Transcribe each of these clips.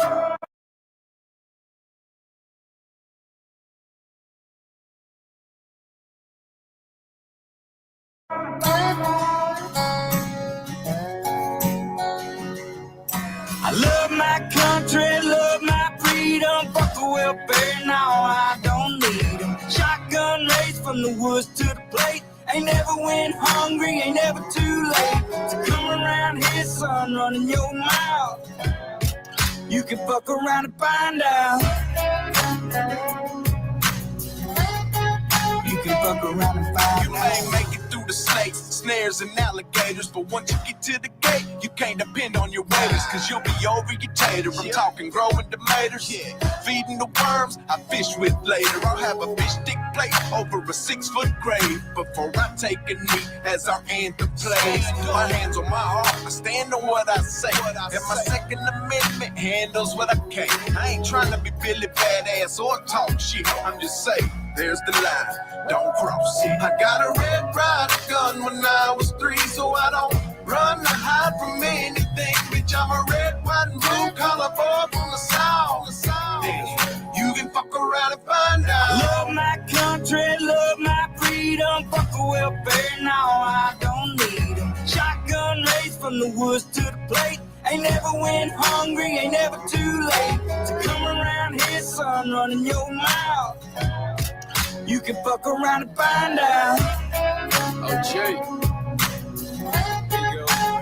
I love my country, love my freedom. Fuck the welfare, now I don't need them. Shotgun race from the woods to the plate. Ain't never went hungry, ain't never too late. So come around here, son, running your mouth. You can fuck around and find out. You can fuck around and find out. You may make it through the snakes, snares, and alligators, but once you get to the gate, you can't depend on your waiters, cause you'll be over your tater. I'm talking growing tomatoes, feeding the worms I fish with later. I'll have a fish stick plate over a 6-foot grave before I take a knee as our anthem plays. My hands on my heart, I stand on what I say, and my Second Amendment handles what I can. I ain't trying to be Billy Badass or talk shit, I'm just saying, there's the line, don't cross it. I got a Red Ryder gun when I was 3, so I don't run or hide from anything. Bitch, I'm a red, white, and blue collar boy from the South. You can fuck around and find out. Love my country, love my freedom. Fuck the welfare, now I don't need them. Shotgun race from the woods to the plate. Ain't never went hungry, ain't never too late. So come around here, son, running your mouth. You can fuck around and find out. OJ.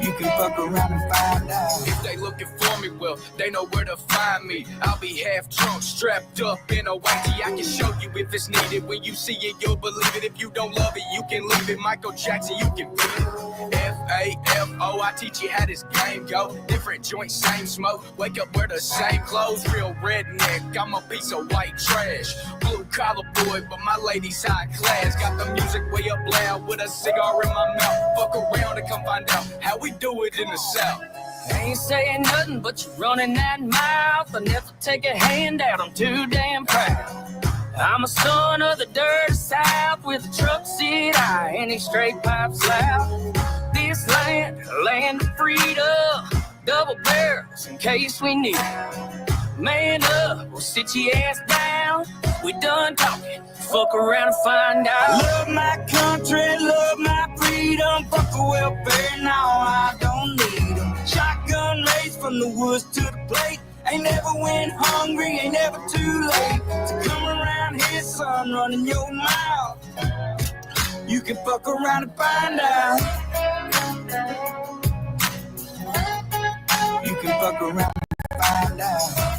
You can fuck around and find out. If they looking for me, well, they know where to find me. I'll be half drunk, strapped up in a white tee. I can show you if it's needed. When you see it, you'll believe it. If you don't love it, you can leave it. Michael Jackson, you can beat it. F-A-F-O, I teach you how this game go. Different joints, same smoke. Wake up, wear the same clothes. Real redneck, I'm a piece of white trash. Blue collar boy, but my lady's high class. Got the music way up loud with a cigar in my mouth. Fuck around and come find out how we do it in the South. I ain't saying nothing, but you're running that mouth. I never take a handout, I'm too damn proud. I'm a son of the dirty South with a truck seat high and these straight pipes loud. This land of freedom, double barrels in case we need it. Man up, we'll sit your ass down. We done talking, fuck around and find out. Love my country, love my freedom. Fuck the welfare, now I don't need them. Shotgun race from the woods to the plate. Ain't never went hungry, ain't never too late. So come around here, son, running your mouth. You can fuck around and find out. You can fuck around and find out.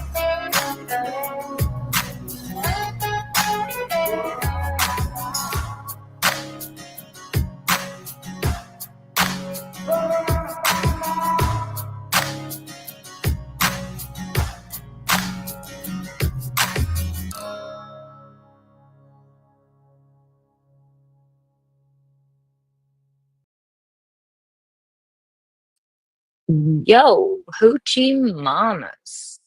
Yo, hoochie mamas.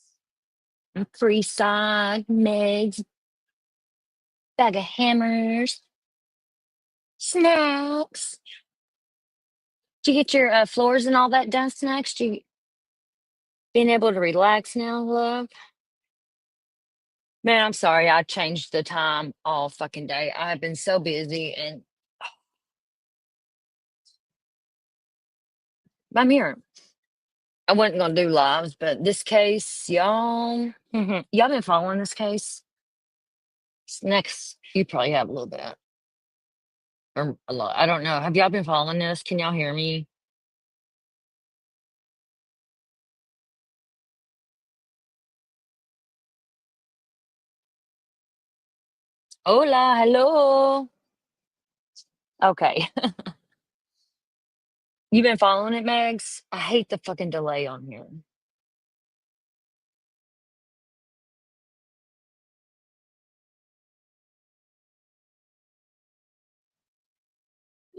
Freeside, Megs, bag of hammers, snacks. Did you get your floors and all that done, snacks? You being able to relax now, love? Man, I'm sorry. I changed the time all fucking day. I have been so busy and I'm here. I wasn't gonna do lives, but this case, y'all, y'all been following this case? Next, you probably have a little bit or a lot. I don't know. Have y'all been following this? Can y'all hear me? Hola, hello. Okay. You been following it, Megs? I hate the fucking delay on here.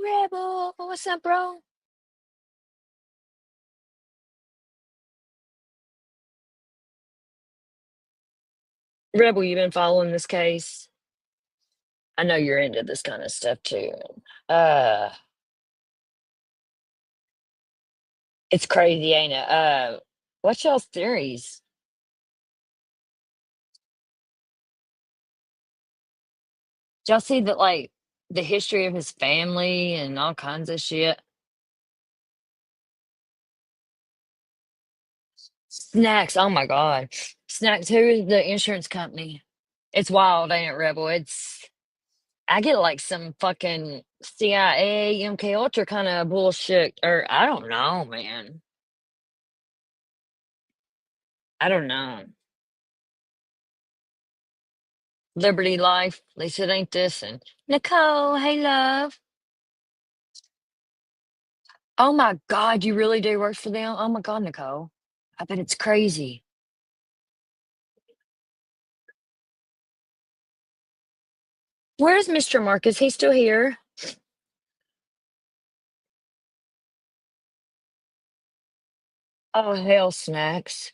Rebel, what's up, bro? Rebel, you been following this case? I know you're into this kind of stuff too. Uh, it's crazy, ain't it? What's y'all's theories? Did y'all see that, like, the history of his family and all kinds of shit? Snacks, oh my god. Snacks, who is the insurance company? It's wild, ain't it, Rebel? I get like some fucking CIA, MK Ultra kind of bullshit, or I don't know, man. I don't know. Liberty Life, at least it ain't this. And Nicole, hey love. Oh my god, you really do work for them? Oh my god, Nicole. I bet it's crazy. Where's Mr. Mark? Is he still here? Oh hell, snacks.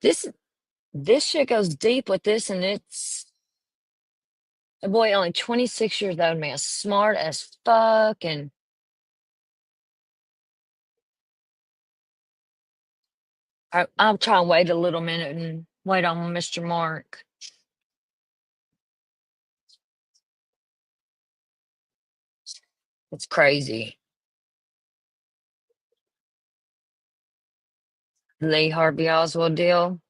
This this shit goes deep with this, and it's a boy only 26 years old, man, smart as fuck, and I'll try and wait a little minute and wait on Mr. Mark. It's crazy. Lee Harvey Oswald deal.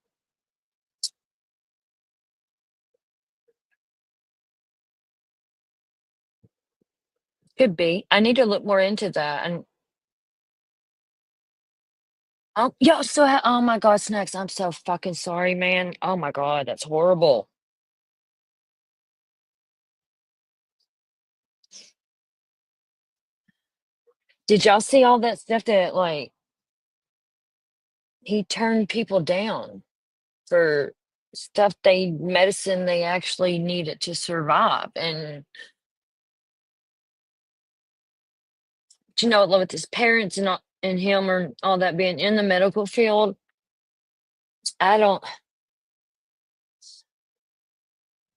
Could be. I need to look more into that. And oh, y'all still have, oh my God, snacks. I'm so fucking sorry, man. Oh my God, that's horrible. Did y'all see all that stuff that like he turned people down for stuff medicine they actually needed to survive? And you know, with his parents and him or all that being in the medical field, I don't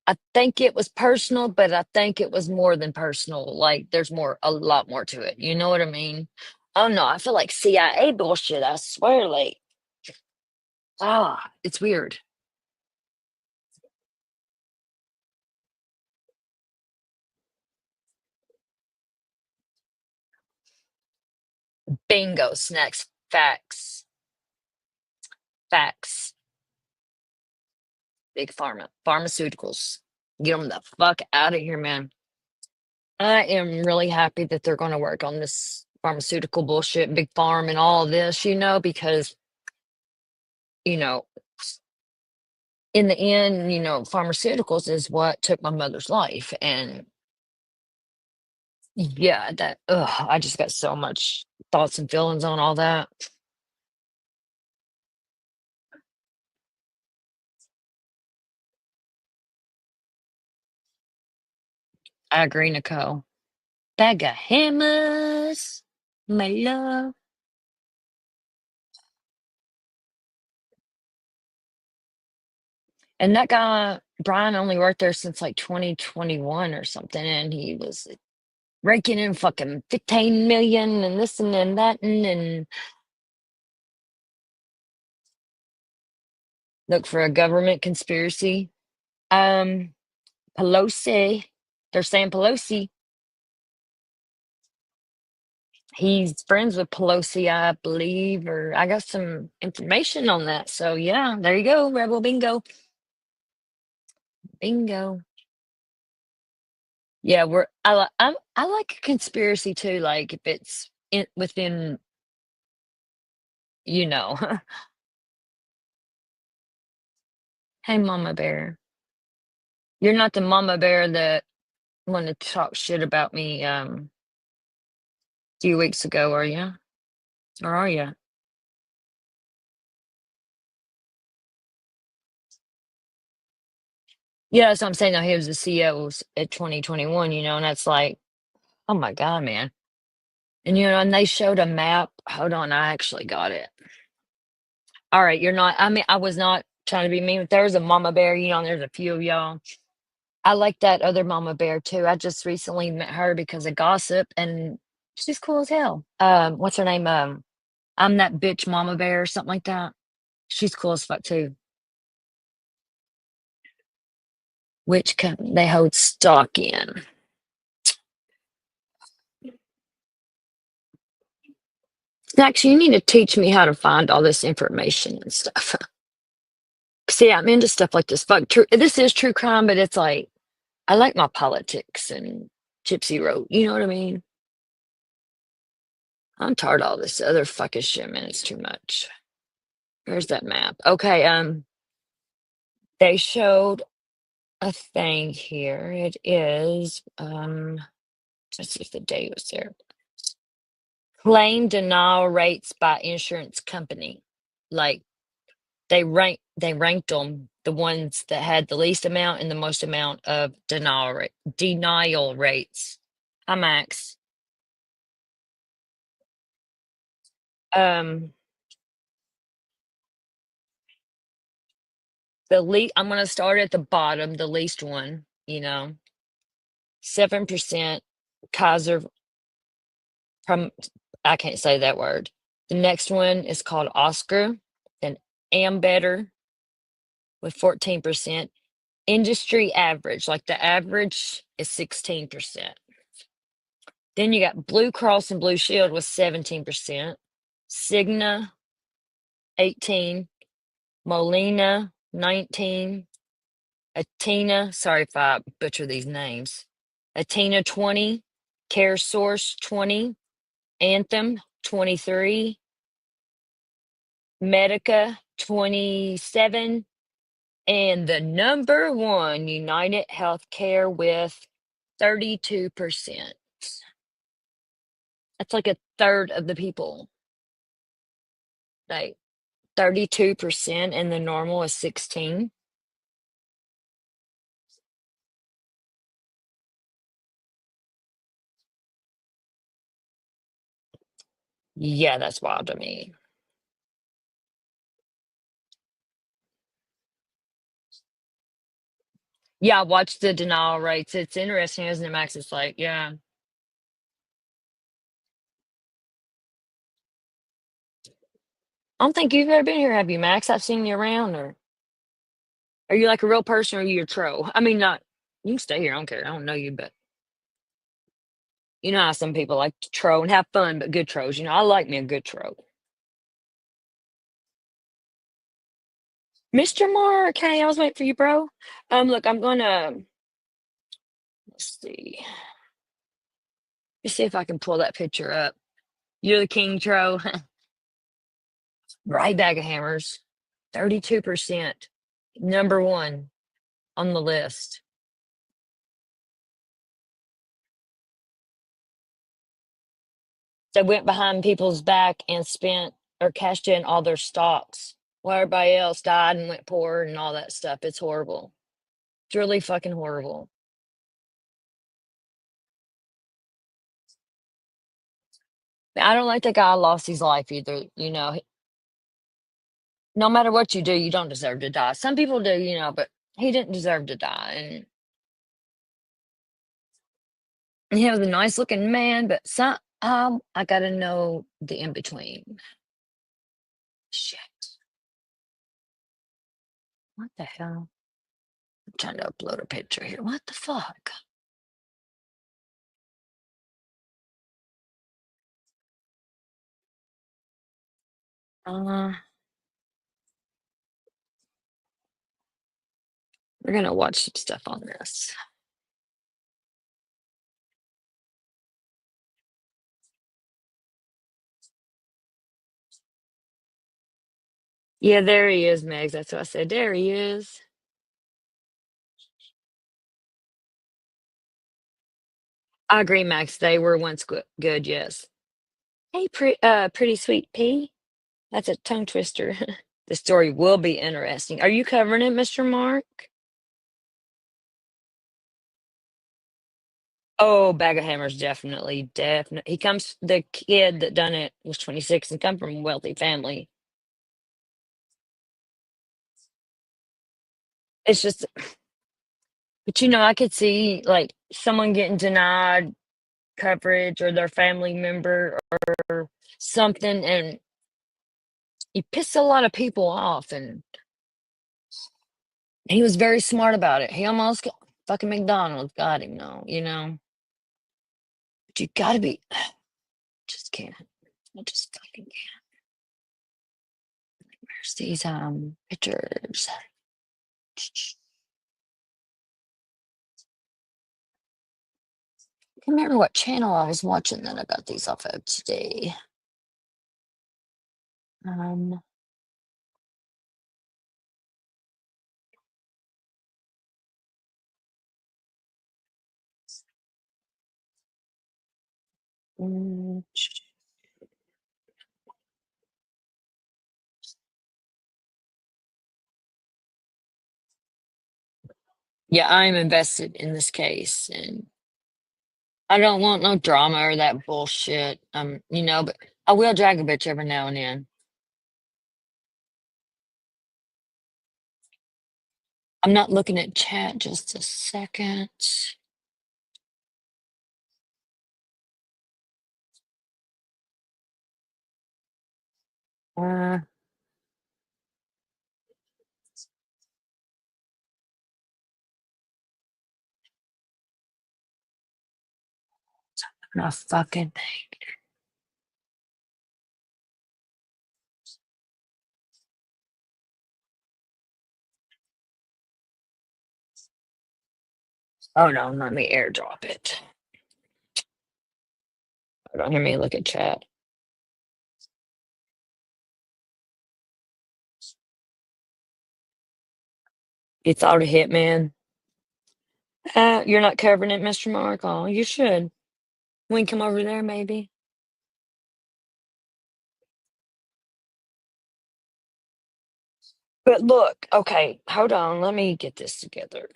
I think it was personal, but I think it was more than personal. Like there's a lot more to it. You know what I mean? Oh no, I feel like CIA bullshit. I swear, like, it's weird. Bingo, snacks, facts, facts. Big pharma, pharmaceuticals. Get them the fuck out of here, man. I am really happy that they're going to work on this pharmaceutical bullshit, big farm, and all this, because, you know, in the end, pharmaceuticals is what took my mother's life. And yeah, I just got so much thoughts and feelings on all that. I agree, Nicole. Bag of hammers, my love. And that guy, Brian, only worked there since like 2021 or something. And he was raking in fucking 15 million and this and then that. And look for a government conspiracy. Pelosi, they're saying Pelosi. He's friends with Pelosi, I believe, or I got some information on that. So yeah, there you go, Rebel Bingo. Bingo. Yeah, I like a conspiracy too, like if it's within, you know. Hey, Mama Bear. You're not the Mama Bear that wanted to talk shit about me a few weeks ago, are you? Or are you? Yeah, that's what I'm saying. Now he was the CEO at 2021, and that's like, oh my God, man. And and they showed a map. Hold on, I actually got it. All right, you're not. I mean, I was not trying to be mean, but there's a mama bear. And there's a few of y'all. I like that other mama bear too. I just recently met her because of gossip, and she's cool as hell. What's her name? I'm that bitch mama bear or something like that. She's cool as fuck too. Which company they hold stock in. Actually, you need to teach me how to find all this information and stuff. See, I'm into stuff like this. Fuck, true. This is true crime, but it's like I like my politics and Gypsy Road. You know what I mean? I'm tired of all this other fucking shit, man. It's too much. Where's that map? Okay, they showed a thing here. It is let's see if the date was there. Claim denial rates by insurance company. Like they ranked them the ones that had the least amount and the most amount of denial rates. Hi Max. Um the least I'm gonna start at the bottom, the least one, 7% Kaiser from I can't say that word. The next one is called Oscar, then Ambetter with 14%. Industry average, like the average is 16%. Then you got Blue Cross and Blue Shield with 17%, Cigna 18, Molina 19, Atina, sorry if I butcher these names, Atina 20, Care Source 20, Anthem 23, Medica 27, and the number one, United Healthcare with 32%. That's like a third of the people. Like 32% and the normal is 16. Yeah, that's wild to me. Yeah, I watched the denial rates. It's interesting, isn't it, Max? It's like, yeah. I don't think you've ever been here, have you, Max? I've seen you around, or are you like a real person or are you a troll? I mean, not you can stay here, I don't care. I don't know you, but you know how some people like to troll and have fun, but good trolls. I like me a good troll. Mr. Mark, hey, I was waiting for you, bro. Look, I'm gonna let's see. Let's see if I can pull that picture up. You're the king troll. Right bag of hammers. 32%. Number one on the list. They went behind people's back and spent or cashed in all their stocks while everybody else died and went poor and all that stuff. It's horrible. It's really fucking horrible. I don't like the guy lost his life either. No matter what you do, you don't deserve to die. Some people do, but he didn't deserve to die. And he was a nice looking man, but I gotta know the in between. Shit. What the hell? I'm trying to upload a picture here. What the fuck? We're gonna watch some stuff on this. Yeah, there he is, Megs. That's what I said. There he is. I agree, Max. They were once good, yes. Hey, pretty sweet pea. That's a tongue twister. The story will be interesting. Are you covering it, Mr. Mark? Oh, bag of hammers, definitely, definitely. The kid that done it was 26 and come from a wealthy family. It's just, but I could see like someone getting denied coverage or their family member or something, and He pissed a lot of people off, and he was very smart about it. He almost got fucking McDonald's got him, though, you know. But you gotta be, just can't. I just fucking can't. Where's these pictures? I can't remember what channel I was watching that I got these off of today. Um, mm, yeah, I'm invested in this case, and I don't want no drama or that bullshit. You know, but I will drag a bitch every now and then. I'm not looking at chat just a second. Uh, no fucking thing. Oh no, let me airdrop it. Hold on, let me look at chat. You thought of Hitman? You're not covering it, Mr. Mark. Oh, you should. We can come over there, maybe. But look, okay, hold on. Let me get this together.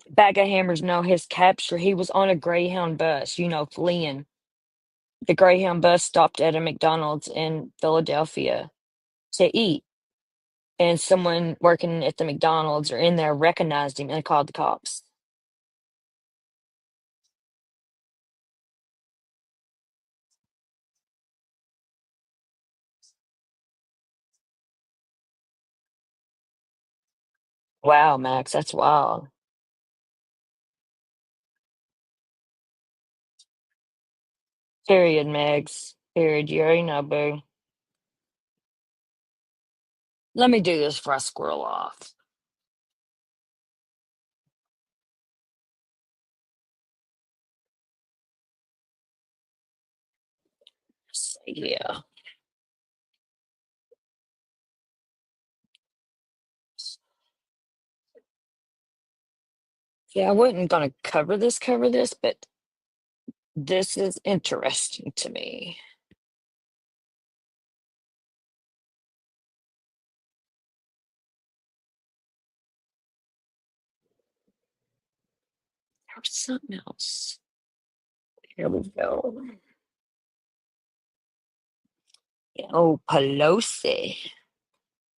Bag of Hammers know his capture. He was on a Greyhound bus, you know, fleeing. The Greyhound bus stopped at a McDonald's in Philadelphia to eat. And someone working at the McDonald's or in there recognized him and called the cops. Wow, Max, that's wild. Period, Megs. Period. You already know, boo. Let me do this before I squirrel off. So, yeah. Yeah, I wasn't gonna cover this, but this is interesting to me. There was something else. Here we go. Oh, Pelosi,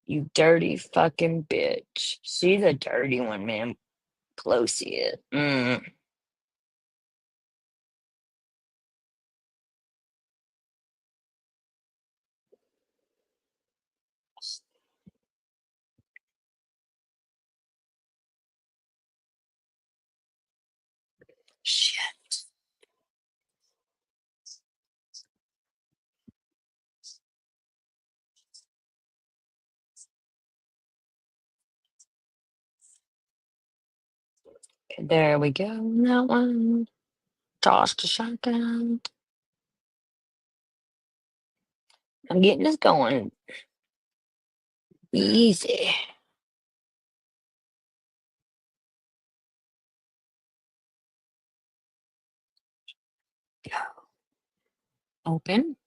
you dirty fucking bitch. She's a dirty one, man. Pelosi is. Shit. There we go. That one. Toss the shotgun. I'm getting this going. Easy. Open.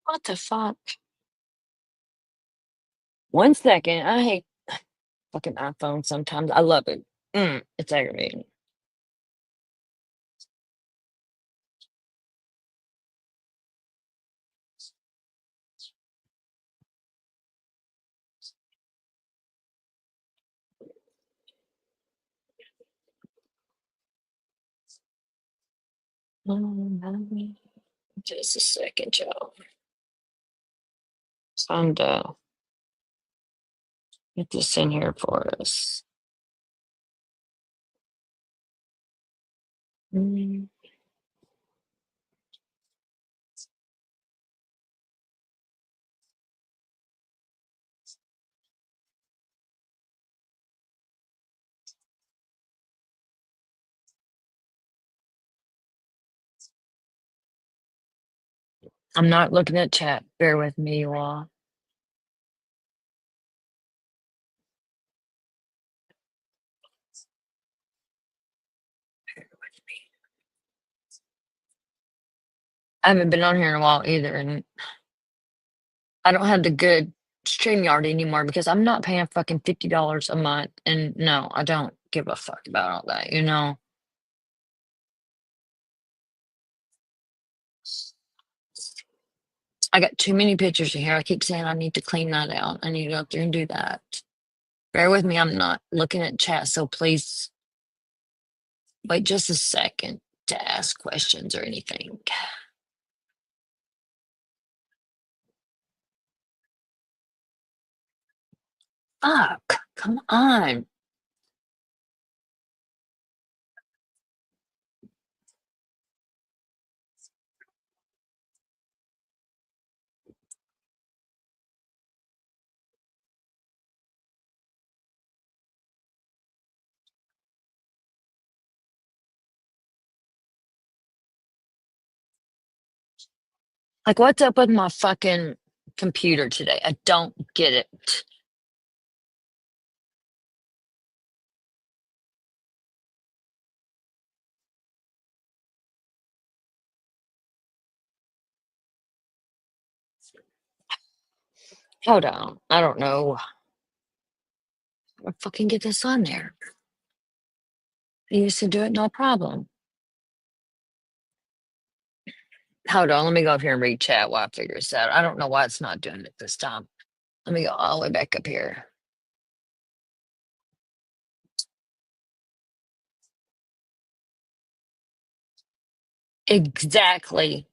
What the fuck? 1 second. I hate fucking iPhone sometimes. I love it. It's aggravating. Just a second, y'all. Time to get this in here for us. Mm. I'm not looking at chat. Bear with me, you all. Bear with me. I haven't been on here in a while either, and I don't have the good StreamYard anymore because I'm not paying fucking $50 a month. And no, I don't give a fuck about all that, you know? I got too many pictures in here. I keep saying I need to clean that out. I need to go up there and do that. Bear with me. I'm not looking at chat, so please wait just a second to ask questions or anything. Fuck, come on. Like, what's up with my fucking computer today? I don't get it. Hold on. I don't know. I'll fucking get this on there. I used to do it, no problem. Hold on, let me go up here and read chat while I figure this out. I don't know why it's not doing it this time. Let me go all the way back up here. Exactly.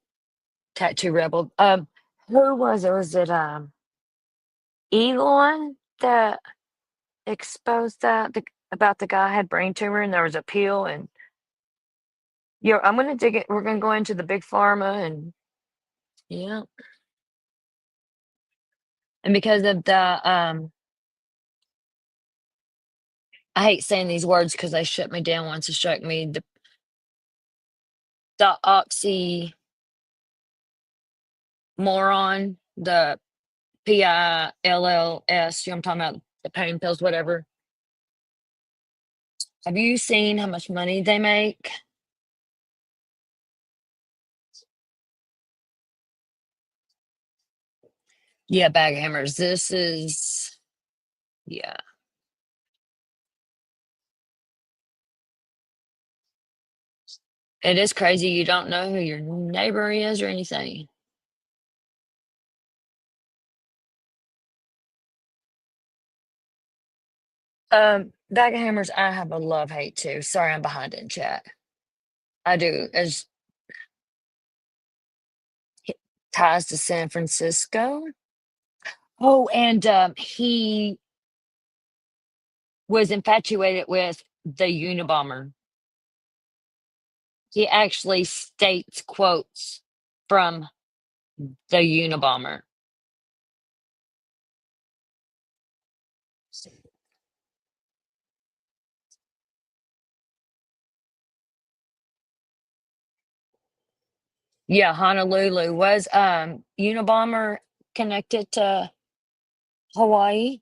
Tattoo Rebel. Who was it? Was it Elon that exposed that about the guy had brain tumor and there was a pill and yeah, I'm gonna dig it. We're gonna go into the big pharma and yeah. And because of the I hate saying these words because they shut me down once it struck me. The oxy moron, the PILLS, you know what I'm talking about, the pain pills, whatever. Have you seen how much money they make? Yeah, bag of hammers. This is, yeah. It is crazy. You don't know who your neighbor is or anything. Bag of hammers, I have a love hate too. Sorry, I'm behind in chat. I do. As ties to San Francisco. Oh, and he was infatuated with the Unabomber. He actually states quotes from the Unabomber. Yeah, Honolulu was Unabomber connected to Hawaii.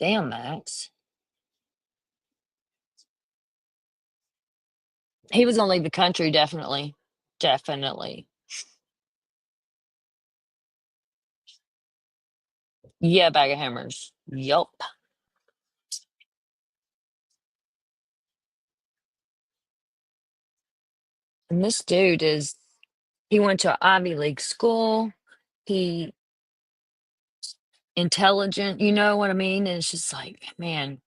Damn, Max. He was gonna leave the country, definitely. Definitely. Yeah, bag of hammers. Yup. And this dude is he went to Ivy League school. He intelligent, you know what I mean? And it's just like, man,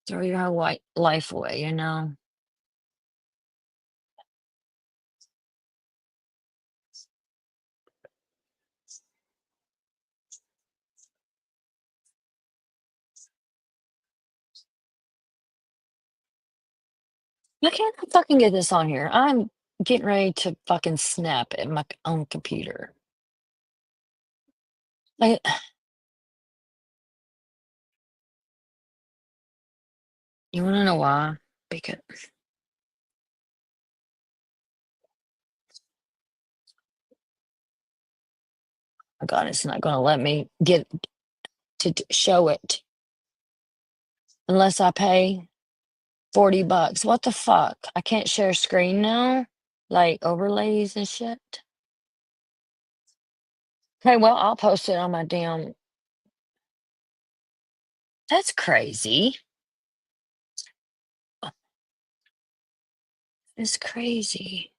Throw your whole life away, you know? Why can't I fucking get this on here? I'm getting ready to fucking snap at my own computer. Like, you wanna know why? Because oh god, it's not gonna let me get to show it unless I pay $40. What the fuck? I can't share screen now? Like overlays and shit? Okay, well, I'll post it on my damn. That's crazy. It's crazy.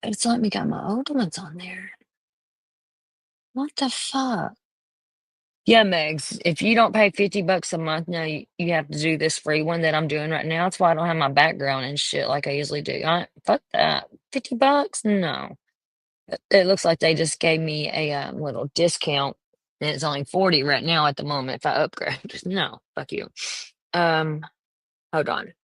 It's let me got my old ones on there. What the fuck? Yeah, Megs, if you don't pay $50 a month now, you have to do this free one that I'm doing right now. That's why I don't have my background and shit like I usually do. Fuck that. $50? No. It looks like they just gave me a little discount, and it's only 40 right now at the moment if I upgrade. No, fuck you. Um, hold on.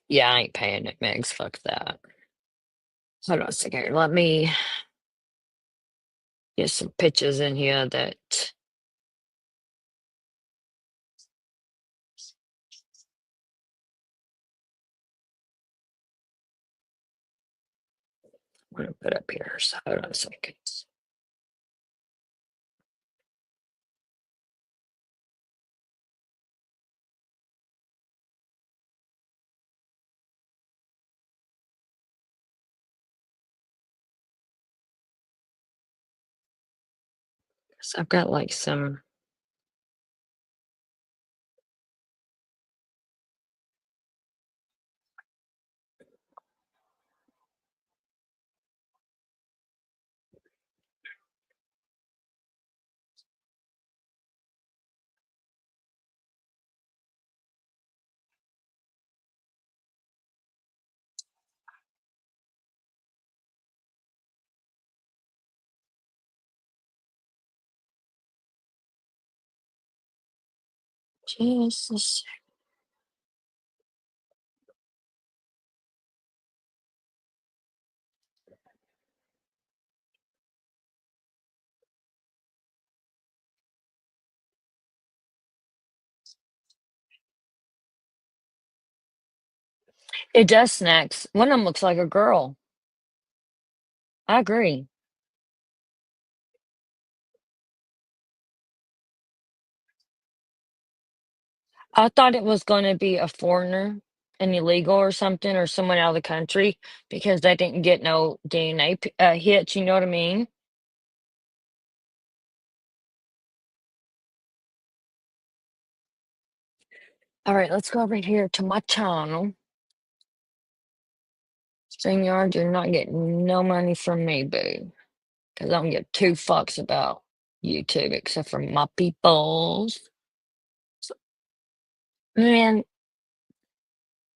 Yeah, I ain't paying it, Megs. Fuck that. Hold on a second here. Let me get some pictures in here that I'm gonna put up here. So hold on a second. So I've got like some. Just a sec. It does snacks. One of them looks like a girl. I agree. I thought it was gonna be a foreigner and illegal or something, or someone out of the country because they didn't get no DNA hits, you know what I mean? All right, let's go over here to my channel. StreamYard, you're not getting no money from me, boo. Because I don't give two fucks about YouTube except for my peoples. Man,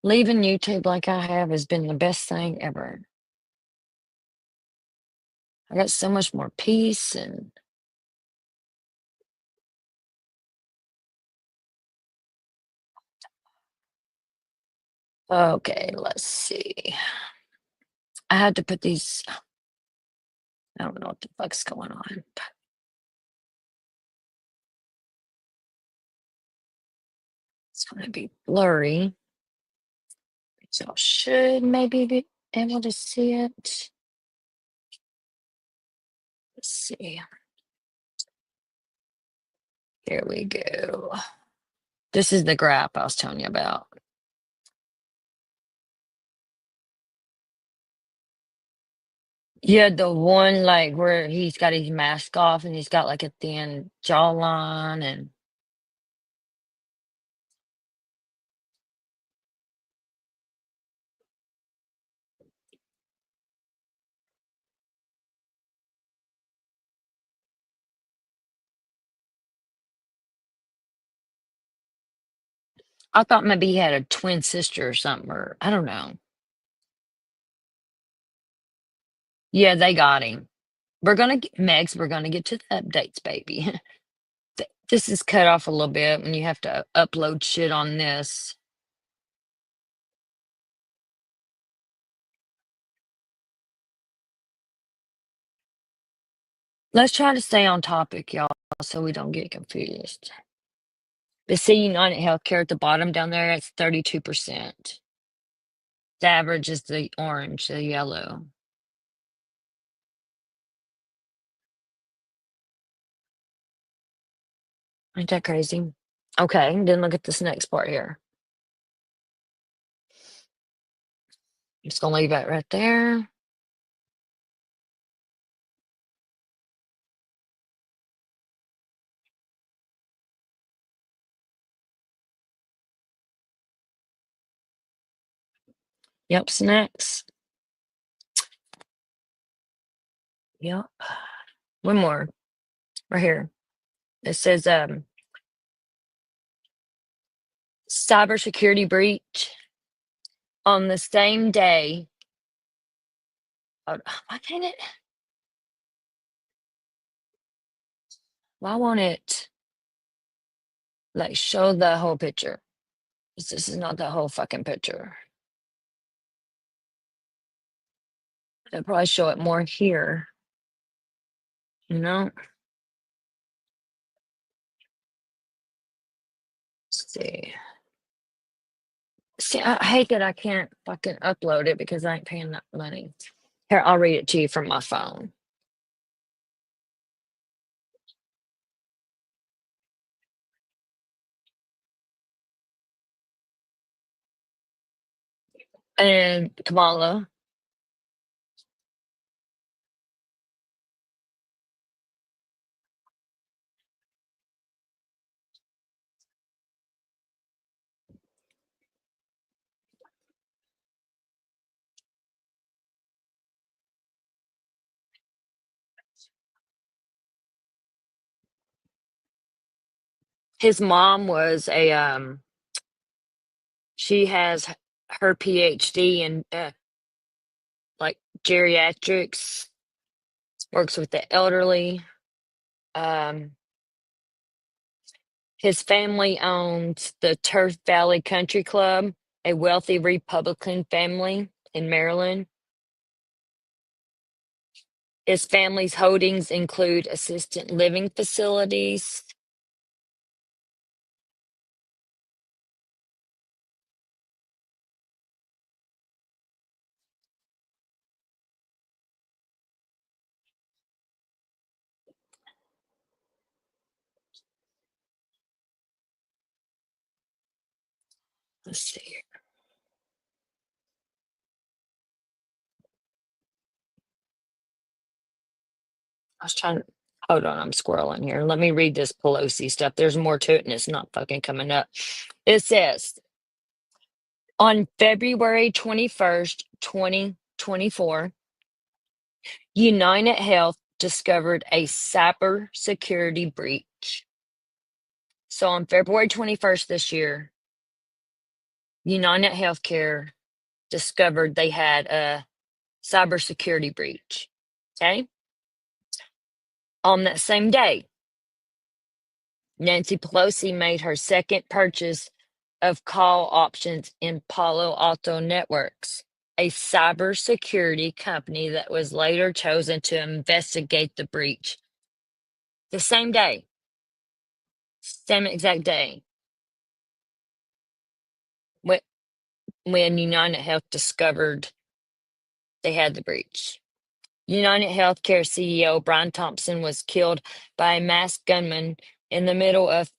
leaving YouTube like I have has been the best thing ever. I got so much more peace and okay, let's see. I had to put these. I don't know what the fuck's going on. It's gonna be blurry. So I should maybe be able to see it. Let's see. Here we go. This is the graph I was telling you about. Yeah, the one like where he's got his mask off and he's got like a thin jawline and I thought maybe he had a twin sister or something, or I don't know. Yeah, they got him. We're gonna get Megs, we're gonna get to the updates, baby. This is cut off a little bit when you have to upload shit on this. Let's try to stay on topic, y'all, so we don't get confused. The see United Healthcare at the bottom down there, it's 32%. The average is the orange, the yellow. Ain't that crazy? Okay, then look at this next part here. Just gonna leave that right there. Yep, snacks. Yep. One more right here. It says cybersecurity breach on the same day. Oh, why can't it? Why won't it like show the whole picture? This is not the whole fucking picture. It'll probably show it more here. You know? Let's see. See, I hate that I can't fucking upload it because I ain't paying that money. Here, I'll read it to you from my phone. And Kamala, his mom was a she has her PhD in like geriatrics, works with the elderly. Um, his family owns the Turf Valley Country Club, a wealthy Republican family in Maryland. His family's holdings include assisted living facilities. Let's see. I was trying. Hold on, I'm squirreling here. Let me read this Pelosi stuff. There's more to it, and it's not fucking coming up. It says on February 21st, 2024, United Health discovered a cybersecurity breach. So on February 21st this year, United Healthcare discovered they had a cybersecurity breach. Okay. On that same day, Nancy Pelosi made her second purchase of call options in Palo Alto Networks, a cybersecurity company that was later chosen to investigate the breach. The same day, same exact day, when United Health discovered they had the breach. United Healthcare CEO Brian Thompson was killed by a masked gunman in the middle of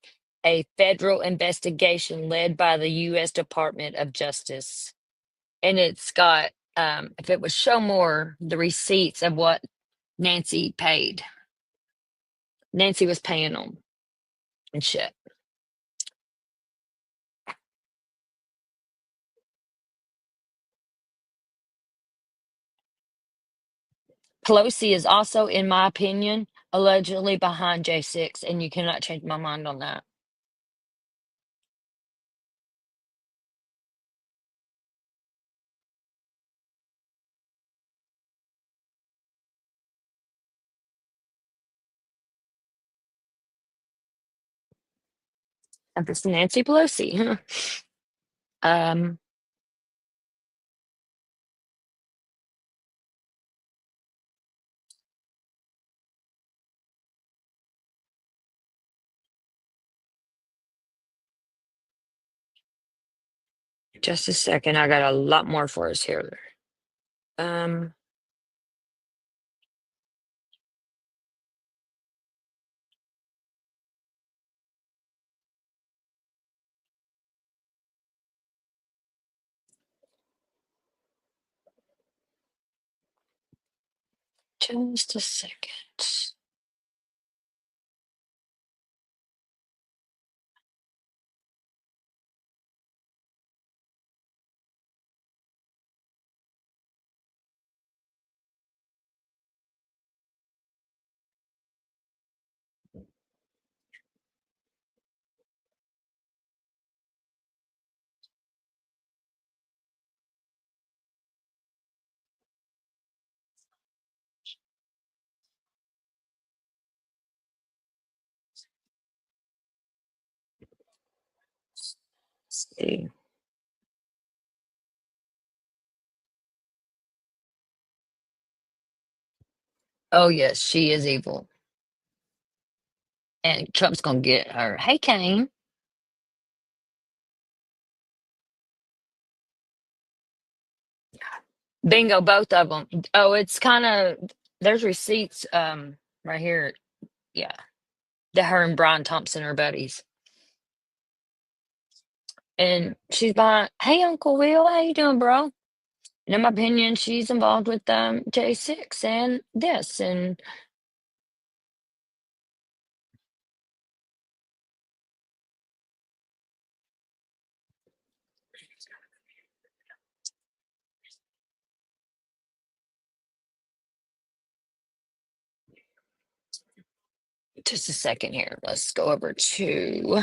a federal investigation led by the U.S. Department of Justice. And it's got if it would show more the receipts of what Nancy paid. Nancy was paying them and shit. Pelosi is also, in my opinion, allegedly behind J6, and you cannot change my mind on that. And this Nancy Pelosi. um, just a second. I got a lot more for us here. Just a second. Let's see. Oh, yes, she is evil. And Trump's gonna get her. Hey, Kane. Bingo, both of them. Oh, it's kind of, there's receipts right here. Yeah. That her and Brian Thompson are buddies. And she's by, hey, Uncle Will, how you doing, bro? And in my opinion, she's involved with J6 and this. And just a second here. Let's go over to.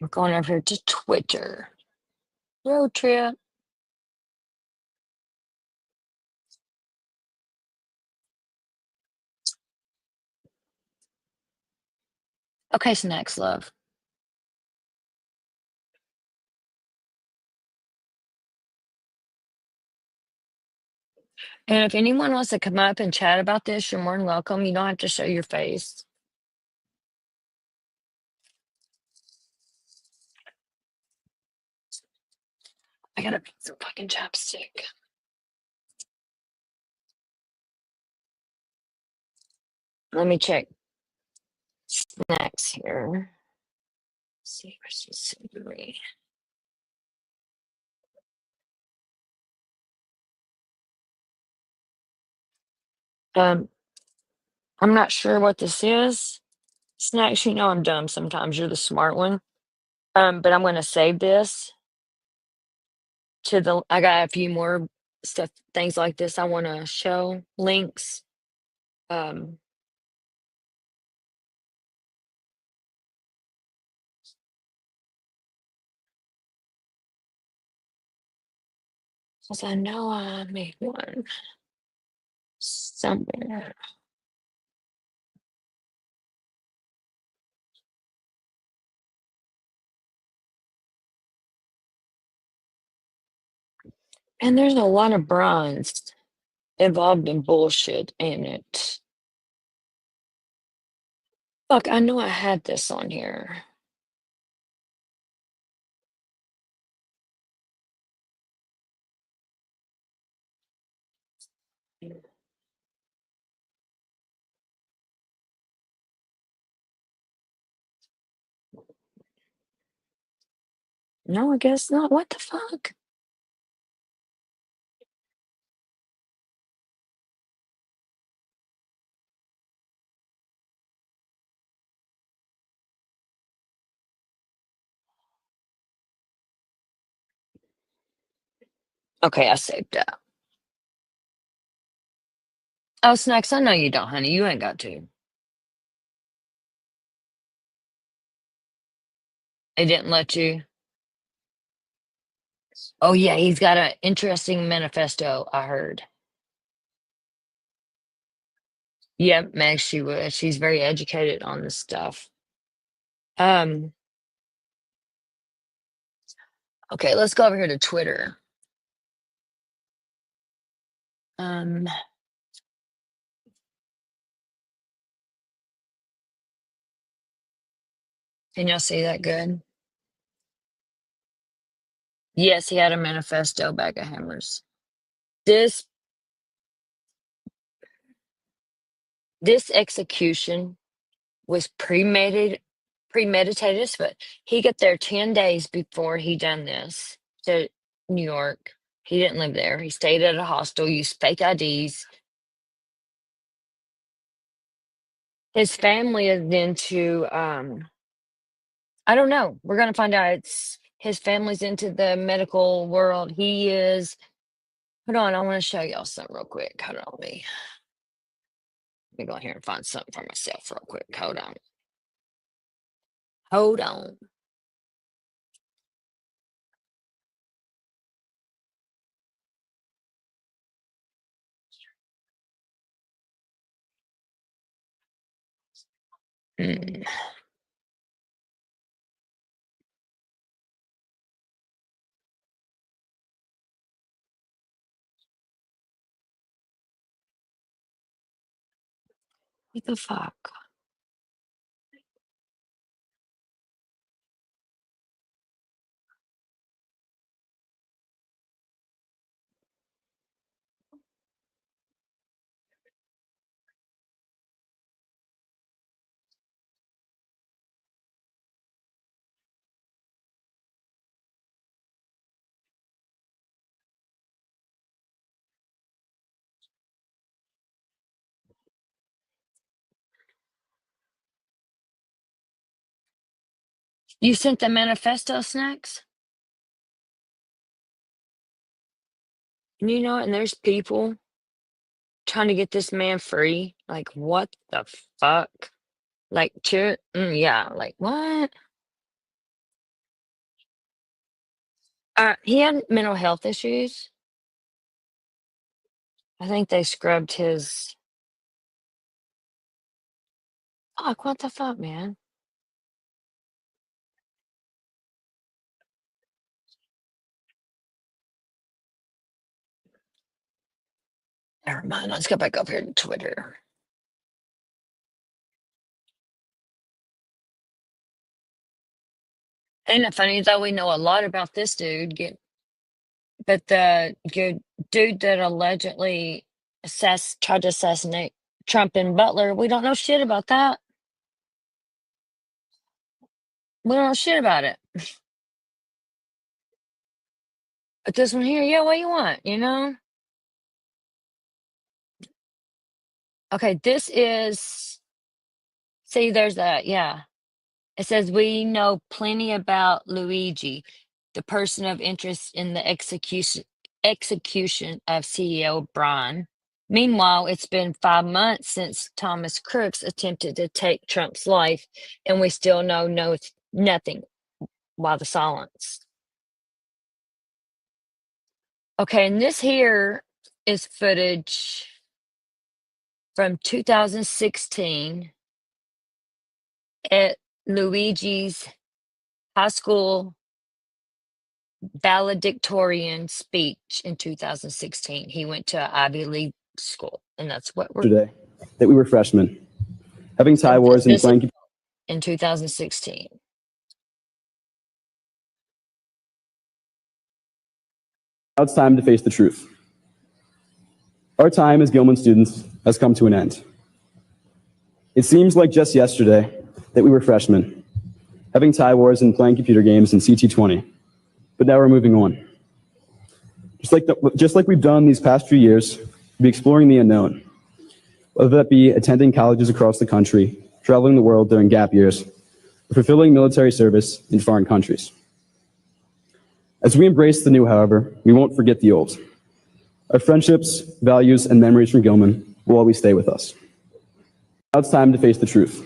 We're going over here to Twitter. Road trip. Okay, snacks, love. And if anyone wants to come up and chat about this, you're more than welcome. You don't have to show your face. I gotta pick some fucking chapstick. Let me check snacks here. Let's see, where's the savory? I'm not sure what this is. Snacks, you know I'm dumb sometimes. You're the smart one. But I'm gonna save this to the. I got a few more stuff, things like this. I want to show links. Um, because I know I made one somewhere. And there's a lot of bronze involved in bullshit in it. Fuck, I know I had this on here. No, I guess not. What the fuck? Okay, I saved that. Oh, Snacks, I know you don't, honey. You ain't got to. They didn't let you. Oh, yeah, he's got an interesting manifesto, I heard. Yep, Meg, she would. She's very educated on this stuff. Um, okay, let's go over here to Twitter. Um, can y'all see that good? Yes, he had a manifesto bag of hammers. This this execution was premeditated, but he got there 10 days before he done this to New York. He didn't live there. He stayed at a hostel, used fake IDs. His family is into I don't know. We're gonna find out. It's his family's into the medical world. He is. Hold on, I want to show y'all something real quick. Hold on, let me go here and find something for myself real quick. Hold on. Hold on. Hmm. What the fuck? You sent the manifesto, Snacks? And you know, and there's people trying to get this man free. Like, what the fuck? Like, yeah, like, what? He had mental health issues. I think they scrubbed his. Fuck, what the fuck, man? Never mind. Let's go back up here to Twitter. Ain't it funny though? We know a lot about this dude, but the good dude that allegedly tried to assassinate Trump and Butler, we don't know shit about that. We don't know shit about it. But this one here, yeah, what you want, you know? Okay, this is. See, there's that. Yeah. It says we know plenty about Luigi, the person of interest in the execution of CEO Brian. Meanwhile, it's been 5 months since Thomas Crooks attempted to take Trump's life, and we still know nothing. Why the silence? Okay, and this here is footage from 2016 at Luigi's high school valedictorian speech in 2016. He went to Ivy League school, and that's what we're Today that we were freshmen, having tie wars and this playing. in 2016. Now it's time to face the truth. Our time as Gilman students has come to an end. It seems like just yesterday that we were freshmen, having tie wars and playing computer games in CT20, but now we're moving on. Just like we've done these past few years, we'll be exploring the unknown, whether that be attending colleges across the country, traveling the world during gap years, or fulfilling military service in foreign countries. As we embrace the new, however, we won't forget the old. Our friendships, values, and memories from Gilman will always stay with us. Now it's time to face the truth.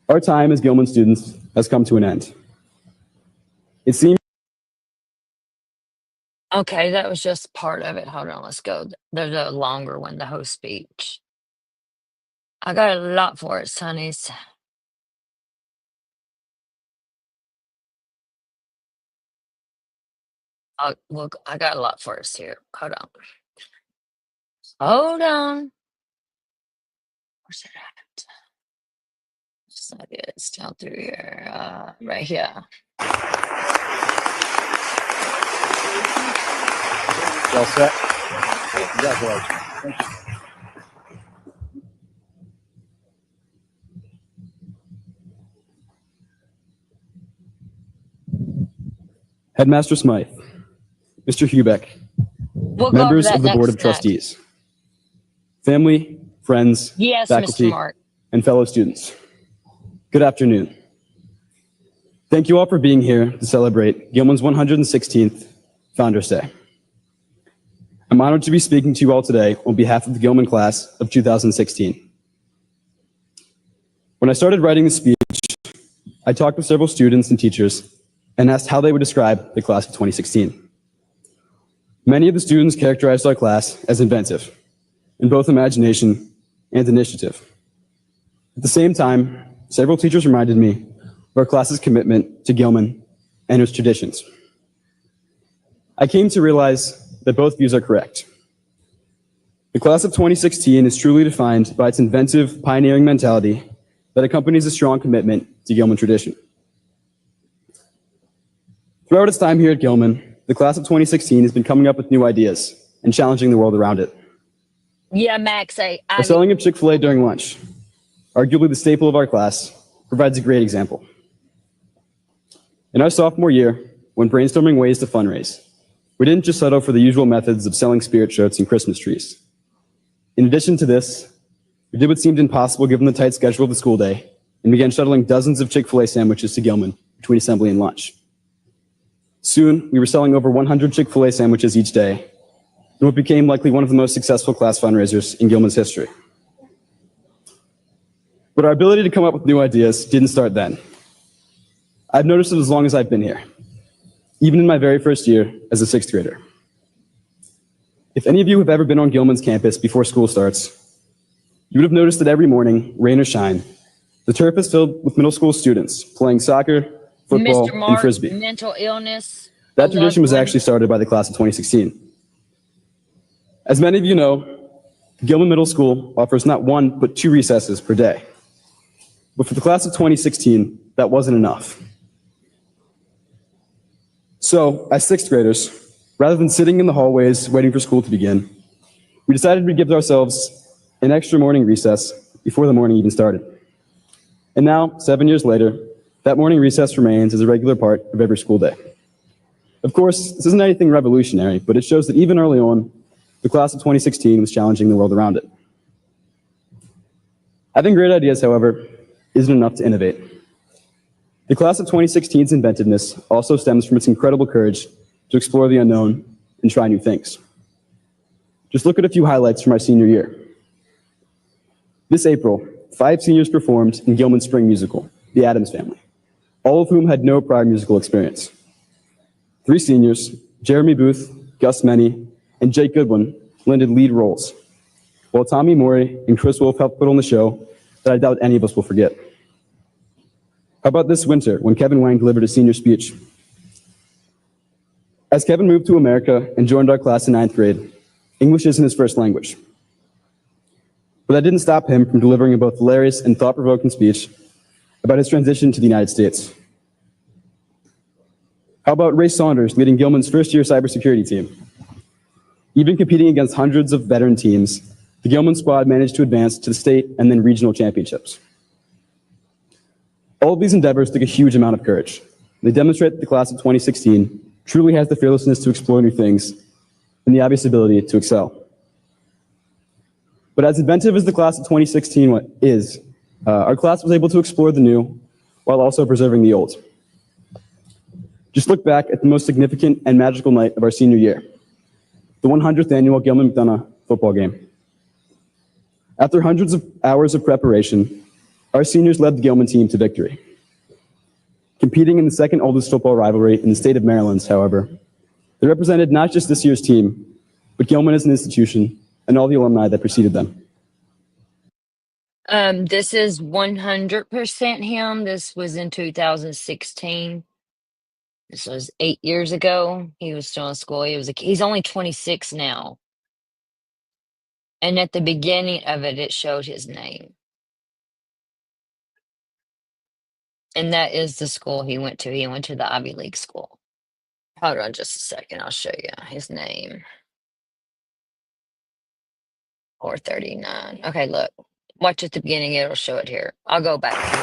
Our time as Gilman students has come to an end. It seems Okay, that was just part of it. Hold on, let's go. There's a longer one, the host speech. I got a lot for it, sonnies. Well, I got a lot for us here. Hold on. Hold on. Where's it at? It's not it. It's down through here. Right here. well set. Congratulations. Thank you. Headmaster Smythe, Mr. Hubeck, We'll go over members that of the Board of next. Trustees, family, friends, Yes, faculty, Mr. Mark. and fellow students. Good afternoon. Thank you all for being here to celebrate Gilman's 116th Founders Day. I'm honored to be speaking to you all today on behalf of the Gilman class of 2016. When I started writing the speech, I talked with several students and teachers and asked how they would describe the class of 2016. Many of the students characterized our class as inventive, in both imagination and initiative. At the same time, several teachers reminded me of our class's commitment to Gilman and its traditions. I came to realize that both views are correct. The class of 2016 is truly defined by its inventive, pioneering mentality that accompanies a strong commitment to Gilman tradition. Throughout its time here at Gilman, the class of 2016 has been coming up with new ideas and challenging the world around it. Yeah, Max, Our selling of Chick-fil-A during lunch, arguably the staple of our class, provides a great example. In our sophomore year, when brainstorming ways to fundraise, we didn't just settle for the usual methods of selling spirit shirts and Christmas trees. In addition to this, we did what seemed impossible given the tight schedule of the school day and began shuttling dozens of Chick-fil-A sandwiches to Gilman between assembly and lunch. Soon, we were selling over 100 Chick-fil-A sandwiches each day, and what became likely one of the most successful class fundraisers in Gilman's history. But our ability to come up with new ideas didn't start then. I've noticed it as long as I've been here, even in my very first year as a sixth grader. If any of you have ever been on Gilman's campus before school starts, you would have noticed that every morning, rain or shine, the turf is filled with middle school students playing soccer, football, Mr. Mark, and frisbee. mental illness. That tradition was actually started by the class of 2016. As many of you know, Gilman Middle School offers not one, but 2 recesses per day. But for the class of 2016, that wasn't enough. So, as sixth graders, rather than sitting in the hallways waiting for school to begin, we decided we'd give ourselves an extra morning recess before the morning even started. And now, 7 years later, that morning recess remains as a regular part of every school day. Of course, this isn't anything revolutionary, but it shows that even early on, the class of 2016 was challenging the world around it. Having great ideas, however, isn't enough to innovate. The class of 2016's inventiveness also stems from its incredible courage to explore the unknown and try new things. Just look at a few highlights from our senior year. This April, 5 seniors performed in Gilman's spring musical, The Addams Family, all of whom had no prior musical experience. 3 seniors, Jeremy Booth, Gus Meny, and Jake Goodwin, landed lead roles, while Tommy Morey and Chris Wolf helped put on the show that I doubt any of us will forget. How about this winter, when Kevin Wang delivered a senior speech? As Kevin moved to America and joined our class in 9th grade, English isn't his first language. But that didn't stop him from delivering a both hilarious and thought-provoking speech about his transition to the United States. How about Ray Saunders leading Gilman's first-year cybersecurity team? Even competing against hundreds of veteran teams, the Gilman squad managed to advance to the state and then regional championships. All of these endeavors took a huge amount of courage. They demonstrate that the class of 2016 truly has the fearlessness to explore new things and the obvious ability to excel. But as inventive as the class of 2016 is, our class was able to explore the new while also preserving the old. Just look back at the most significant and magical night of our senior year, the 100th annual Gilman-McDonough football game. After hundreds of hours of preparation, our seniors led the Gilman team to victory. Competing in the second oldest football rivalry in the state of Maryland, however, they represented not just this year's team, but Gilman as an institution and all the alumni that preceded them. This is 100% him. This was in 2016. This was 8 years ago. He was still in school. He's only 26 now. And at the beginning of it, it showed his name. And that is the school he went to. He went to the Ivy League school. Hold on just a second. I'll show you his name. 439. Okay, look. Watch at the beginning. It'll show it here. I'll go back a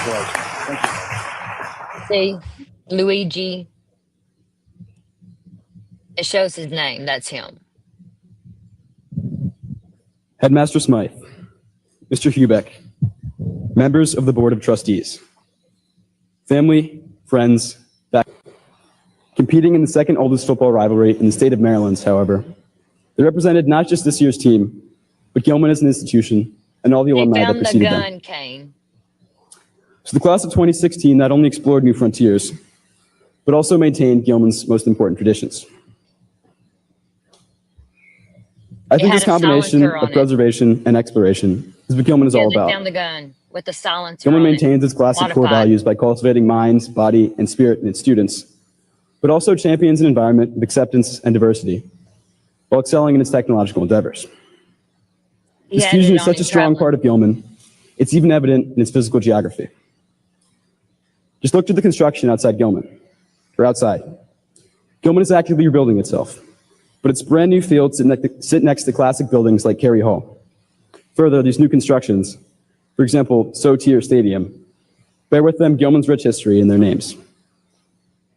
little bit. See? Luigi. It shows his name. That's him. Headmaster Smythe, Mr. Hubeck, members of the Board of Trustees, family, friends, competing in the second oldest football rivalry in the state of Maryland, however, they represented not just this year's team, but Gilman as an institution and all the alumni that preceded them. They found the gun, Kane. So the class of 2016 not only explored new frontiers, but also maintained Gilman's most important traditions. I think this combination of preservation and exploration is what Gilman is all about. They found the gun with the silencer. Gilman maintains its classic core values by cultivating minds, body, and spirit in its students, but also champions an environment of acceptance and diversity, while excelling in its technological endeavors. This fusion is such a strong part of Gilman, it's even evident in its physical geography. Just look to the construction outside Gilman, or outside. Gilman is actively rebuilding itself, but its brand new fields sit next to classic buildings like Cary Hall. Further, these new constructions, for example, Sotier Stadium, bear with them Gilman's rich history in their names.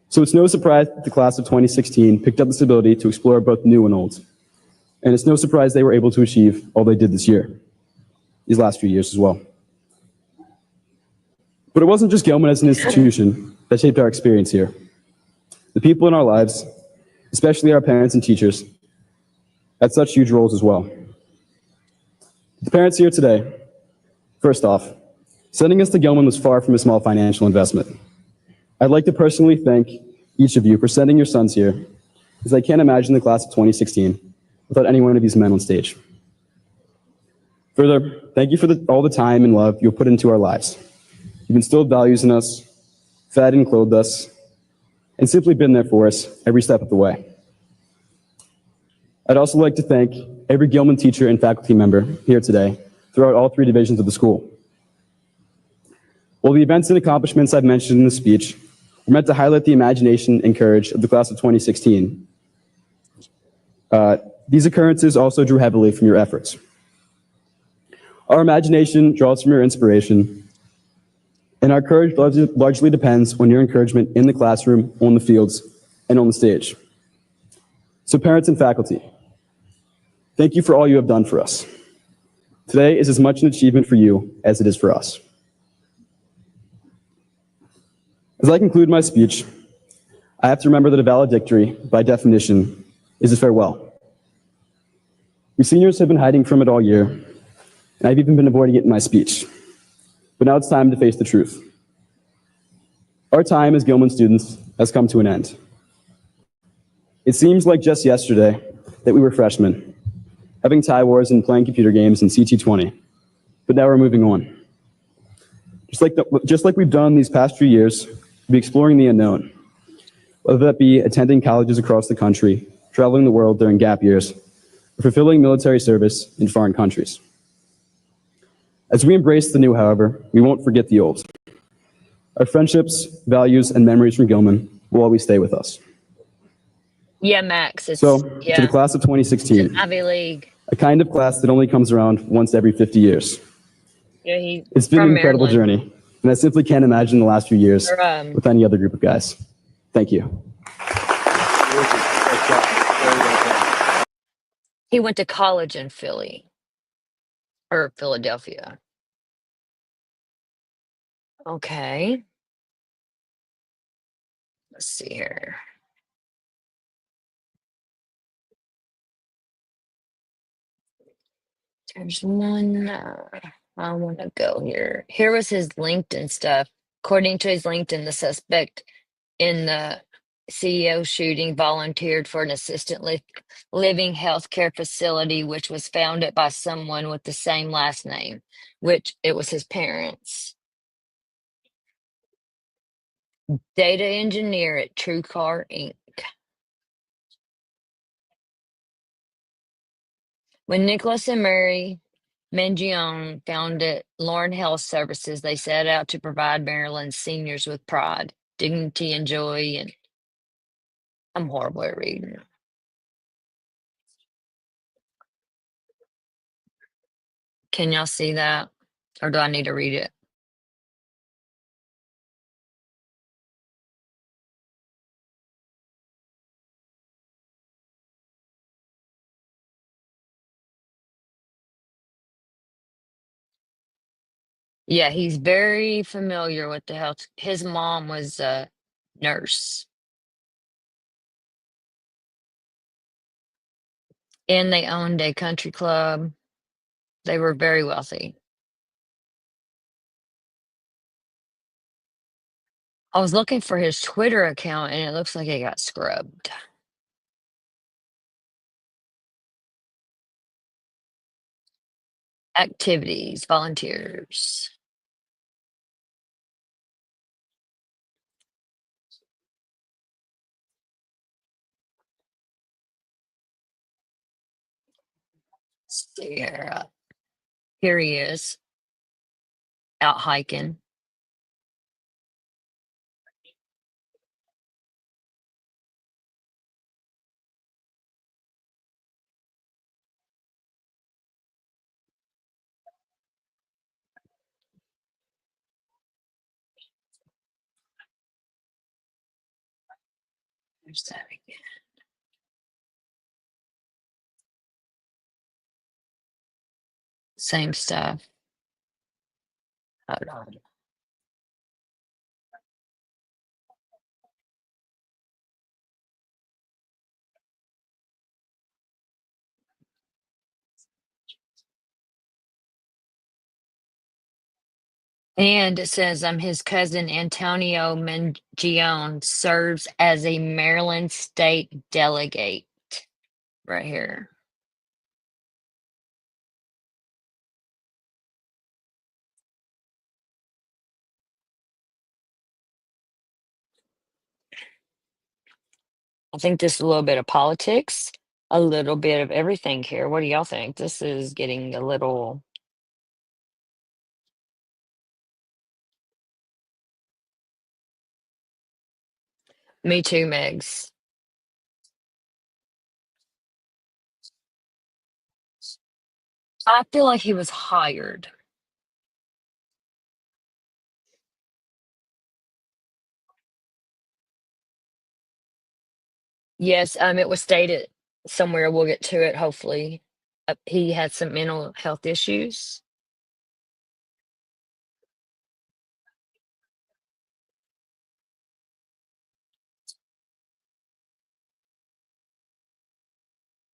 So it's no surprise that the class of 2016 picked up this ability to explore both new and old. And it's no surprise they were able to achieve all they did this year, these last few years as well. But it wasn't just Gilman as an institution that shaped our experience here. The people in our lives, especially our parents and teachers, had such huge roles as well. The parents here today, first off, sending us to Gilman was far from a small financial investment. I'd like to personally thank each of you for sending your sons here, as I can't imagine the class of 2016 without any one of these men on stage. Further, thank you for all the time and love you've put into our lives. You've instilled values in us, fed and clothed us, and simply been there for us every step of the way. I'd also like to thank every Gilman teacher and faculty member here today throughout all three divisions of the school. While the events and accomplishments I've mentioned in the speech were meant to highlight the imagination and courage of the class of 2016, these occurrences also drew heavily from your efforts. Our imagination draws from your inspiration, and our courage largely depends on your encouragement in the classroom, on the fields, and on the stage. So parents and faculty, thank you for all you have done for us. Today is as much an achievement for you as it is for us. As I conclude my speech, I have to remember that a valedictory, by definition, is a farewell. We seniors have been hiding from it all year, and I've even been avoiding it in my speech. But now it's time to face the truth. Our time as Gilman students has come to an end. It seems like just yesterday that we were freshmen, having tie wars and playing computer games in CT20, but now we're moving on. Just like we've done these past few years, we'll be exploring the unknown, whether that be attending colleges across the country, traveling the world during gap years, or fulfilling military service in foreign countries. As we embrace the new, however, we won't forget the old. Our friendships, values, and memories from Gilman will always stay with us. Yeah, Max. It's So, to the yeah, class of it's 2016, an Ivy League. a kind of class that only comes around once every 50 years. Yeah, he's It's been an from incredible Maryland. journey, and I simply can't imagine the last few years Or, with any other group of guys. Thank you. he went to college in Philly or Philadelphia. Okay. Let's see here. There's one. I want to go here. Here was his LinkedIn stuff. According to his LinkedIn, the suspect in the CEO shooting volunteered for an assisted living healthcare facility, which was founded by someone with the same last name, which it was his parents. Data engineer at TrueCar Inc. When Nicholas and Mary Mangione founded Lauren Health Services, they set out to provide Maryland's seniors with pride, dignity, and joy. And I'm horrible at reading. Can y'all see that? Or do I need to read it? Yeah, he's very familiar with the health. His mom was a nurse. And they owned a country club. They were very wealthy. I was looking for his Twitter account and it looks like it got scrubbed. Activities, volunteers. Let's see here. Here he is, out hiking. There's that again. Same stuff. Hold on. And it says his cousin Antonio Mangione serves as a Maryland state delegate right here. I think this is a little bit of politics, a little bit of everything here. What do y'all think? This is getting a little. Me too, Megs. I feel like he was hired. Yes, it was stated somewhere. We'll get to it, hopefully. He had some mental health issues.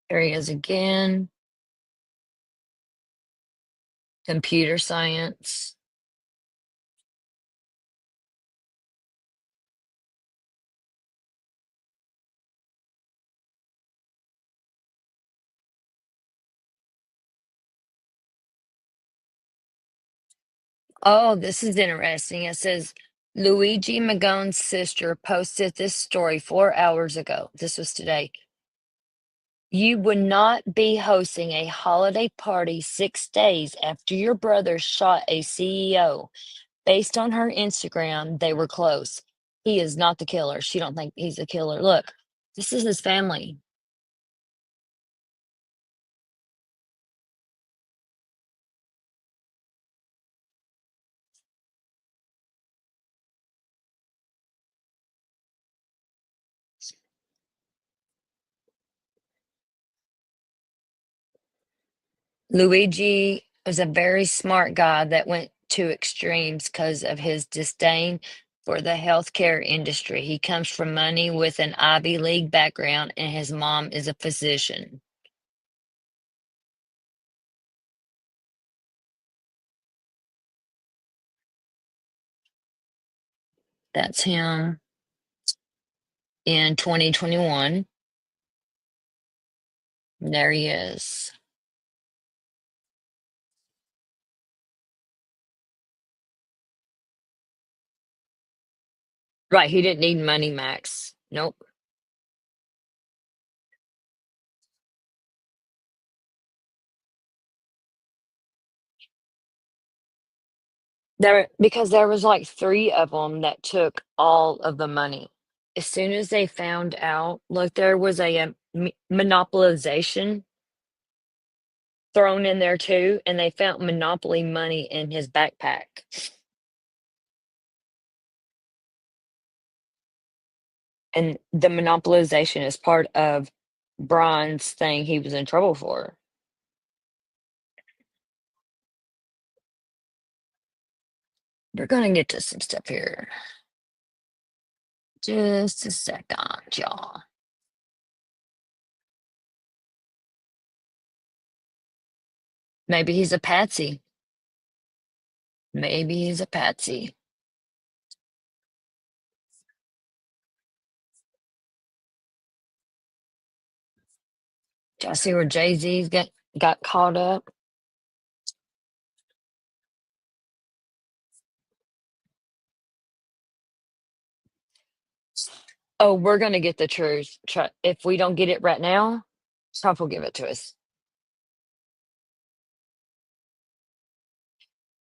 There he is again. Computer science. Oh, this is interesting. It says Luigi Magone's sister posted this story 4 hours ago. This was today. You would not be hosting a holiday party 6 days after your brother shot a CEO. Based on her Instagram, they were close. He is not the killer. She don't think he's a killer. Look, This is his family. Luigi was a very smart guy that went to extremes because of his disdain for the healthcare industry. He comes from money with an Ivy League background, and his mom is a physician. That's him in 2021. There he is. Right, he didn't need money, Max. Nope. Because there was like 3 of them that took all of the money. As soon as they found out, look, there was a, monopolization thrown in there too, and they found monopoly money in his backpack. And the monopolization is part of Brian's thing he was in trouble for. We're gonna get to some stuff here. Just a second, y'all. Maybe he's a patsy. Maybe he's a patsy. Did y'all see where Jay-Z's got caught up? Oh, we're gonna get the truth. If we don't get it right now, Trump will give it to us.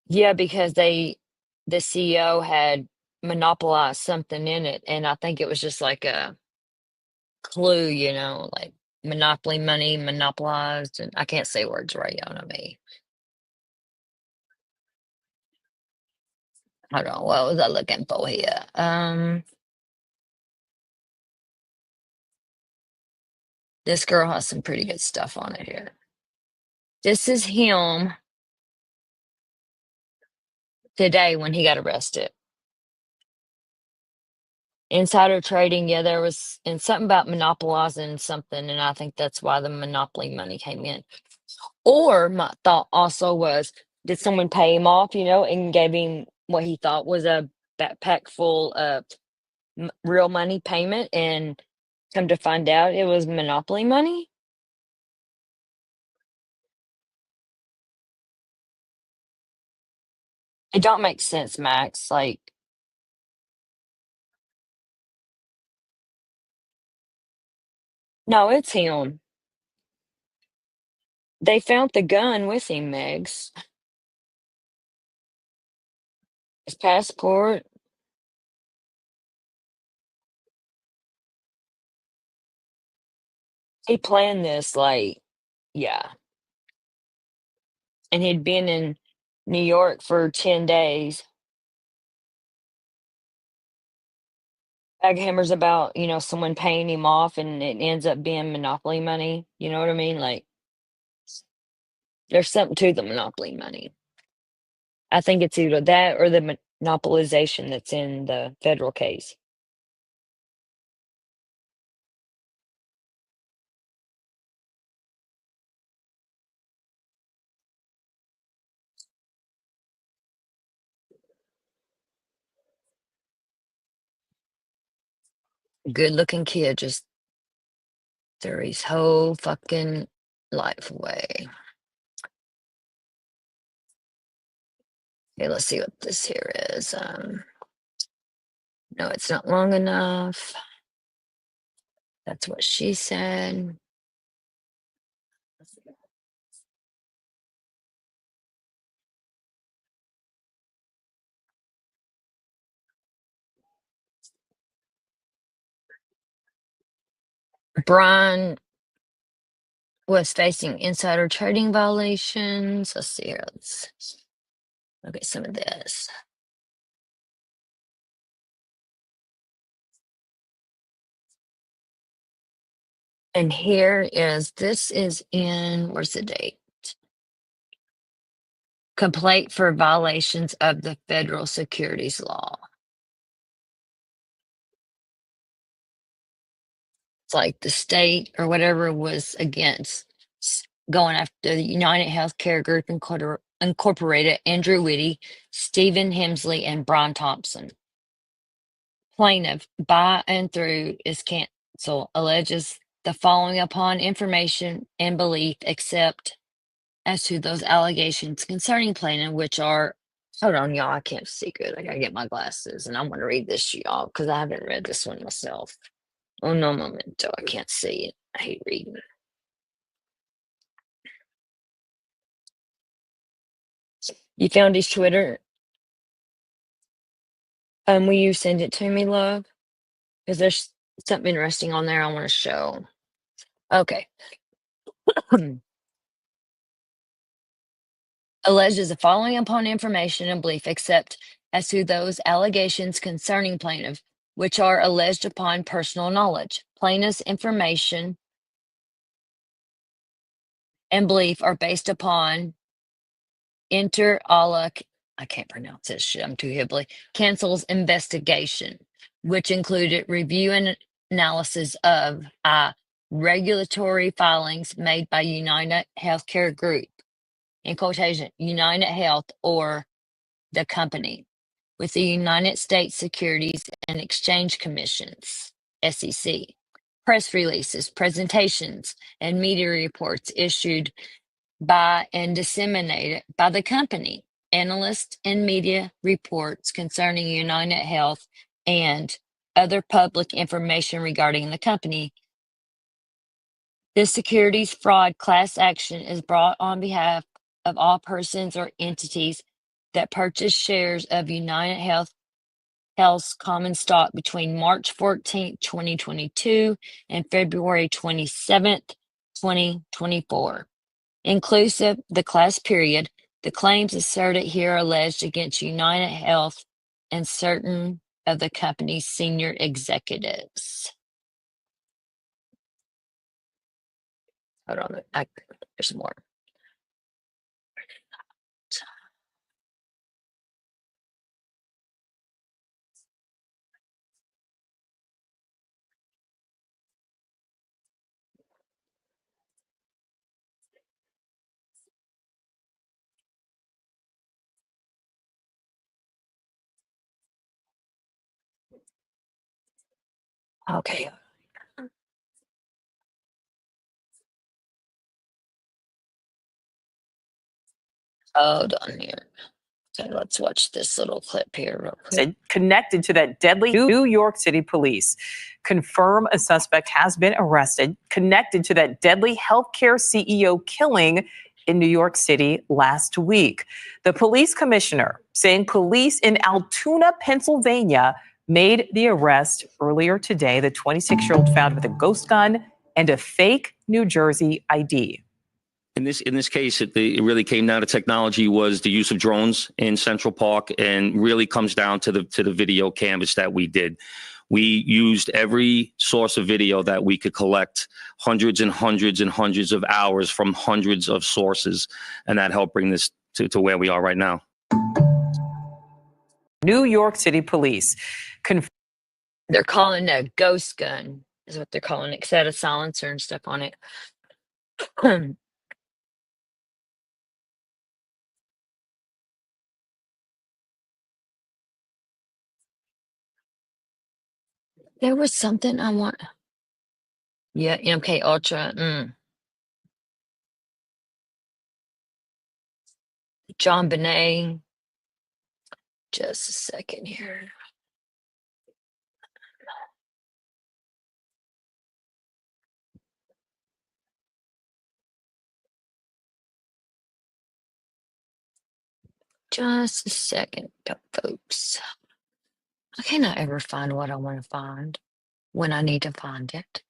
Yeah, because the CEO had monopolized something in it, and I think it was just like a clue, like monopoly money monopolized, and I can't say words right, y'all know me. Hold on, what was I looking for here? This girl has some pretty good stuff on it here. This is him today when he got arrested. Insider trading, yeah, there was and something about monopolizing something, and I think that's why the monopoly money came in. Or my thought also was, did someone pay him off, and gave him what he thought was a backpack full of real money payment, and come to find out it was monopoly money? It don't make sense, Max. Like, no, it's him. They found the gun with him, Megs. His passport. He planned this, like, yeah. And he'd been in New York for 10 days. Hammers about, someone paying him off and it ends up being monopoly money. You know what I mean? Like, there's something to the monopoly money. I think it's either that or the monopolization that's in the federal case. Good looking kid just threw his whole fucking life away. Okay, let's see what this here is. No, it's not long enough. That's what she said. Brian was facing insider trading violations. Let's see here. Let's look at some of this. And this is in, where's the date? Complaint for violations of the federal securities law. It's like the state or whatever was against going after the United Healthcare Group Incorporated, Andrew Whitty, Stephen Hemsley, and Brian Thompson. Plaintiff by and through is counsel alleges the following upon information and belief, except as to those allegations concerning plaintiff, which are, hold on, y'all, I can't see good. I gotta get my glasses, and I'm gonna read this to y'all because I haven't read this one myself. Oh no, momento, I can't see it. I hate reading. You found his Twitter? Will you send it to me, love? Because there's something interesting on there I want to show. Okay. Alleges the following upon information and belief, except as to those allegations concerning plaintiff, which are alleged upon personal knowledge. Plaintiff's information and belief are based upon inter alia, I can't pronounce this shit, I'm too hibbly, Cancel's investigation, which included review and analysis of regulatory filings made by United Healthcare Group, in quotation, United Health or the company, with the United States Securities and Exchange Commissions, SEC, press releases, presentations, and media reports issued by and disseminated by the company, analysts and media reports concerning United Health, and other public information regarding the company. This securities fraud class action is brought on behalf of all persons or entities that purchase shares of United Health's common stock between March 14th, 2022 and February 27th, 2024. Inclusive the class period, the claims asserted here are alleged against United Health and certain of the company's senior executives. Hold on, there's more. Okay. Hold on here. Okay, let's watch this little clip here real quick. Connected to that deadly New York City police confirm a suspect has been arrested connected to that deadly healthcare CEO killing in New York City last week. The police commissioner saying police in Altoona, Pennsylvania made the arrest earlier today. The 26-year-old found with a ghost gun and a fake New Jersey ID. In this case, it really came down to technology was the use of drones in Central Park, and really comes down to the video canvas that we did. We used every source of video that we could collect, hundreds and hundreds and hundreds of hours from hundreds of sources, and that helped bring this to where we are right now. New York City police They're calling it a ghost gun, is what they're calling it, because it had a silencer and stuff on it. There was something I want. Yeah, MK Ultra. John Bonet. Just a second here. Just a second, folks. I cannot ever find what I want to find when I need to find it.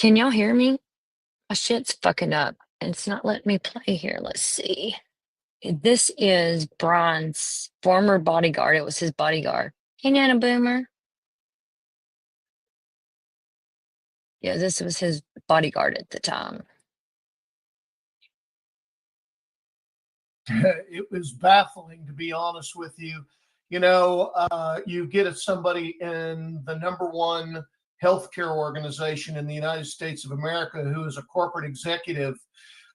Can y'all hear me? My shit's fucking up and it's not letting me play here. Let's see. This is Brian's former bodyguard. It was his bodyguard. Hey, Nana Boomer. Yeah, this was his bodyguard at the time. It was baffling, to be honest with you. You know, you get somebody in the #1 healthcare organization in the United States of America who is a corporate executive,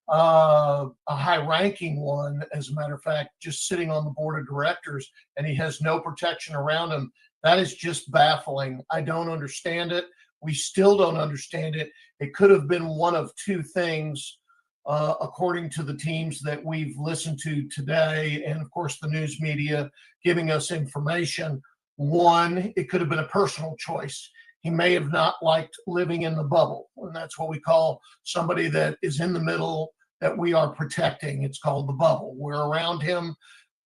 a high-ranking one, as a matter of fact, just sitting on the board of directors, and he has no protection around him. That is just baffling. I don't understand it. We still don't understand it. It could have been one of two things. According to the teams that we've listened to today, and of course the news media giving us information. One, it could have been a personal choice. He may have not liked living in the bubble, and that's what we call somebody that is in the middle that we are protecting. It's called the bubble. We're around him.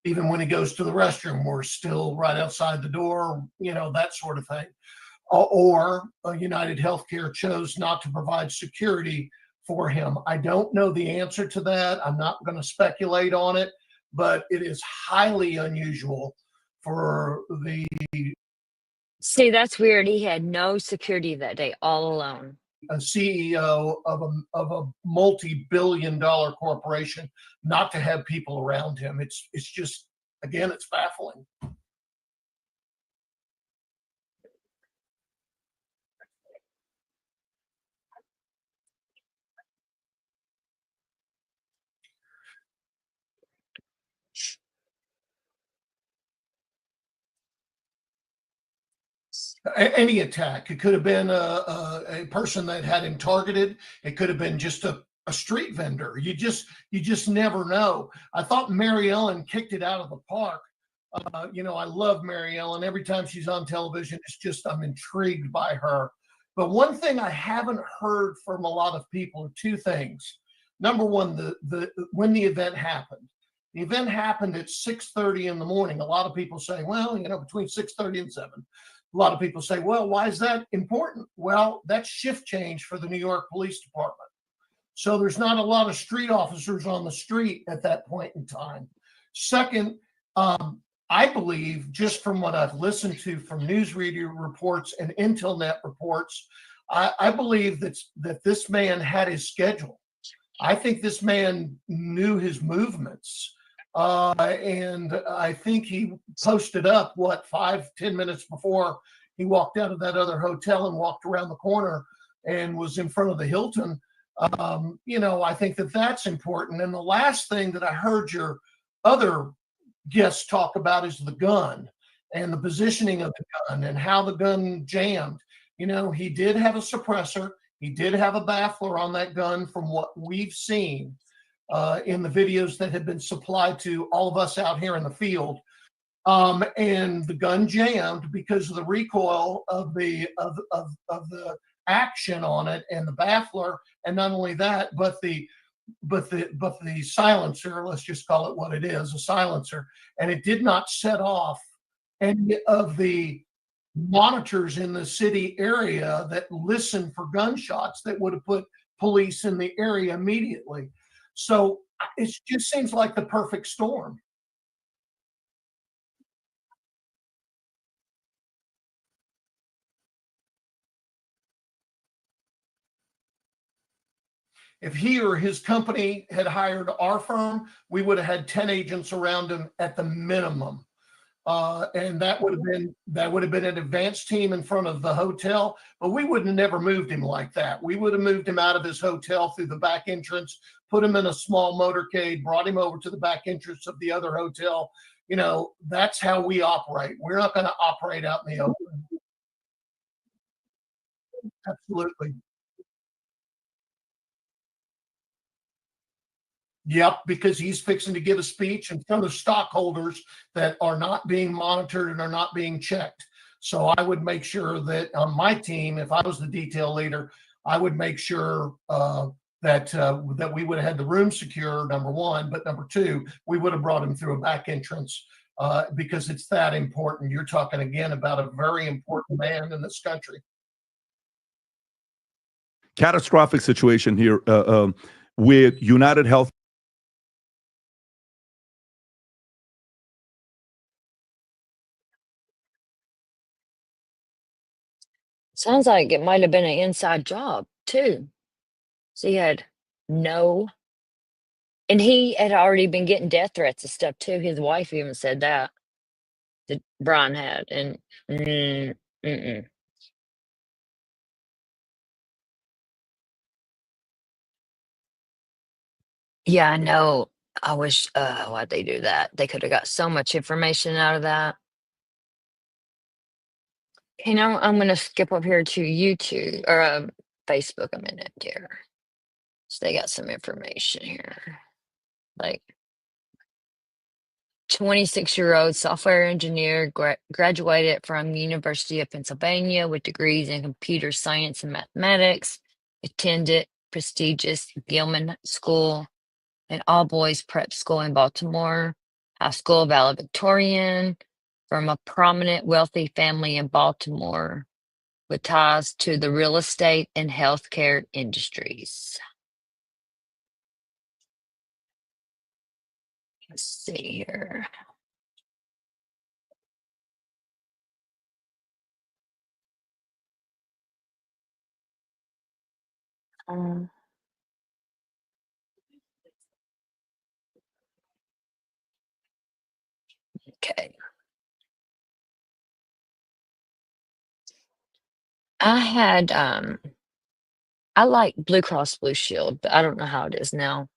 Even when he goes to the restroom, we're still right outside the door, you know, that sort of thing. Or United Healthcare chose not to provide security for him. I don't know the answer to that. I'm not going to speculate on it, but it is highly unusual for the See, that's weird. He had no security that day, all alone. CEO of a multi-billion-dollar corporation not to have people around him. It's just, again, it's baffling. Any attack. It could have been a person that had him targeted. It could have been just a street vendor. You just never know. I thought Mary Ellen kicked it out of the park. You know, I love Mary Ellen. Every time she's on television, it's just, I'm intrigued by her. But one thing I haven't heard from a lot of people are two things. Number one, when the event happened. The event happened at 6:30 in the morning. A lot of people say, well, you know, between 6:30 and 7. A lot of people say, well, why is that important? Well, that's shift change for the New York Police Department. So there's not a lot of street officers on the street at that point in time. Second, I believe, just from what I've listened to from newsreader reports and Intelnet reports, I believe that this man had his schedule. I think this man knew his movements. And I think he posted up 5-10 minutes before he walked out of that other hotel and walked around the corner and was in front of the Hilton. You know, I think that that's important. And the last thing that I heard your other guests talk about is the gun and the positioning of the gun and how the gun jammed. You know, he did have a suppressor. He did have a baffler on that gun from what we've seen. In the videos that have been supplied to all of us out here in the field, and the gun jammed because of the recoil of the action on it and the baffler, and not only that, but the silencer. Let's just call it what it is, a silencer, and it did not set off any of the monitors in the city area that listen for gunshots that would have put police in the area immediately. So it just seems like the perfect storm. If he or his company had hired our firm, we would have had 10 agents around him at the minimum. And that would have been an advanced team in front of the hotel, but we would have never moved him like that. We would have moved him out of his hotel through the back entrance, put him in a small motorcade, brought him over to the back entrance of the other hotel. You know, that's how we operate. We're not going to operate out in the open. Absolutely. Yep, because he's fixing to give a speech in front of stockholders that are not being monitored and are not being checked. So I would make sure that on my team, if I was the detail leader, I would make sure that we would have had the room secure, number one, but number two, we would have brought him through a back entrance because it's that important. You're talking again about a very important man in this country. catastrophic situation here with United Health. Sounds like it might have been an inside job too. So he had no, and he had already been getting death threats and stuff too. His wife even said that Brian had, and mm-mm. Yeah, I know. I wish, why'd they do that? They could have got so much information out of that. Okay, now I'm gonna skip up here to YouTube or Facebook a minute here. So they got some information here. Like 26-year-old software engineer graduated from University of Pennsylvania with degrees in computer science and mathematics, attended prestigious Gilman School, an all-boys prep school in Baltimore, High School valedictorian from a prominent wealthy family in Baltimore with ties to the real estate and healthcare industries. Let's see here. Okay. I had I like Blue Cross Blue Shield, but I don't know how it is now.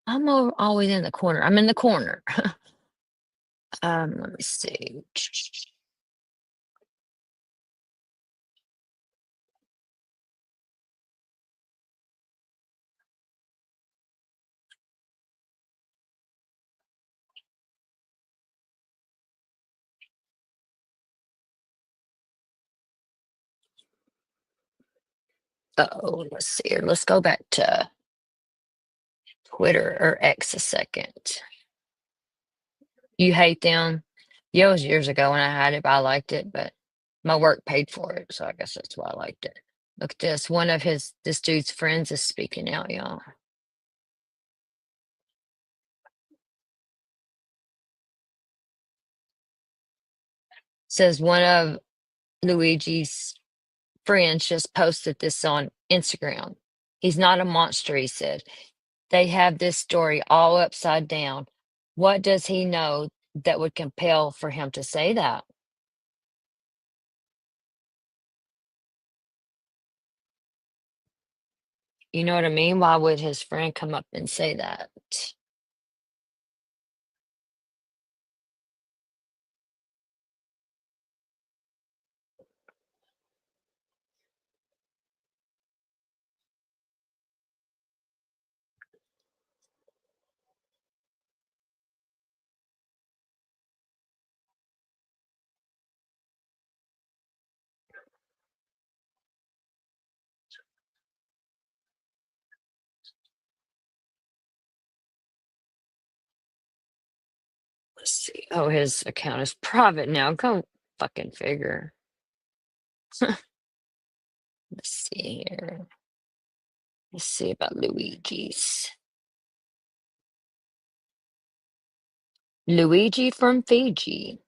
I'm always in the corner. I'm in the corner. Let me see. Oh, let's see here. Let's go back to Twitter or X a second. You hate them? Yeah, it was years ago when I had it, but I liked it, but my work paid for it, so I guess that's why I liked it. Look at this. One of this dude's friends is speaking out, y'all. Says one of Luigi's friends just posted this on Instagram. He's not a monster, he said. They have this story all upside down. What does he know that would compel for him to say that? You know what I mean? Why would his friend come up and say that? Let's see. Oh, his account is private now. Go fucking figure. Let's see here. Let's see about Luigi's. Luigi from Fiji.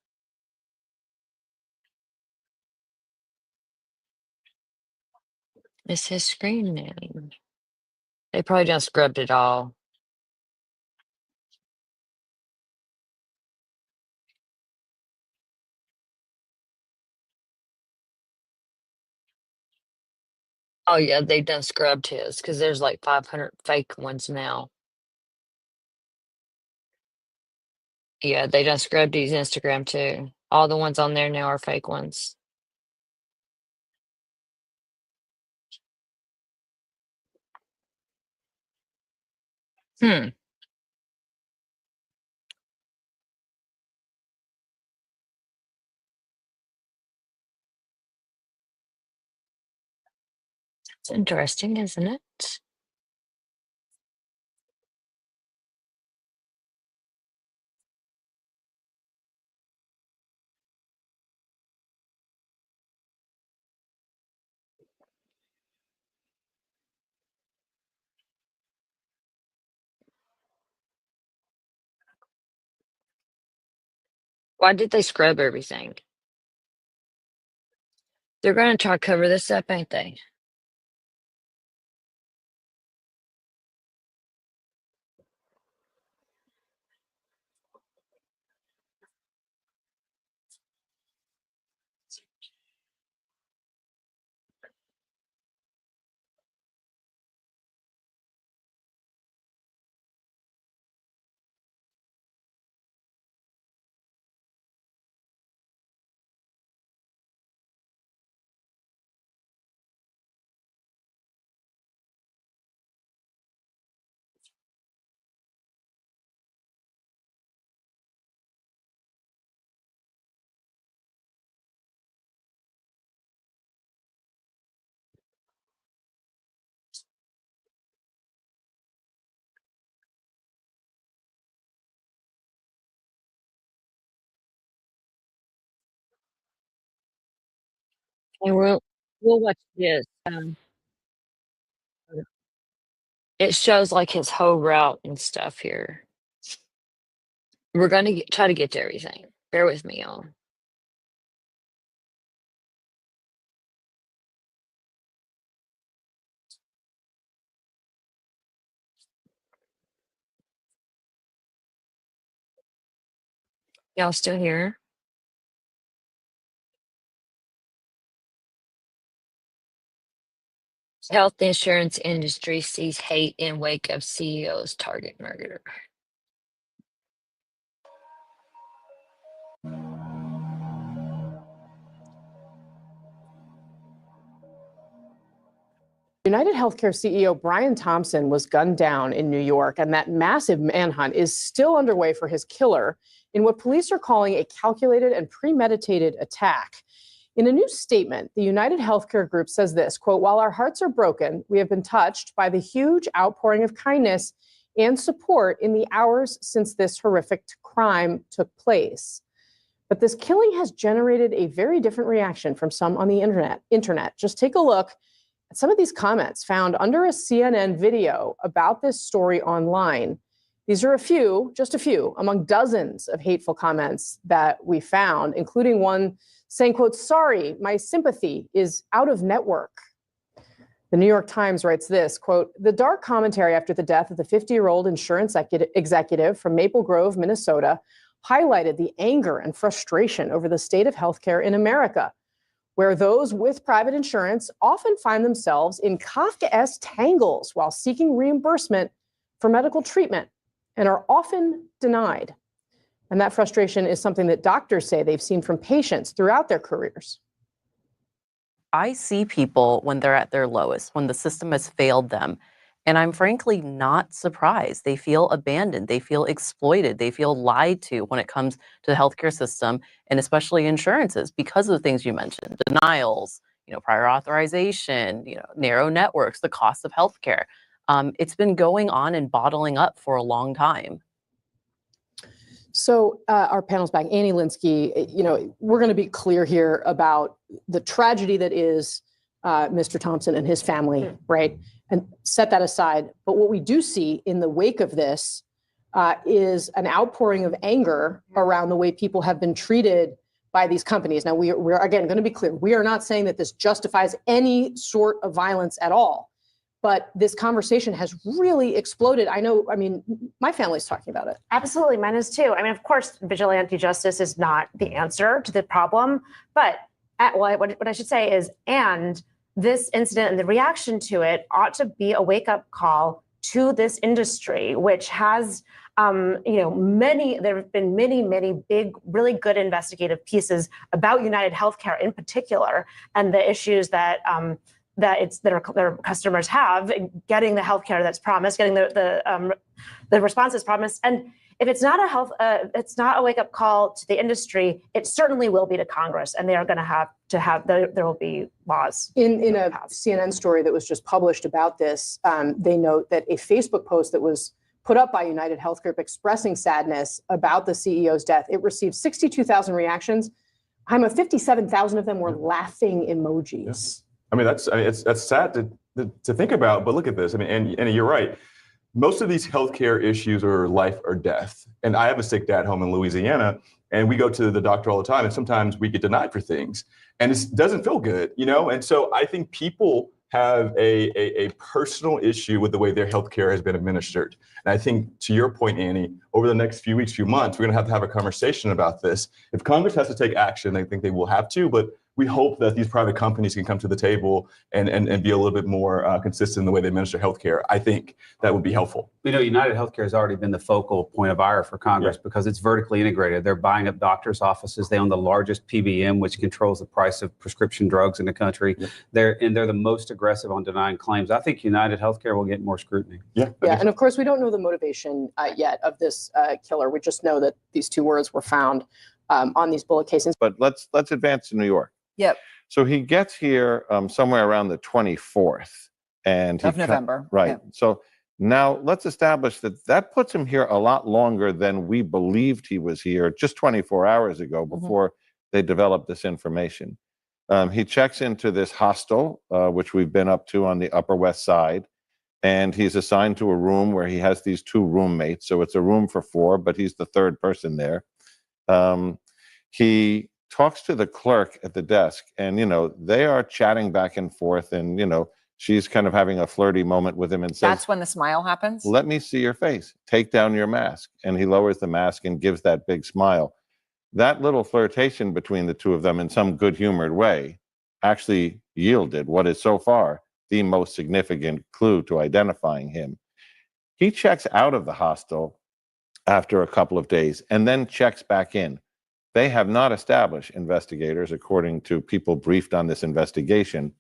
It's his screen name. They probably just scrubbed it all. Oh yeah, they done scrubbed his because there's like 500 fake ones now. Yeah, they done scrubbed his Instagram too. All the ones on there now are fake ones. Hmm. It's interesting, isn't it? Why did they scrub everything? They're going to try to cover this up, ain't they? And we'll watch this. It shows like his whole route and stuff here. We're going to try to get to everything. Bear with me, y'all. Y'all still here? Health insurance industry sees hate in wake of CEO's target murder. United Healthcare CEO Brian Thompson was gunned down in New York, and that massive manhunt is still underway for his killer in what police are calling a calculated and premeditated attack. In a new statement, the United Healthcare Group says this, quote, "While our hearts are broken, we have been touched by the huge outpouring of kindness and support in the hours since this horrific crime took place. But this killing has generated a very different reaction from some on the internet. Just take a look at some of these comments found under a CNN video about this story online. These are just a few among dozens of hateful comments that we found, including one saying, quote, "Sorry, my sympathy is out of network." The New York Times writes this, quote, "The dark commentary after the death of the 50-year-old insurance executive from Maple Grove, Minnesota, highlighted the anger and frustration over the state of healthcare in America, where those with private insurance often find themselves in Kafkaesque tangles while seeking reimbursement for medical treatment and are often denied." And that frustration is something that doctors say they've seen from patients throughout their careers. I see people when they're at their lowest, when the system has failed them, and I'm frankly not surprised. They feel abandoned, they feel exploited, they feel lied to when it comes to the healthcare system, and especially insurances, because of the things you mentioned, denials, prior authorization, narrow networks, the cost of healthcare. It's been going on and bottling up for a long time. So our panel's back. Annie Linsky, we're going to be clear here about the tragedy that is Mr. Thompson and his family, right? And set that aside. But what we do see in the wake of this is an outpouring of anger around the way people have been treated by these companies. Now, we're again going to be clear. We are not saying that this justifies any sort of violence at all. But this conversation has really exploded. I mean, my family's talking about it. Absolutely, mine is too. I mean, of course, vigilante justice is not the answer to the problem. But what I should say is, and this incident and the reaction to it ought to be a wake-up call to this industry, which has, there have been many big, really good investigative pieces about United Healthcare in particular, and the issues that their customers have getting the healthcare that's promised, getting the responses promised. And if it's not it's not a wake up call to the industry, it certainly will be to Congress, and they are going to have there will be laws. In a CNN story that was just published about this, they note that a Facebook post that was put up by United Health Group expressing sadness about the CEO's death, it received 62,000 reactions. 57,000 of them were laughing emojis. Yeah. I mean, that's sad to think about, but look at this. I mean, and you're right. most of these healthcare issues are life or death. And I have a sick dad home in Louisiana, and we go to the doctor all the time, and sometimes we get denied for things, and it doesn't feel good, you know? And so I think people have a personal issue with the way their healthcare has been administered. And I think, to your point, Annie, over the next few weeks, few months, we're going to have a conversation about this. If Congress has to take action, I think they will have to, but we hope that these private companies can come to the table and be a little bit more consistent in the way they administer healthcare. I think that would be helpful. You know, United Healthcare has already been the focal point of ire for Congress because it's vertically integrated. They're buying up doctors' offices. They own the largest PBM, which controls the price of prescription drugs in the country. They're the most aggressive on denying claims. I think United Healthcare will get more scrutiny. Yeah, and of course, we don't know the motivation yet of this killer. We just know that these two words were found on these bullet casings. But let's advance to New York. Yep. So he gets here somewhere around the 24th Of November. Right. Yeah. So now let's establish that puts him here a lot longer than we believed he was here just 24 hours ago before they developed this information. He checks into this hostel, which we've been up to on the Upper West Side, and he's assigned to a room where he has these two roommates. So it's a room for four, but he's the third person there. He talks to the clerk at the desk, and, you know, they are chatting back and forth, and, you know, she's kind of having a flirty moment with him and says, That's when the smile happens? "Let me see your face. Take down your mask." And he lowers the mask and gives that big smile. That little flirtation between the two of them in some good-humored way actually yielded what is so far the most significant clue to identifying him. He checks out of the hostel after a couple of days and then checks back in. They have not established, investigators, according to people briefed on this investigation,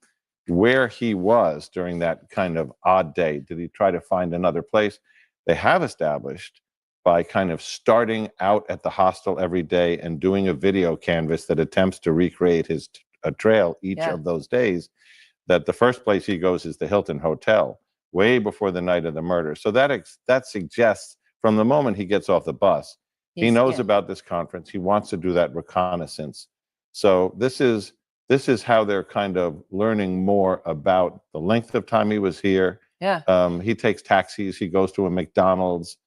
where he was during that kind of odd day. Did he try to find another place? They have established, by kind of starting out at the hostel every day and doing a video canvas that attempts to recreate his trail each of those days, that the first place he goes is the Hilton Hotel, way before the night of the murder. So that suggests, from the moment he gets off the bus, he knows about this conference. He wants to do that reconnaissance. So this is how they're kind of learning more about the length of time he was here. Yeah. He takes taxis. He goes to a McDonald's.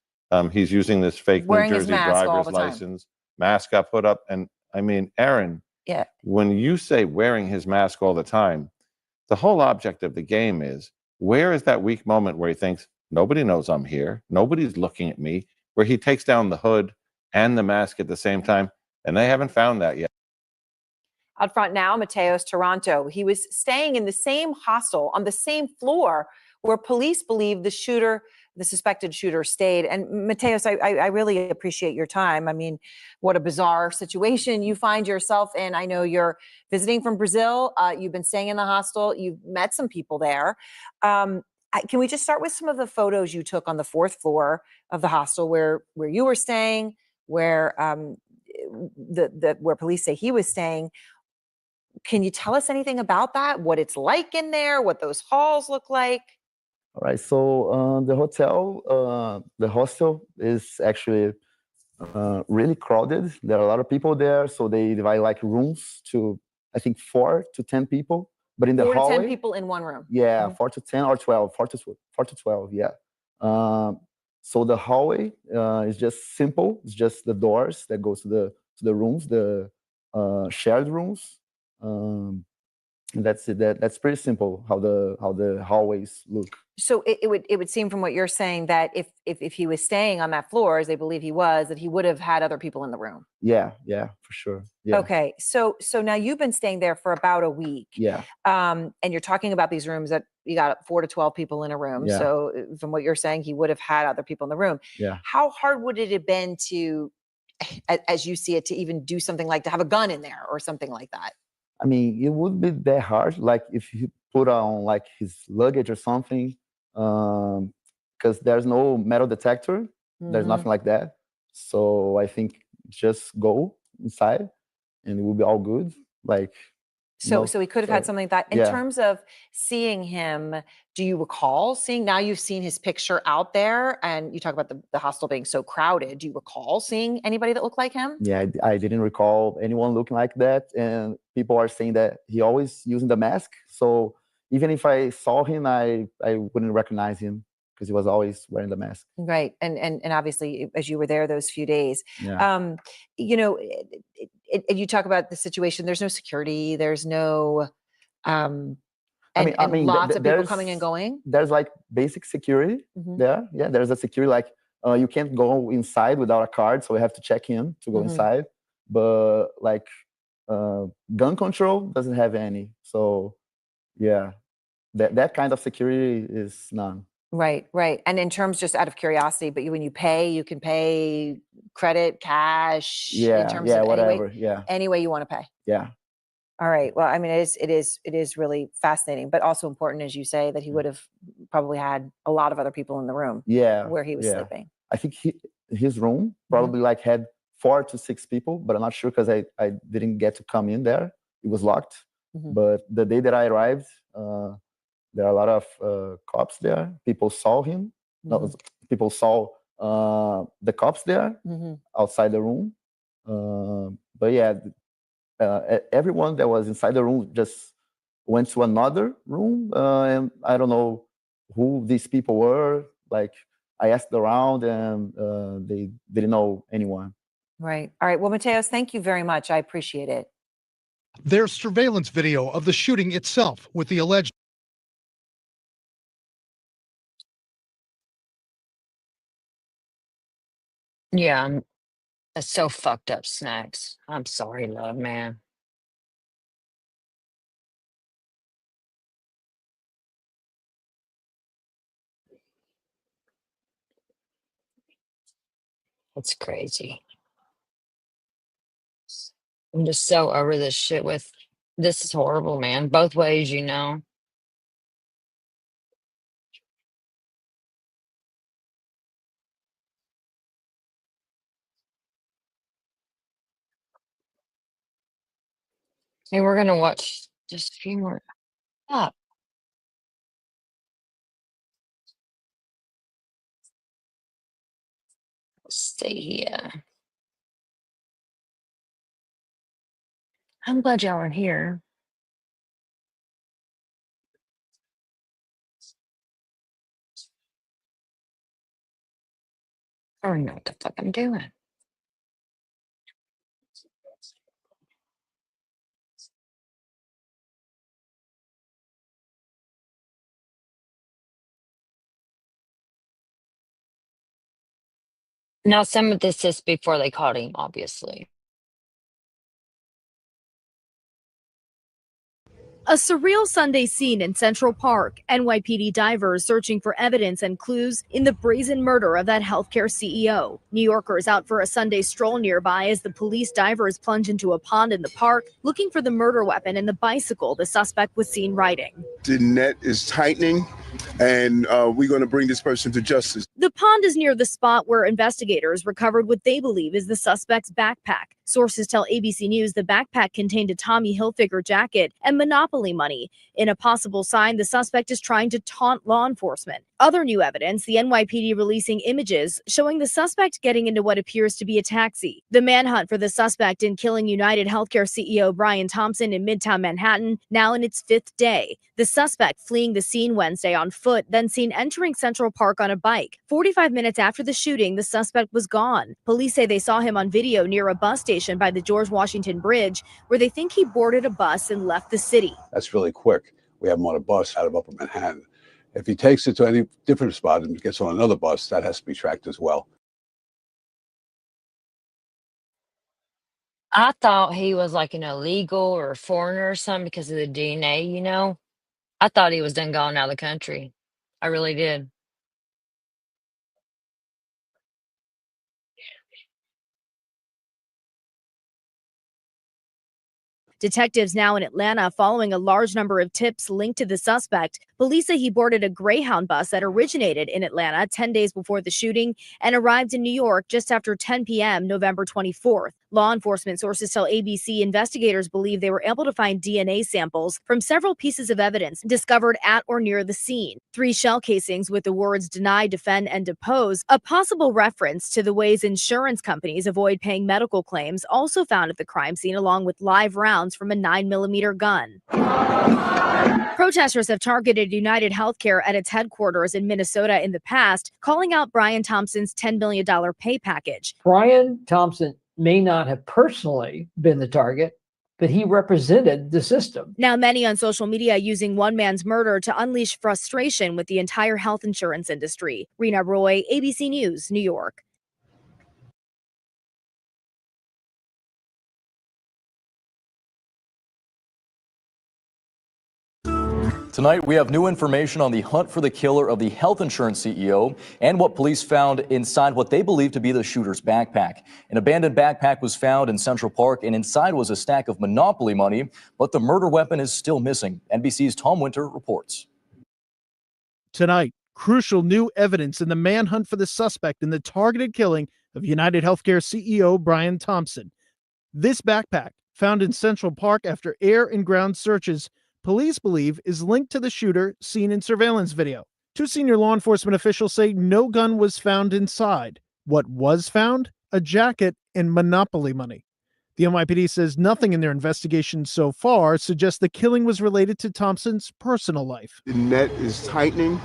He's using this fake Wearing New his Jersey mask all driver's the time. license. Mask got put up. And I mean, Aaron, Yeah. when you say wearing his mask all the time, the whole object of the game is, where is that weak moment where he thinks, nobody knows I'm here, nobody's looking at me, where he takes down the hood and the mask at the same time, and they haven't found that yet. Out front now, Mateos Toronto. He was staying in the same hostel on the same floor where police believe the suspected shooter stayed. And Mateos, I really appreciate your time. I mean, what a bizarre situation you find yourself in. I know you're visiting from Brazil. You've been staying in the hostel. You've met some people there. Can we just start with some of the photos you took on the fourth floor of the hostel where you were staying, where where police say he was staying? Can you tell us anything about that? What it's like in there? What those halls look like? All right. So the hostel is actually really crowded. There are a lot of people there, so they divide like rooms to, I think, 4 to 10 people. But in the 4 to hallway, 10 people in one room. yeah, 4 to 10 or 12, 4 to 12, yeah. So the hallway is just simple. It's just the doors that go to the rooms, the shared rooms. And that's it. That's pretty simple how the hallways look. So it would seem from what you're saying that if he was staying on that floor, as they believe he was, that he would have had other people in the room. Yeah, for sure. Yeah. Okay, so now you've been staying there for about a week. Yeah. And you're talking about these rooms that you got 4 to 12 people in a room. Yeah. So from what you're saying, he would have had other people in the room. Yeah. How hard would it have been to, as you see it, to even do something like to have a gun in there or something like that? I mean, it would be that hard. Like if he put on like his luggage or something, because there's no metal detector. There's nothing like that. So I think just go inside, and it will be all good. Like. So he could have had something like that. In terms of seeing him, do you recall seeing, now you've seen his picture out there and you talk about the hostel being so crowded. Do you recall seeing anybody that looked like him? Yeah, I didn't recall anyone looking like that. And people are saying that he always using the mask. So even if I saw him, I wouldn't recognize him because he was always wearing the mask. Right. And obviously, as you were there those few days, Yeah. you know, you talk about the situation. There's no security. There's no, and lots of people coming and going. There's like basic security there. Yeah, there's a security like you can't go inside without a card, so we have to check in to go inside. But like gun control doesn't have any. So yeah, that kind of security is none. Right, right. And in terms, just out of curiosity, but when you pay, you can pay credit, cash. Yeah, in terms yeah, of whatever. any way you want to pay. Yeah. All right. Well, I mean, it is really fascinating, but also important, as you say, that he would have probably had a lot of other people in the room. Yeah, where he was sleeping. I think his room probably like had 4 to 6 people, but I'm not sure because I didn't get to come in there. It was locked. But the day that I arrived, there are a lot of cops there. People saw him. No, people saw the cops there outside the room. But yeah, everyone that was inside the room just went to another room. And I don't know who these people were. Like I asked around and they didn't know anyone. Right. All right. Well, Mateos, thank you very much. I appreciate it. There's surveillance video of the shooting itself with the alleged. Yeah, that's so fucked up, Snacks. I'm sorry, love, man. It's crazy. I'm just so over this shit with this is horrible, man. Both ways, you know. Hey, we're gonna watch just a few more. Up. Stay here. I'm glad y'all are here. I don't know what the fuck I'm doing. Now, some of this is before they caught him, obviously. A surreal Sunday scene in Central Park. NYPD divers searching for evidence and clues in the brazen murder of that healthcare CEO. New Yorkers out for a Sunday stroll nearby as the police divers plunge into a pond in the park, looking for the murder weapon and the bicycle the suspect was seen riding. The net is tightening, and we're going to bring this person to justice. The pond is near the spot where investigators recovered what they believe is the suspect's backpack. Sources tell ABC News the backpack contained a Tommy Hilfiger jacket and Monopoly money. In a possible sign, the suspect is trying to taunt law enforcement. Other new evidence, the NYPD releasing images showing the suspect getting into what appears to be a taxi. The manhunt for the suspect in killing United Healthcare CEO Brian Thompson in Midtown Manhattan now in its 5th day. The suspect fleeing the scene Wednesday on foot, then seen entering Central Park on a bike. 45 minutes after the shooting, the suspect was gone. Police say they saw him on video near a bus station by the George Washington Bridge, where they think he boarded a bus and left the city. That's really quick. We have him on a bus out of Upper Manhattan. If he takes it to any different spot and gets on another bus, that has to be tracked as well. I thought he was like an illegal or a foreigner or something because of the DNA, you know? I thought he was done gone out of the country. I really did. Detectives now in Atlanta following a large number of tips linked to the suspect. Police say he boarded a Greyhound bus that originated in Atlanta 10 days before the shooting and arrived in New York just after 10 p.m. November 24th. Law enforcement sources tell ABC investigators believe they were able to find DNA samples from several pieces of evidence discovered at or near the scene. 3 shell casings with the words deny, defend, and depose, a possible reference to the ways insurance companies avoid paying medical claims, also found at the crime scene, along with live rounds from a 9mm gun. Protesters have targeted United Healthcare at its headquarters in Minnesota in the past, calling out Brian Thompson's $10 million pay package. Brian Thompson may not have personally been the target, but he represented the system. Now, many on social media using one man's murder to unleash frustration with the entire health insurance industry. Rena Roy, ABC News, New York. Tonight, we have new information on the hunt for the killer of the health insurance CEO and what police found inside what they believe to be the shooter's backpack. An abandoned backpack was found in Central Park, and inside was a stack of Monopoly money, but the murder weapon is still missing. NBC's Tom Winter reports. Tonight, crucial new evidence in the manhunt for the suspect in the targeted killing of United Healthcare CEO Brian Thompson. This backpack, found in Central Park after air and ground searches, police believe is linked to the shooter seen in surveillance video. 2 senior law enforcement officials say no gun was found inside. What was found? A jacket and Monopoly money. The NYPD says nothing in their investigation so far suggests the killing was related to Thompson's personal life. The net is tightening,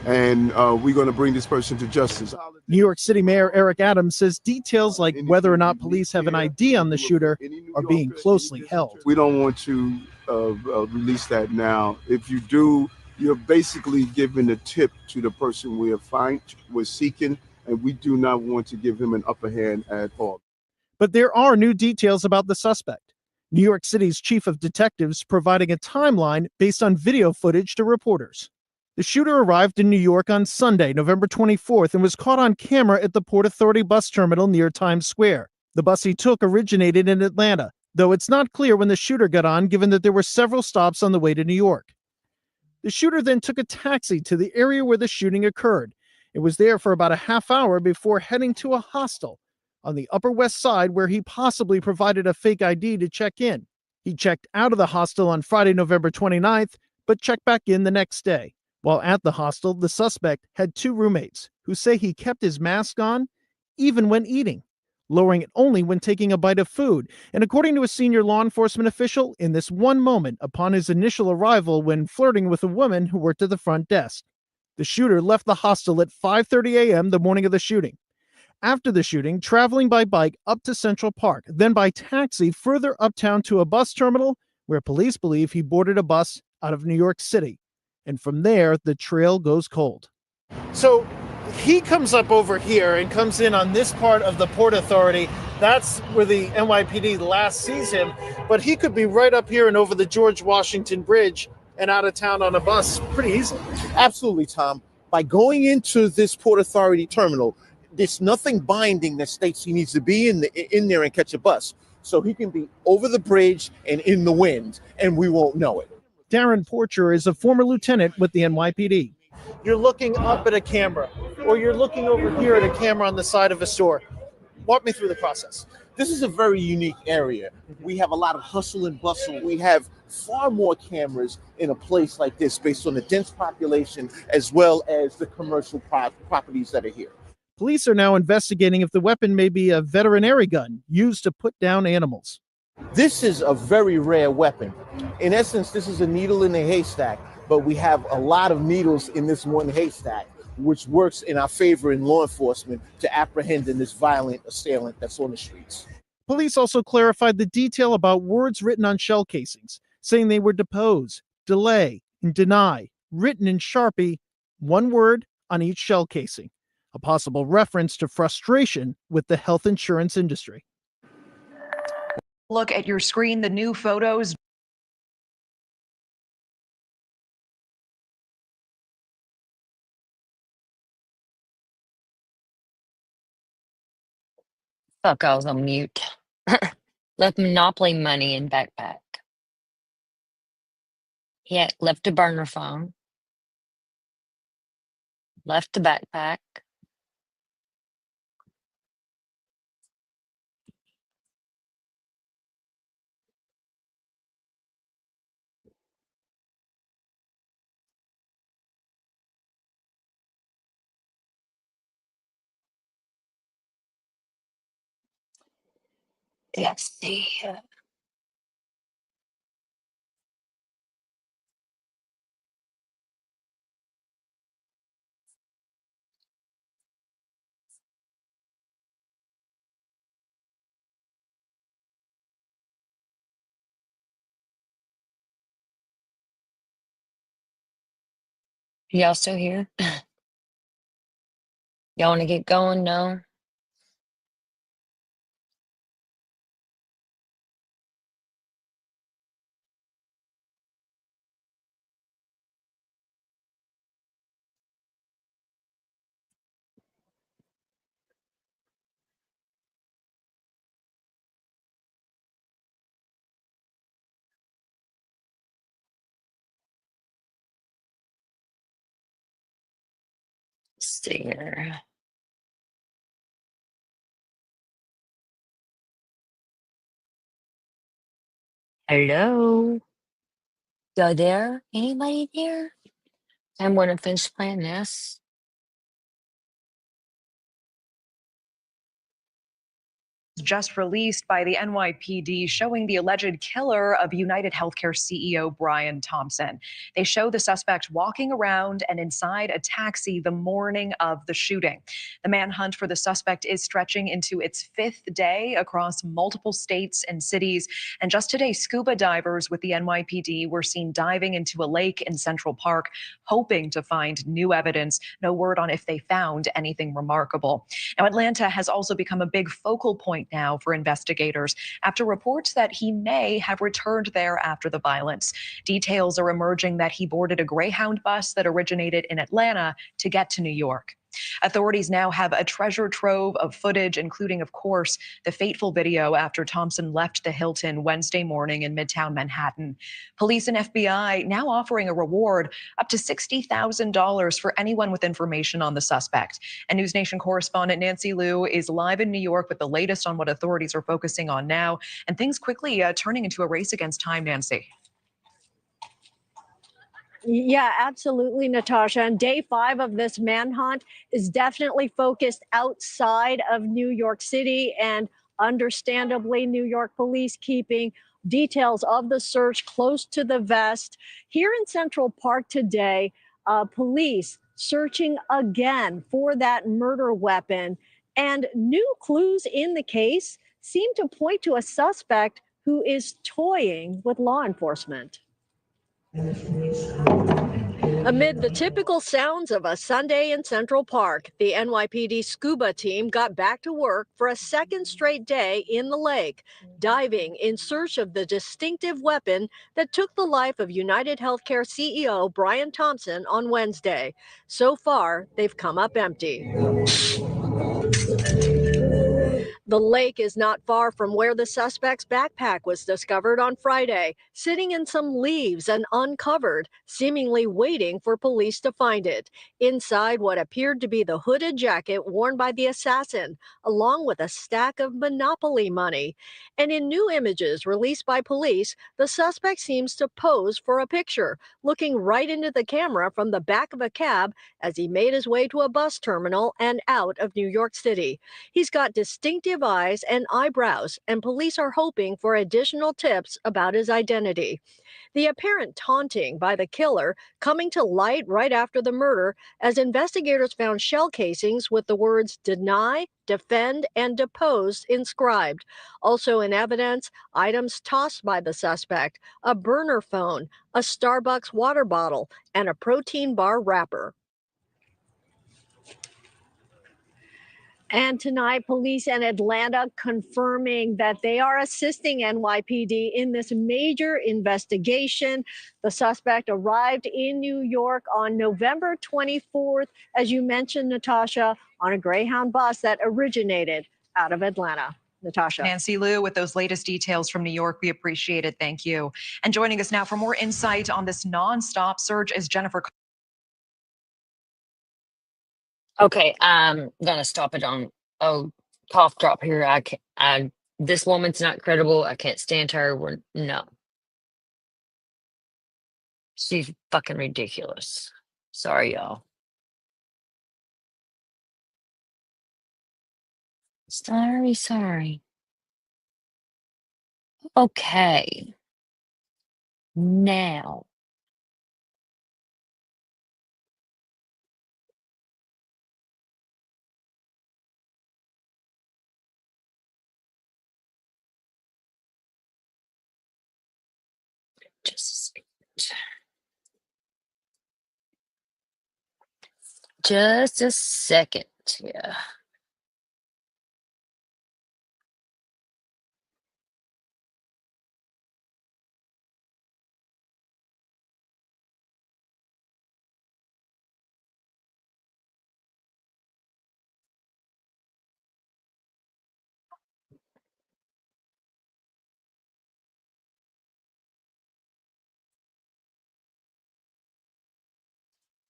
and we're going to bring this person to justice. New York City Mayor Eric Adams says details like whether or not police have an ID on the shooter are being closely held. We don't want to release that now. If you do, you're basically giving a tip to the person we're seeking, and we do not want to give him an upper hand at all. But there are new details about the suspect. New York City's chief of detectives providing a timeline based on video footage to reporters. The shooter arrived in New York on Sunday, November 24th, and was caught on camera at the Port Authority bus terminal near Times Square. The bus he took originated in Atlanta, though it's not clear when the shooter got on, given that there were several stops on the way to New York. The shooter then took a taxi to the area where the shooting occurred. It was there for about a half hour before heading to a hostel on the Upper West Side, where he possibly provided a fake ID to check in. He checked out of the hostel on Friday, November 29th, but checked back in the next day. While at the hostel, the suspect had 2 roommates who say he kept his mask on even when eating, lowering it only when taking a bite of food. And according to a senior law enforcement official, in this one moment upon his initial arrival when flirting with a woman who worked at the front desk. The shooter left the hostel at 5:30 a.m. the morning of the shooting. After the shooting, traveling by bike up to Central Park, then by taxi further uptown to a bus terminal where police believe he boarded a bus out of New York City. And from there, the trail goes cold. So he comes up over here and comes in on this part of the Port Authority. That's where the NYPD last sees him. But he could be right up here and over the George Washington Bridge and out of town on a bus pretty easily. Absolutely, Tom. By going into this Port Authority terminal, there's nothing binding that states he needs to be in there and catch a bus. So he can be over the bridge and in the wind, and we won't know it. Darren Porcher is a former lieutenant with the NYPD. You're looking up at a camera, or you're looking over here at a camera on the side of a store. Walk me through the process. This is a very unique area. We have a lot of hustle and bustle. We have far more cameras in a place like this based on the dense population as well as the commercial properties that are here. Police are now investigating if the weapon may be a veterinary gun used to put down animals. This is a very rare weapon. In essence, this is a needle in a haystack, but we have a lot of needles in this one haystack, which works in our favor in law enforcement to apprehend this violent assailant that's on the streets. Police also clarified the detail about words written on shell casings, saying they were depose, delay, and deny, written in Sharpie, one word on each shell casing, a possible reference to frustration with the health insurance industry. Look at your screen, the new photos. Fuck, I was on mute. Left Monopoly money in backpack. Yeah, left a burner phone. Left the backpack. Let's see. Y'all still here? Y'all want to get going? No? Let's see here. Hello? Y'all there? Anybody there? I'm going to finish playing this. Just released by the NYPD showing the alleged killer of United Healthcare CEO Brian Thompson. They show the suspect walking around and inside a taxi the morning of the shooting. The manhunt for the suspect is stretching into its fifth day across multiple states and cities. And just today, scuba divers with the NYPD were seen diving into a lake in Central Park, hoping to find new evidence. No word on if they found anything remarkable. Now, Atlanta has also become a big focal point now for investigators after reports that he may have returned there after the violence. Details are emerging that he boarded a Greyhound bus that originated in Atlanta to get to New York. Authorities now have a treasure trove of footage, including, of course, the fateful video after Thompson left the Hilton Wednesday morning in Midtown Manhattan. Police and FBI now offering a reward up to $60,000 for anyone with information on the suspect. And News Nation correspondent Nancy Liu is live in New York with the latest on what authorities are focusing on now, and things quickly turning into a race against time, Nancy. Yeah, absolutely, Natasha. And day 5 of this manhunt is definitely focused outside of New York City, and understandably, New York police keeping details of the search close to the vest. Here in Central Park today, police searching again for that murder weapon, and new clues in the case seem to point to a suspect who is toying with law enforcement. Amid the typical sounds of a Sunday in Central Park, the NYPD scuba team got back to work for a second straight day in the lake, diving in search of the distinctive weapon that took the life of United Healthcare CEO Brian Thompson on Wednesday. So far, they've come up empty. The lake is not far from where the suspect's backpack was discovered on Friday, sitting in some leaves and uncovered, seemingly waiting for police to find it. Inside what appeared to be the hooded jacket worn by the assassin, along with a stack of Monopoly money. And in new images released by police, the suspect seems to pose for a picture, looking right into the camera from the back of a cab as he made his way to a bus terminal and out of New York City. He's got distinctive eyes and eyebrows, and police are hoping for additional tips about his identity. The apparent taunting by the killer coming to light right after the murder as investigators found shell casings with the words deny, defend, and depose inscribed. Also in evidence, items tossed by the suspect, a burner phone, a Starbucks water bottle, and a protein bar wrapper. And tonight, police in Atlanta confirming that they are assisting NYPD in this major investigation. The suspect arrived in New York on November 24th, as you mentioned, Natasha, on a Greyhound bus that originated out of Atlanta. Natasha. Nancy Liu with those latest details from New York. We appreciate it. Thank you. And joining us now for more insight on this nonstop search is Jennifer. Okay, I'm gonna stop it on cough drop here. I can't. This woman's not credible. I can't stand her. No, she's fucking ridiculous. Sorry, y'all. Sorry. Okay. Now. Just a second. Yeah.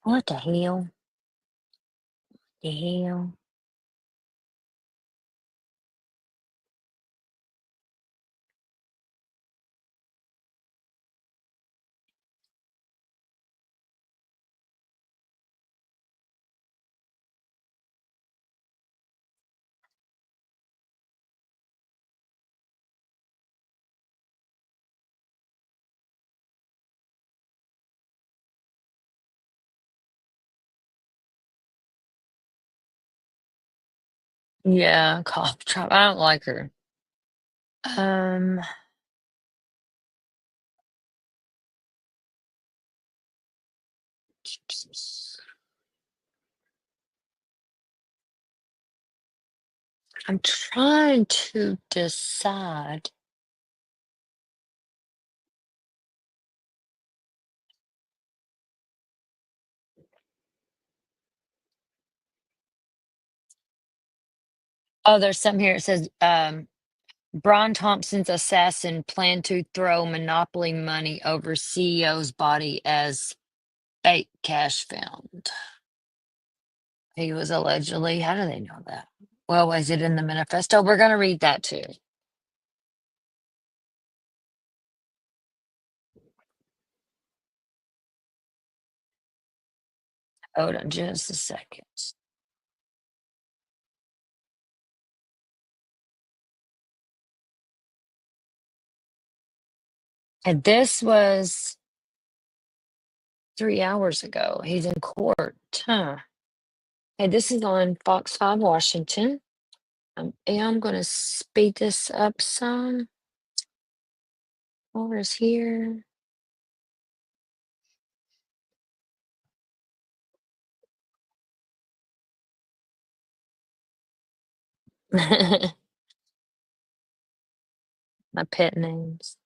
What the hell? The hell? Yeah, cough drop. I don't like her. Um, I'm trying to decide. Oh, there's some here. It says, Brian Thompson's assassin planned to throw monopoly money over CEO's body as fake cash found. He was allegedly, how do they know that? Well, is it in the manifesto? We're going to read that too. Hold on just a second. And this was 3 hours ago. He's in court. Huh. Hey, this is on Fox 5 Washington. And I'm going to speed this up some. Over is here. My pet names.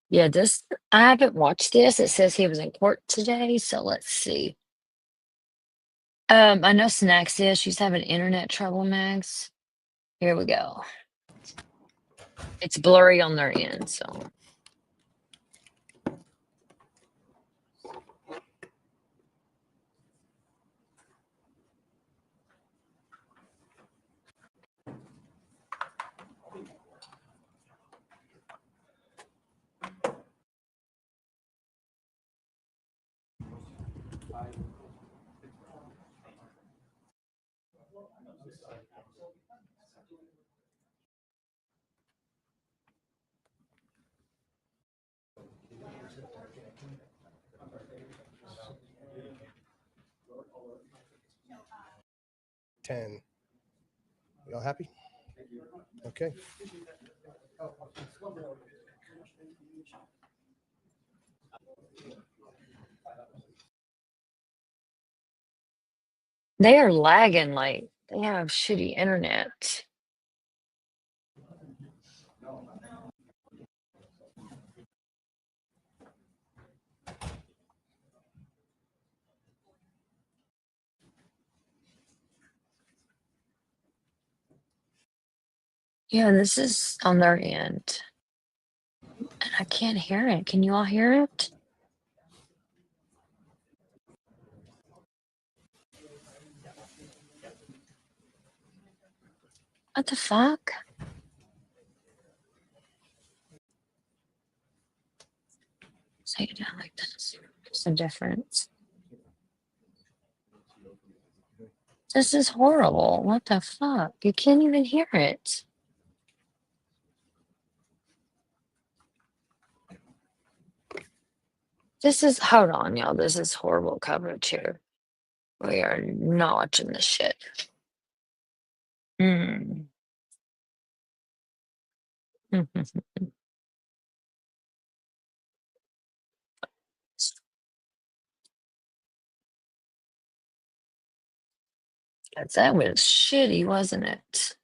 Yeah, this I haven't watched this. It says he was in court today, so let's see. I know Snacks is. She's having internet trouble, Max. Here we go. It's blurry on their end, so. Y'all happy? Okay. They are lagging like they have shitty internet. Yeah, this is on their end. And I can't hear it. Can you all hear it? What the fuck? Say it down like this. There's a difference. This is horrible. What the fuck? You can't even hear it. This is, hold on, y'all. This is horrible coverage here. We are not watching this shit. Hmm. That was shitty, wasn't it?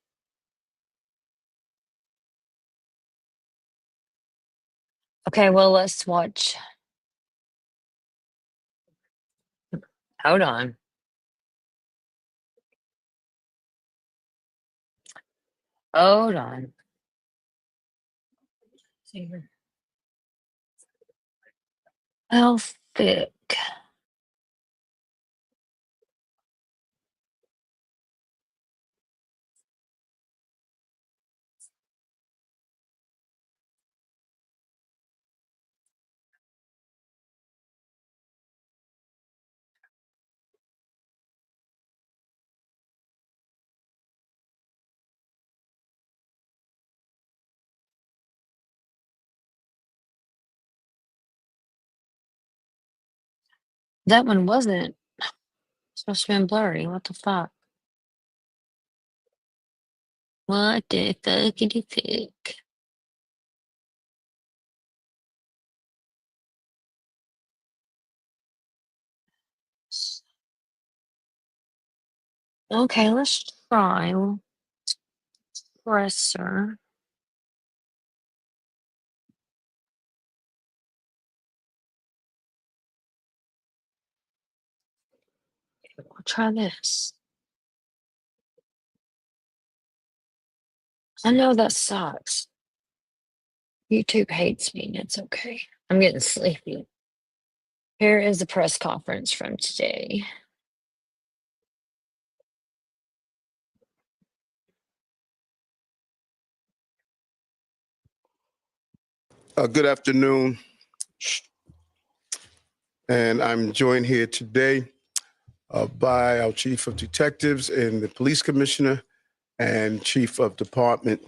Okay, well, let's watch. Hold on. Hold on. How thick? That one wasn't supposed to be blurry. What the fuck? What the fuckity fuck? Okay, let's try presser. We'll try this. I know that sucks. YouTube hates me, and it's okay. I'm getting sleepy. Here is the press conference from today. Good afternoon. And I'm joined here today by our Chief of Detectives and the Police Commissioner and Chief of Department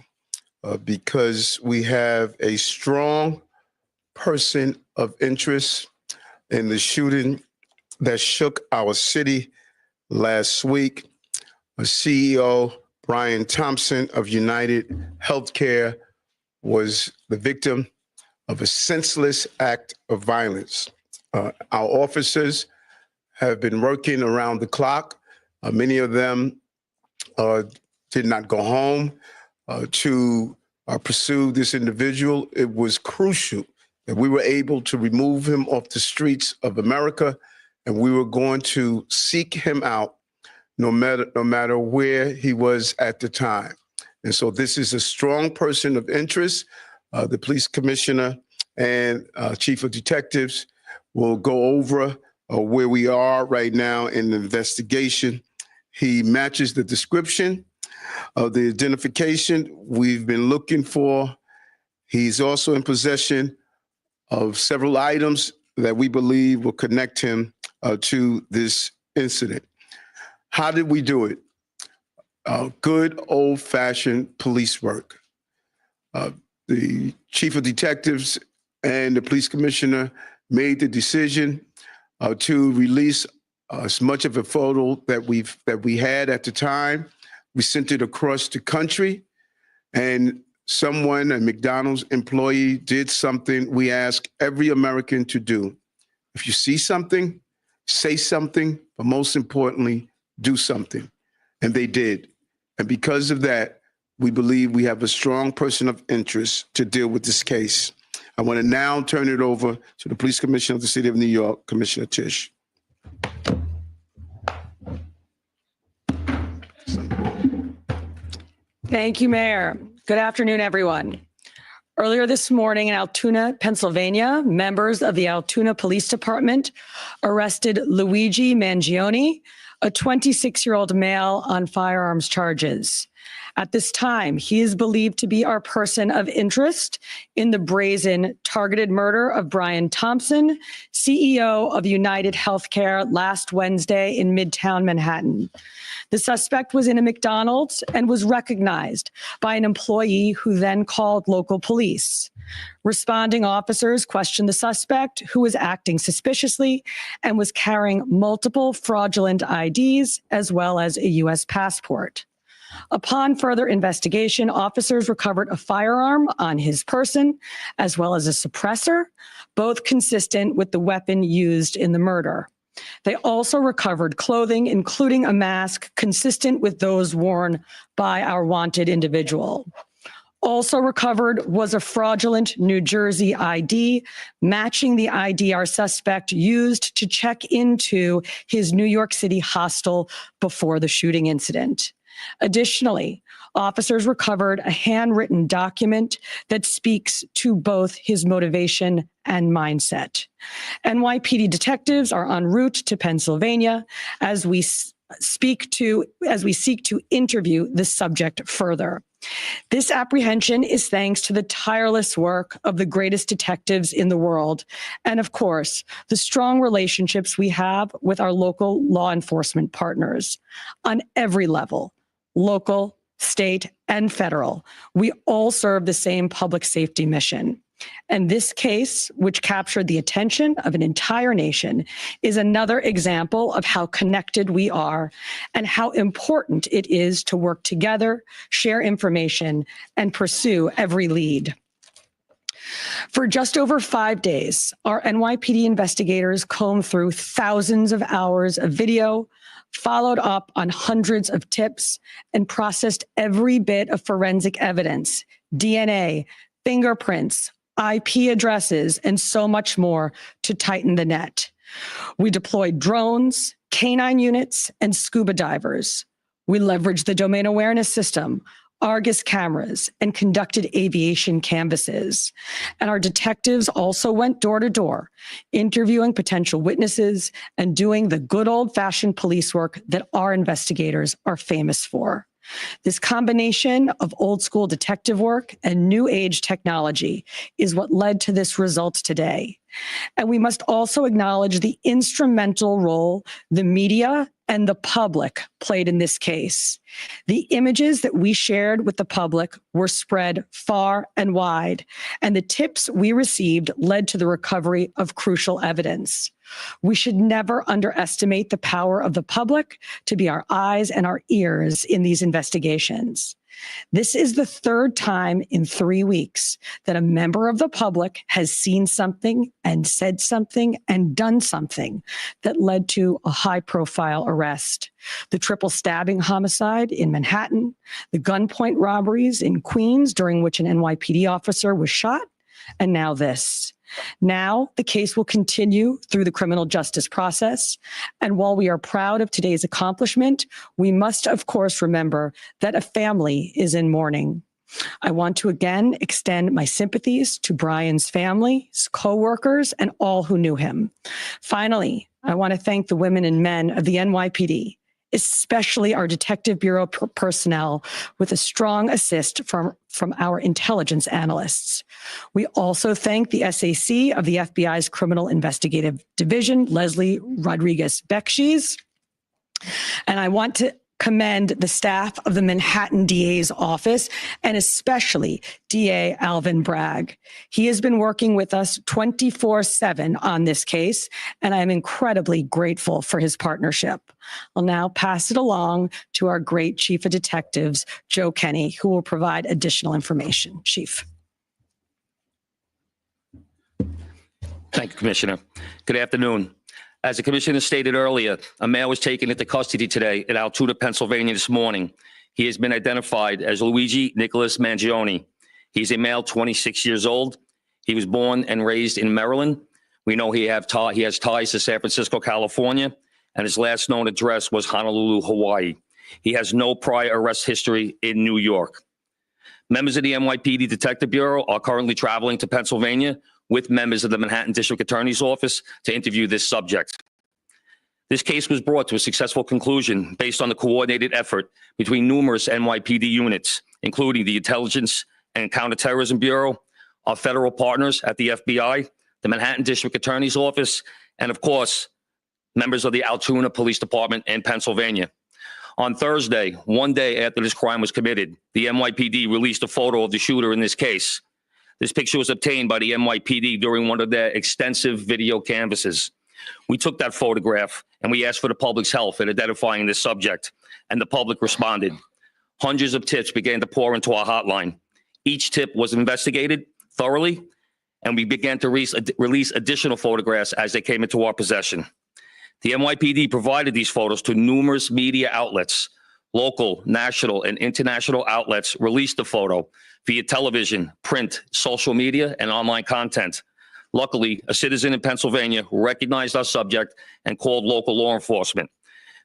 because we have a strong person of interest in the shooting that shook our city last week. CEO Brian Thompson of United Healthcare was the victim of a senseless act of violence. Our officers have been working around the clock. Many of them did not go home to pursue this individual. It was crucial that we were able to remove him off the streets of America, and we were going to seek him out no matter where he was at the time. And so this is a strong person of interest. The police commissioner and chief of detectives will go over where we are right now in the investigation. He matches the description of the identification we've been looking for. He's also in possession of several items that we believe will connect him to this incident. How did we do it? Good old-fashioned police work. The chief of detectives and the police commissioner made the decision to release as much of a photo that we had at the time. We sent it across the country, and someone, a McDonald's employee, did something we ask every American to do. If you see something, say something, but most importantly, do something. And they did. And because of that, we believe we have a strong person of interest to deal with this case. I want to now turn it over to the police commissioner of the city of New York, Commissioner Tisch. Thank you, Mayor. Good afternoon, everyone. Earlier this morning in Altoona, Pennsylvania, members of the Altoona Police Department arrested Luigi Mangione, a 26-year-old male, on firearms charges. At this time, he is believed to be our person of interest in the brazen targeted murder of Brian Thompson, CEO of United Healthcare, last Wednesday in Midtown Manhattan. The suspect was in a McDonald's and was recognized by an employee who then called local police. Responding officers questioned the suspect, who was acting suspiciously and was carrying multiple fraudulent IDs as well as a U.S. passport. Upon further investigation, officers recovered a firearm on his person, as well as a suppressor, both consistent with the weapon used in the murder. They also recovered clothing, including a mask consistent with those worn by our wanted individual. Also recovered was a fraudulent New Jersey ID, matching the ID our suspect used to check into his New York City hostel before the shooting incident. Additionally, officers recovered a handwritten document that speaks to both his motivation and mindset. NYPD detectives are en route to Pennsylvania as we seek to interview the subject further. This apprehension is thanks to the tireless work of the greatest detectives in the world, and of course, the strong relationships we have with our local law enforcement partners on every level. Local, state, and federal. We all serve the same public safety mission. And this case, which captured the attention of an entire nation, is another example of how connected we are and how important it is to work together, share information, and pursue every lead. For just over 5 days, our NYPD investigators combed through thousands of hours of video, followed up on hundreds of tips, and processed every bit of forensic evidence, DNA, fingerprints, IP addresses, and so much more to tighten the net. We deployed drones, canine units, and scuba divers. We leveraged the domain awareness system, Argus cameras, and conducted aviation canvasses. And our detectives also went door to door, interviewing potential witnesses and doing the good old-fashioned police work that our investigators are famous for. This combination of old school detective work and new age technology is what led to this result today. And we must also acknowledge the instrumental role the media and the public played in this case. The images that we shared with the public were spread far and wide, and the tips we received led to the recovery of crucial evidence. We should never underestimate the power of the public to be our eyes and our ears in these investigations. This is the third time in 3 weeks that a member of the public has seen something and said something and done something that led to a high-profile arrest. The triple stabbing homicide in Manhattan, the gunpoint robberies in Queens during which an NYPD officer was shot, and now this. Now, the case will continue through the criminal justice process. And while we are proud of today's accomplishment, we must, of course, remember that a family is in mourning. I want to again extend my sympathies to Brian's family, his co-workers, and all who knew him. Finally, I want to thank the women and men of the NYPD, especially our Detective Bureau personnel, with a strong assist from our intelligence analysts. We also thank the SAC of the FBI's Criminal Investigative Division, Leslie Rodriguez-Bekshies. And I want to commend the staff of the Manhattan DA's office, and especially DA Alvin Bragg. He has been working with us 24/7 on this case, and I am incredibly grateful for his partnership. I'll now pass it along to our great Chief of Detectives, Joe Kenny, who will provide additional information. Chief. Thank you, Commissioner. Good afternoon. As the Commissioner stated earlier, a male was taken into custody today in Altoona, Pennsylvania this morning. He has been identified as Luigi Nicholas Mangione. He's a male, 26 years old. He was born and raised in Maryland. We know he has ties to San Francisco, California, and his last known address was Honolulu, Hawaii. He has no prior arrest history in New York. Members of the NYPD Detective Bureau are currently traveling to Pennsylvania with members of the Manhattan District Attorney's Office to interview this subject. This case was brought to a successful conclusion based on the coordinated effort between numerous NYPD units, including the Intelligence and Counterterrorism Bureau, our federal partners at the FBI, the Manhattan District Attorney's Office, and of course, members of the Altoona Police Department in Pennsylvania. On Thursday, one day after this crime was committed, the NYPD released a photo of the shooter in this case. This picture was obtained by the NYPD during one of their extensive video canvasses. We took that photograph and we asked for the public's help in identifying this subject, and the public responded. Hundreds of tips began to pour into our hotline. Each tip was investigated thoroughly, and we began to release additional photographs as they came into our possession. The NYPD provided these photos to numerous media outlets. Local, national, and international outlets released the photo via television, print, social media, and online content. Luckily, a citizen in Pennsylvania recognized our subject and called local law enforcement.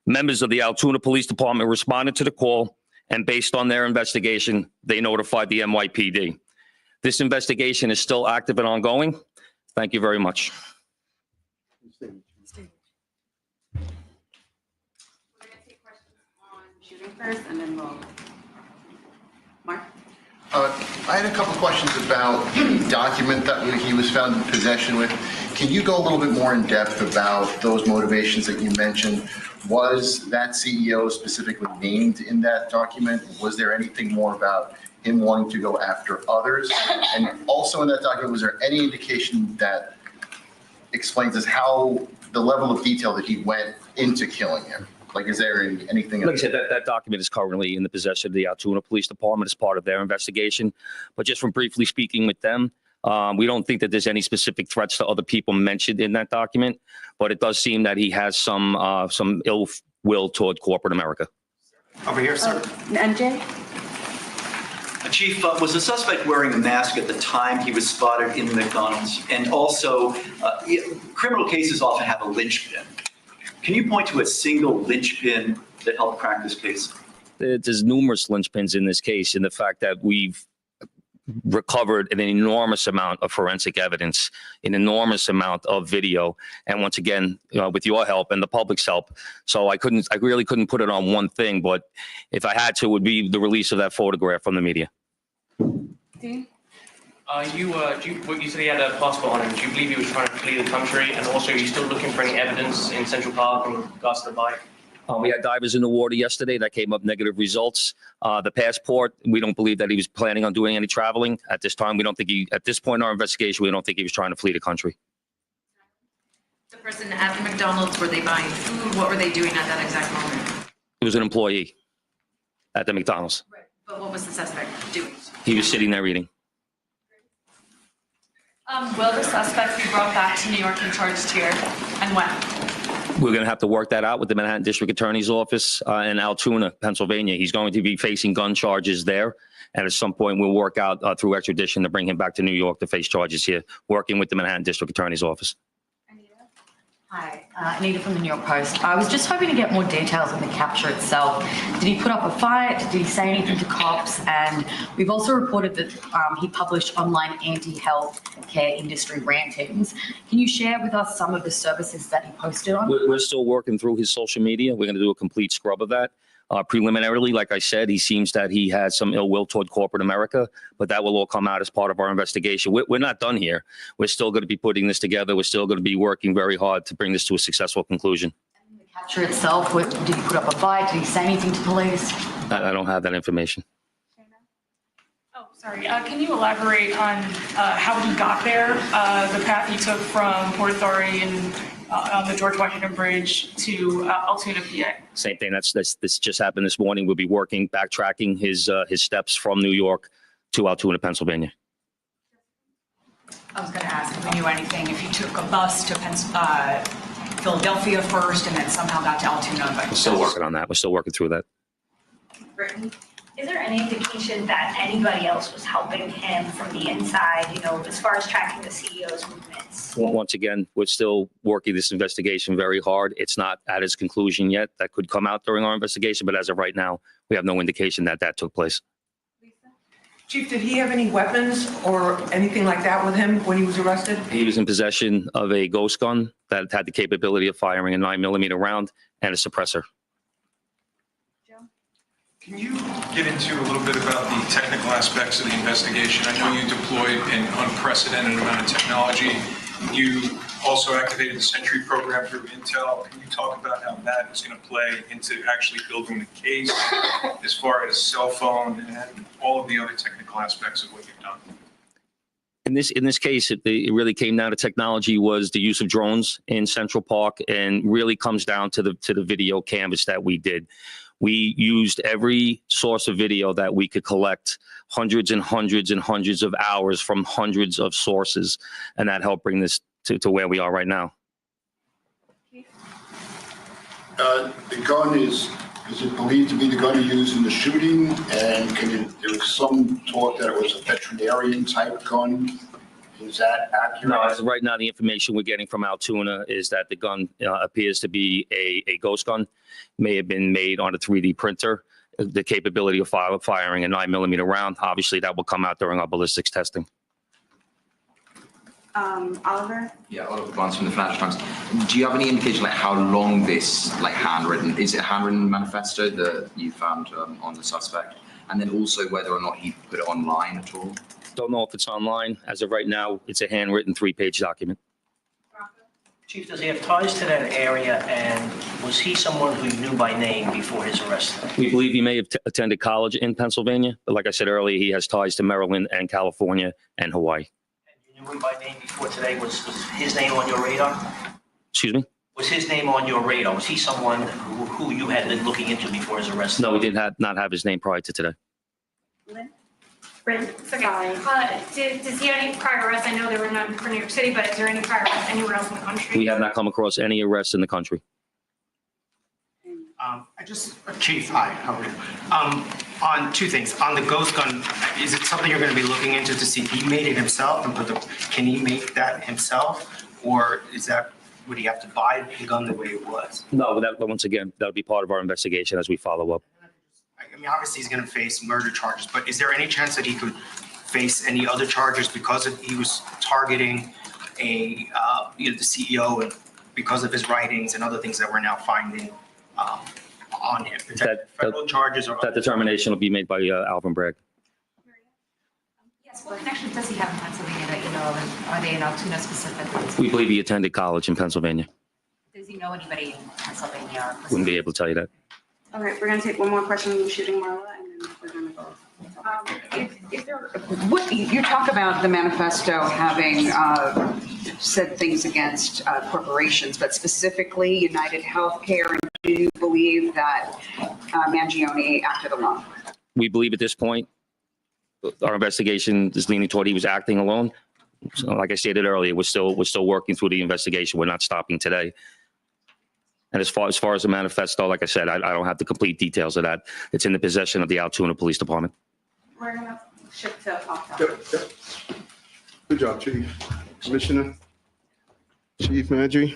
Members of the Altoona Police Department responded to the call, and based on their investigation, they notified the NYPD. This investigation is still active and ongoing. Thank you very much. First, and then we'll Mark. I had a couple questions about the document that he was found in possession with. Can you go a little bit more in depth about those motivations that you mentioned? Was that CEO specifically named in that document? Was there anything more about him wanting to go after others? And also in that document, was there any indication that explains us how the level of detail that he went into killing him? Like, is there anything? Like I said, that document is currently in the possession of the Altoona Police Department as part of their investigation. But just from briefly speaking with them, we don't think that there's any specific threats to other people mentioned in that document. But it does seem that he has some ill will toward corporate America. Over here, sir. MJ? Chief, was the suspect wearing a mask at the time he was spotted in the McDonald's? And also, criminal cases often have a linchpin. Can you point to a single linchpin that helped crack this case? There's numerous linchpins in this case, in the fact that we've recovered an enormous amount of forensic evidence, an enormous amount of video, and once again, with your help and the public's help. So I really couldn't put it on one thing, but if I had to, it would be the release of that photograph from the media. Dean? You said he had a passport on him. Do you believe he was trying to flee the country? And also, are you still looking for any evidence in Central Park in regards to the bike? We had divers in the water yesterday that came up negative results. The passport, we don't believe that he was planning on doing any traveling at this time. We don't think at this point in our investigation, we don't think he was trying to flee the country. The person at the McDonald's, were they buying food? What were they doing at that exact moment? He was an employee at the McDonald's. Right. But what was the suspect doing? He was sitting there eating. Will the suspect be brought back to New York and charged here, and when? We're going to have to work that out with the Manhattan District Attorney's Office in Altoona, Pennsylvania. He's going to be facing gun charges there. And at some point, we'll work out through extradition to bring him back to New York to face charges here, working with the Manhattan District Attorney's Office. Hi, Anita from the New York Post. I was just hoping to get more details on the capture itself. Did he put up a fight? Did he say anything to cops? And we've also reported that he published online anti-health care industry rantings. Can you share with us some of the services that he posted on? We're still working through his social media. We're going to do a complete scrub of that. Preliminarily, like I said, he seems that he has some ill will toward corporate America, but that will all come out as part of our investigation. We're not done here. We're still going to be putting this together. We're still going to be working very hard to bring this to a successful conclusion. The capture itself, did he put up a fight? Did he say anything to police? I don't have that information. Oh, sorry. Can you elaborate on how he got there, the path he took from Port Authority and on the George Washington Bridge to Altoona, PA? Same thing. This just happened this morning. We'll be backtracking his steps from New York to Altoona, Pennsylvania. I was going to ask if we knew anything, if he took a bus to Philadelphia first and then somehow got to Altoona. But We're still working on that. We're still working through that. Brittany, is there any indication that anybody else was helping him from the inside, as far as tracking the CEO's movements? Once again, we're still working this investigation very hard. It's not at its conclusion yet. That could come out during our investigation, but as of right now, we have no indication that took place. Chief, did he have any weapons or anything like that with him when he was arrested? He was in possession of a ghost gun that had the capability of firing a 9mm round and a suppressor. Can you get into a little bit about the technical aspects of the investigation? I know you deployed an unprecedented amount of technology. You also activated the Sentry program through Intel. Can you talk about how that is going to play into actually building the case as far as cell phone and all of the other technical aspects of what you've done? In this case, it really came down to technology was the use of drones in Central Park, and really comes down to the video canvas that we did. We used every source of video that we could collect, hundreds and hundreds and hundreds of hours from hundreds of sources, and that helped bring this to where we are right now. The gun is it believed to be the gun used in the shooting? And there was some talk that it was a veterinarian type gun. Is that accurate? No, as of right now, the information we're getting from Altoona is that the gun appears to be a ghost gun, may have been made on a 3D printer. The capability of firing a 9mm round, obviously that will come out during our ballistics testing. Oliver? Yeah, Oliver Barnes from the Financial Times. Do you have any indication like how long this is it a handwritten manifesto that you found on the suspect? And then also whether or not he put it online at all? Don't know if it's online. As of right now, it's a handwritten 3-page document. Chief, does he have ties to that area, and was he someone who you knew by name before his arrest? We believe he may have attended college in Pennsylvania, but like I said earlier, he has ties to Maryland and California and Hawaii. You knew him by name before today. Was his name on your radar? Excuse me? Was his name on your radar? Was he someone who you had been looking into before his arrest? No, we did not have his name prior to today. Brent, it's okay. Does he have any prior arrests? I know there were none for New York City, but is there any prior arrests anywhere else in the country? We have not come across any arrests in the country. Chief, hi, how are you? On two things. On the ghost gun, is it something you're going to be looking into to see if he made it himself and can he make that himself? Or would he have to buy the gun the way it was? No, once again, that'll be part of our investigation as we follow up. I mean, obviously he's going to face murder charges, but is there any chance that he could face any other charges because he was targeting the CEO and because of his writings and other things that we're now finding on him? Federal charges or that determination will be made by Alvin Bragg. Yes, what connections does he have in Pennsylvania that you know of, and are they in Altoona specifically? We believe he attended college in Pennsylvania. Does he know anybody in Pennsylvania? Wouldn't be able to tell you that. All right, we're going to take one more question from shooting Marla, and then we're going to go. You talk about the manifesto having said things against corporations, but specifically United Healthcare, and do you believe that Mangione acted alone? We believe at this point, our investigation is leaning toward he was acting alone. So, like I stated earlier, we're still working through the investigation. We're not stopping today. And as far as the manifesto, like I said, I don't have the complete details of that. It's in the possession of the Altoona Police Department. We're going to shift to Thompson. Good job, Chief. Commissioner, Chief Manager.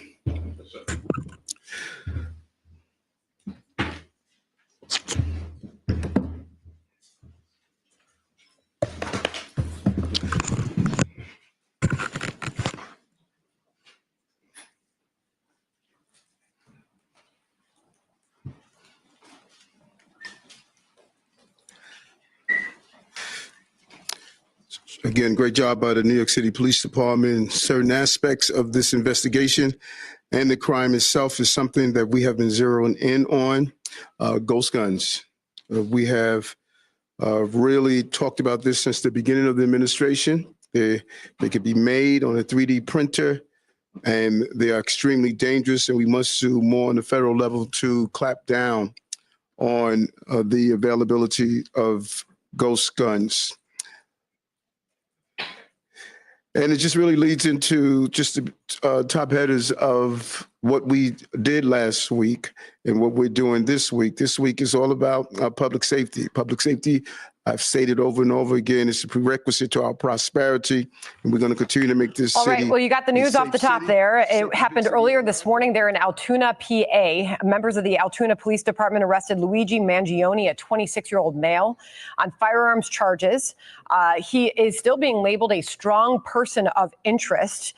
Again, great job by the New York City Police Department. Certain aspects of this investigation and the crime itself is something that we have been zeroing in on. Ghost guns. We have really talked about this since the beginning of the administration. They could be made on a 3D printer, and they are extremely dangerous, and we must do more on the federal level to clamp down on the availability of ghost guns. And it just really leads into just the top headers of what we did last week and what we're doing this week. This week is all about public safety. Public safety, I've stated over and over again, is a prerequisite to our prosperity, and we're going to continue to make this All city. right, well, you got the news off the top there. It happened earlier this morning there in Altoona, PA. Members of the Altoona Police Department arrested Luigi Mangione, a 26-year-old male, on firearms charges. He is still being labeled a strong person of interest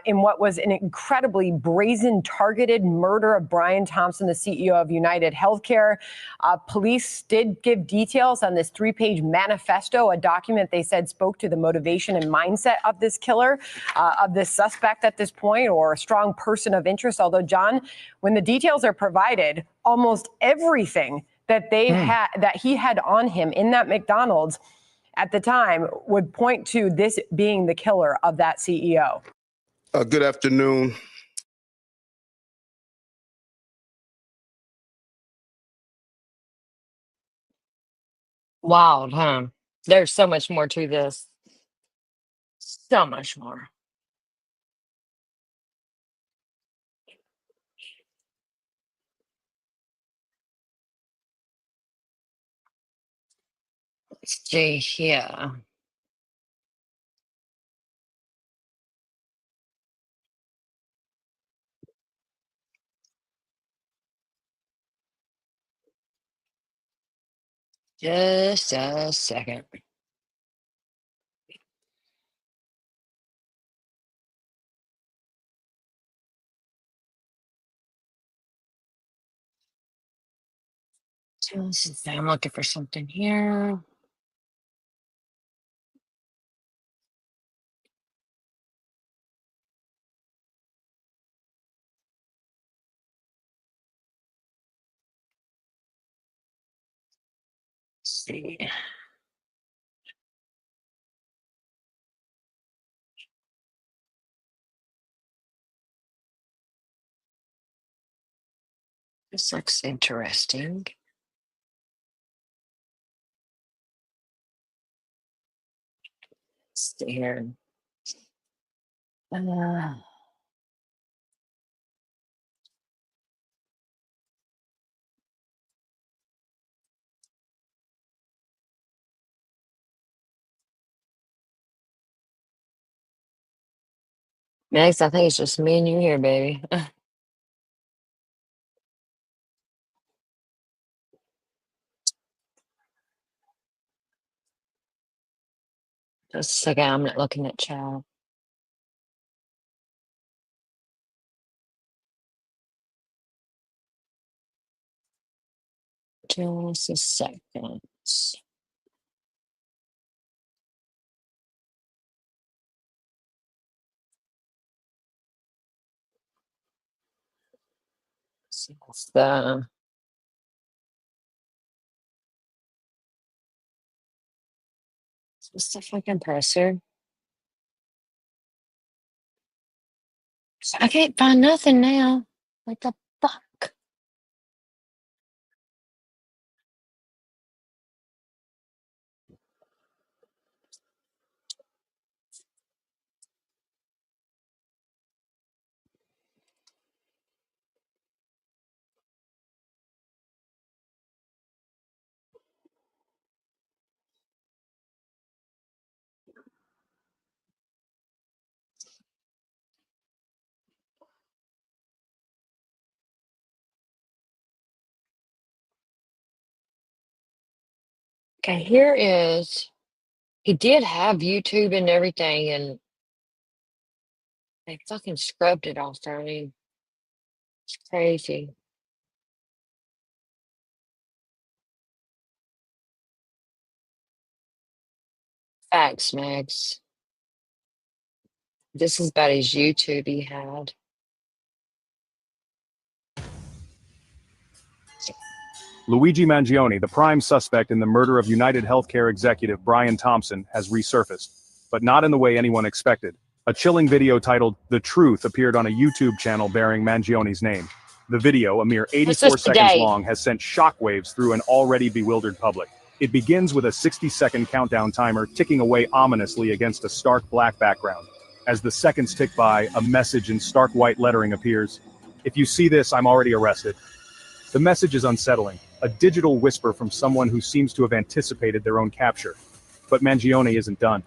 in what was an incredibly brazen, targeted murder of Brian Thompson, the CEO of United Healthcare. Police did give details on this 3-page manifesto, a document they said spoke to the motivation and mindset of this killer, of this suspect at this point, or a strong person of interest. Although, John, when the details are provided, almost everything that they had, that he had on him in that McDonald's, at the time would point to this being the killer of that CEO. Good afternoon. Wild, huh? There's so much more to this. So much more. Let's see here. Just a second. I'm looking for something here. Let's see. This looks interesting. Let's see here. Max, I think it's just me and you here, baby. Just a second, I'm not looking at chat. Just a second. See what's the specific compressor. So I can't find nothing now. What the fuck? Okay, here is. He did have YouTube and everything, and they fucking scrubbed it off for me. It's crazy. Facts, Max. This is about his YouTube he had. Luigi Mangione, the prime suspect in the murder of United Healthcare executive Brian Thompson, has resurfaced, but not in the way anyone expected. A chilling video titled "The Truth" appeared on a YouTube channel bearing Mangione's name. The video, a mere 84 seconds long, has sent shockwaves through an already bewildered public. It begins with a 60-second countdown timer ticking away ominously against a stark black background. As the seconds tick by, a message in stark white lettering appears. "If you see this, I'm already arrested." The message is unsettling, a digital whisper from someone who seems to have anticipated their own capture. But Mangione isn't done.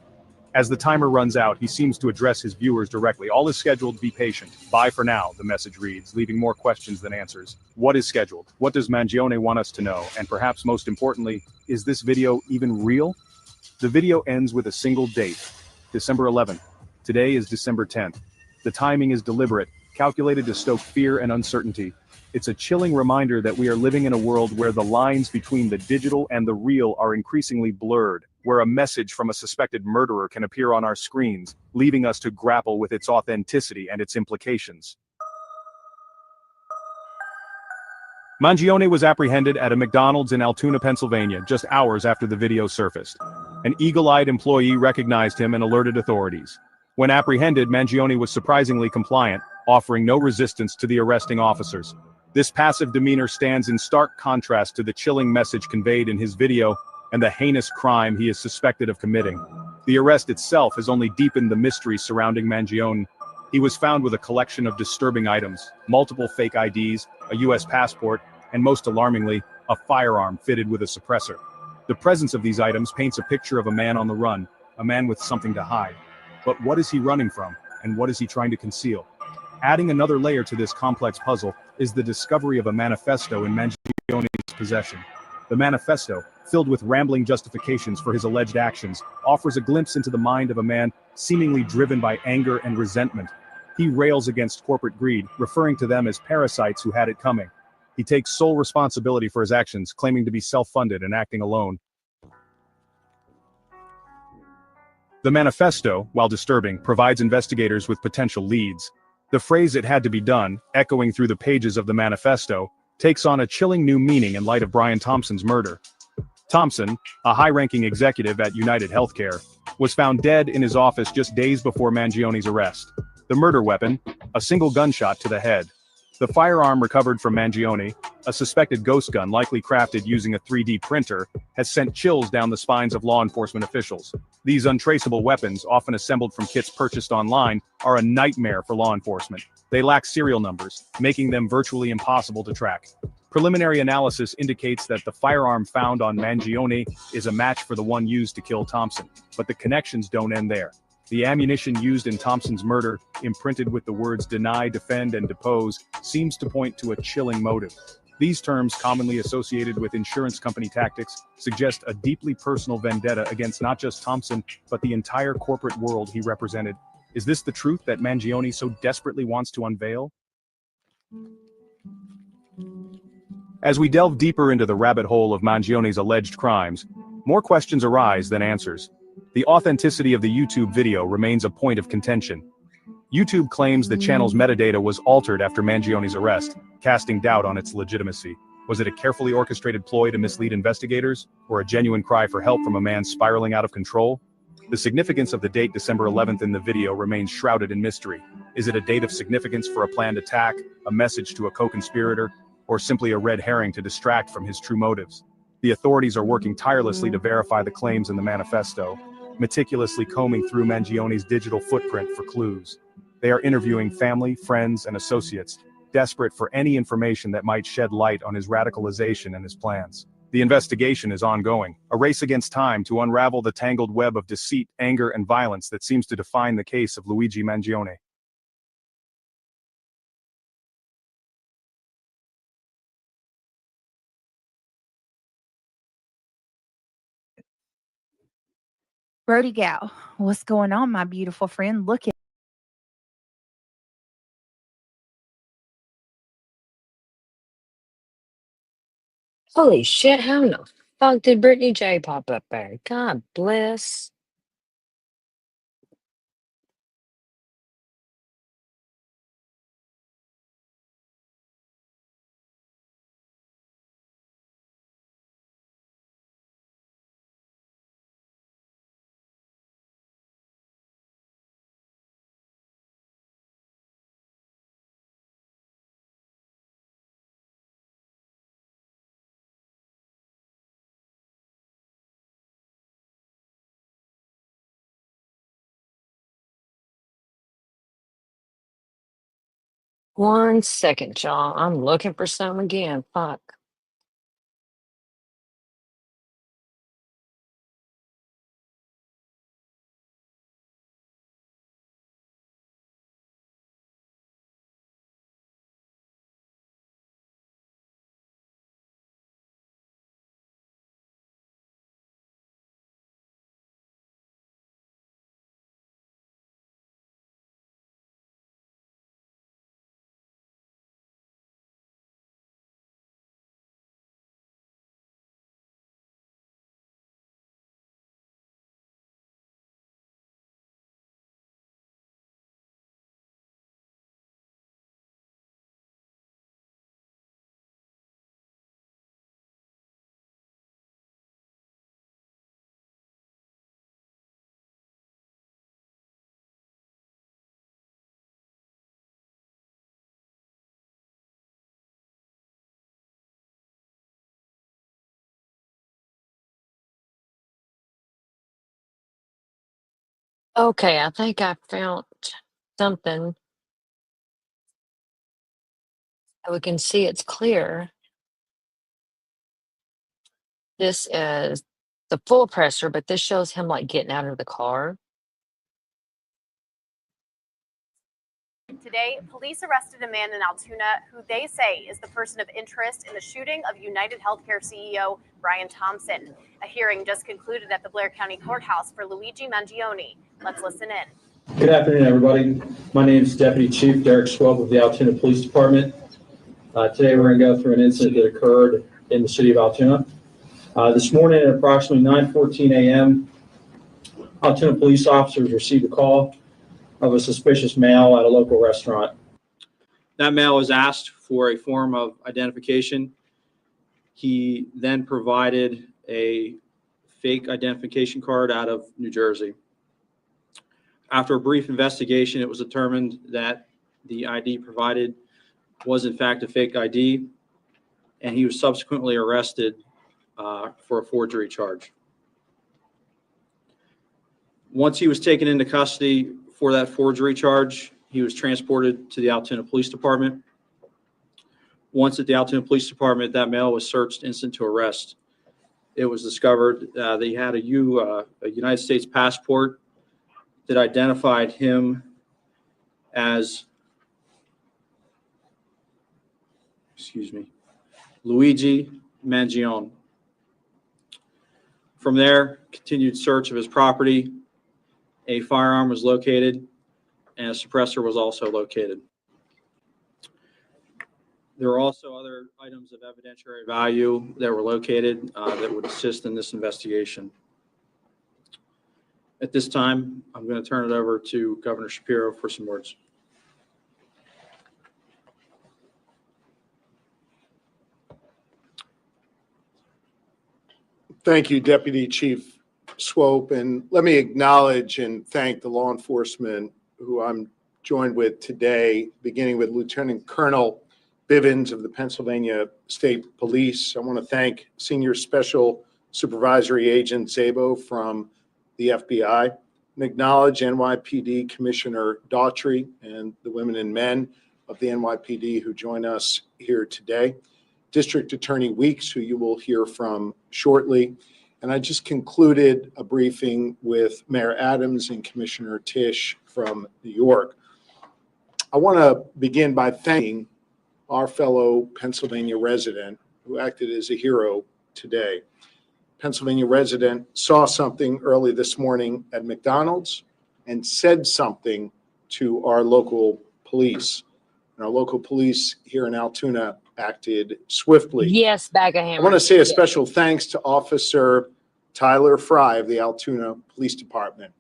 As the timer runs out, he seems to address his viewers directly. "All is scheduled, be patient. Bye for now," the message reads, leaving more questions than answers. What is scheduled? What does Mangione want us to know? And perhaps most importantly, is this video even real? The video ends with a single date, December 11th. Today is December 10th. The timing is deliberate, calculated to stoke fear and uncertainty. It's a chilling reminder that we are living in a world where the lines between the digital and the real are increasingly blurred, where a message from a suspected murderer can appear on our screens, leaving us to grapple with its authenticity and its implications. Mangione was apprehended at a McDonald's in Altoona, Pennsylvania, just hours after the video surfaced. An eagle-eyed employee recognized him and alerted authorities. When apprehended, Mangione was surprisingly compliant, offering no resistance to the arresting officers. This passive demeanor stands in stark contrast to the chilling message conveyed in his video and the heinous crime he is suspected of committing. The arrest itself has only deepened the mystery surrounding Mangione. He was found with a collection of disturbing items, multiple fake IDs, a US passport, and most alarmingly, a firearm fitted with a suppressor. The presence of these items paints a picture of a man on the run, a man with something to hide. But what is he running from, and what is he trying to conceal? Adding another layer to this complex puzzle is the discovery of a manifesto in Mangione's possession. The manifesto, filled with rambling justifications for his alleged actions, offers a glimpse into the mind of a man seemingly driven by anger and resentment. He rails against corporate greed, referring to them as parasites who had it coming. He takes sole responsibility for his actions, claiming to be self-funded and acting alone. The manifesto, while disturbing, provides investigators with potential leads. The phrase "it had to be done," echoing through the pages of the manifesto, takes on a chilling new meaning in light of Brian Thompson's murder. Thompson, a high-ranking executive at United Healthcare, was found dead in his office just days before Mangione's arrest. The murder weapon, a single gunshot to the head. The firearm recovered from Mangione, a suspected ghost gun likely crafted using a 3D printer, has sent chills down the spines of law enforcement officials. These untraceable weapons, often assembled from kits purchased online, are a nightmare for law enforcement. They lack serial numbers, making them virtually impossible to track. Preliminary analysis indicates that the firearm found on Mangione is a match for the one used to kill Thompson, but the connections don't end there. The ammunition used in Thompson's murder, imprinted with the words deny, defend, and depose, seems to point to a chilling motive. These terms, commonly associated with insurance company tactics, suggest a deeply personal vendetta against not just Thompson, but the entire corporate world he represented. Is this the truth that Mangione so desperately wants to unveil? As we delve deeper into the rabbit hole of Mangione's alleged crimes, more questions arise than answers. The authenticity of the YouTube video remains a point of contention. YouTube claims the channel's metadata was altered after Mangione's arrest, casting doubt on its legitimacy. Was it a carefully orchestrated ploy to mislead investigators, or a genuine cry for help from a man spiraling out of control? The significance of the date December 11th in the video remains shrouded in mystery. Is it a date of significance for a planned attack, a message to a co-conspirator, or simply a red herring to distract from his true motives? The authorities are working tirelessly to verify the claims in the manifesto, meticulously combing through Mangione's digital footprint for clues. They are interviewing family, friends, and associates, desperate for any information that might shed light on his radicalization and his plans. The investigation is ongoing, a race against time to unravel the tangled web of deceit, anger, and violence that seems to define the case of Luigi Mangione. Brody gal, what's going on, my beautiful friend? Look at Holy shit, how in the fuck did Brittany J pop up there? God bless. One second, y'all. I'm looking for some again. Fuck. Okay, I think I found something. We can see it's clear. This is the full pressure, but this shows him like getting out of the car. Today, police arrested a man in Altoona who they say is the person of interest in the shooting of United Healthcare CEO Brian Thompson. A hearing just concluded at the Blair County Courthouse for Luigi Mangione. Let's listen in. Good afternoon, everybody. My name is Deputy Chief Derek Schwab of the Altoona Police Department. Today, we're going to go through an incident that occurred in the city of Altoona. This morning at approximately 9:14 a.m., Altoona police officers received a call of a suspicious male at a local restaurant. That male was asked for a form of identification. He then provided a fake identification card out of New Jersey. After a brief investigation, it was determined that the ID provided was in fact a fake ID, and he was subsequently arrested for a forgery charge. Once he was taken into custody for that forgery charge, he was transported to the Altoona Police Department. Once at the Altoona Police Department, that male was searched instant to arrest. It was discovered that he had a United States passport that identified him as, Luigi Mangione. From there, continued search of his property. A firearm was located, and a suppressor was also located. There were also other items of evidentiary value that were located that would assist in this investigation. At this time, I'm going to turn it over to Governor Shapiro for some words. Thank you, Deputy Chief Swope. And let me acknowledge and thank the law enforcement who I'm joined with today, beginning with Lieutenant Colonel Bivens of the Pennsylvania State Police. I want to thank Senior Special Supervisory Agent Szabo from the FBI, and acknowledge NYPD Commissioner Daughtry and the women and men of the NYPD who join us here today. District Attorney Weeks, who you will hear from shortly. And I just concluded a briefing with Mayor Adams and Commissioner Tisch from New York. I want to begin by thanking our fellow Pennsylvania resident who acted as a hero today. Pennsylvania resident saw something early this morning at McDonald's and said something to our local police. And our local police here in Altoona acted swiftly. Yes, bag of hammers. I want to say a special thanks to Officer Tyler Fry of the Altoona Police Department.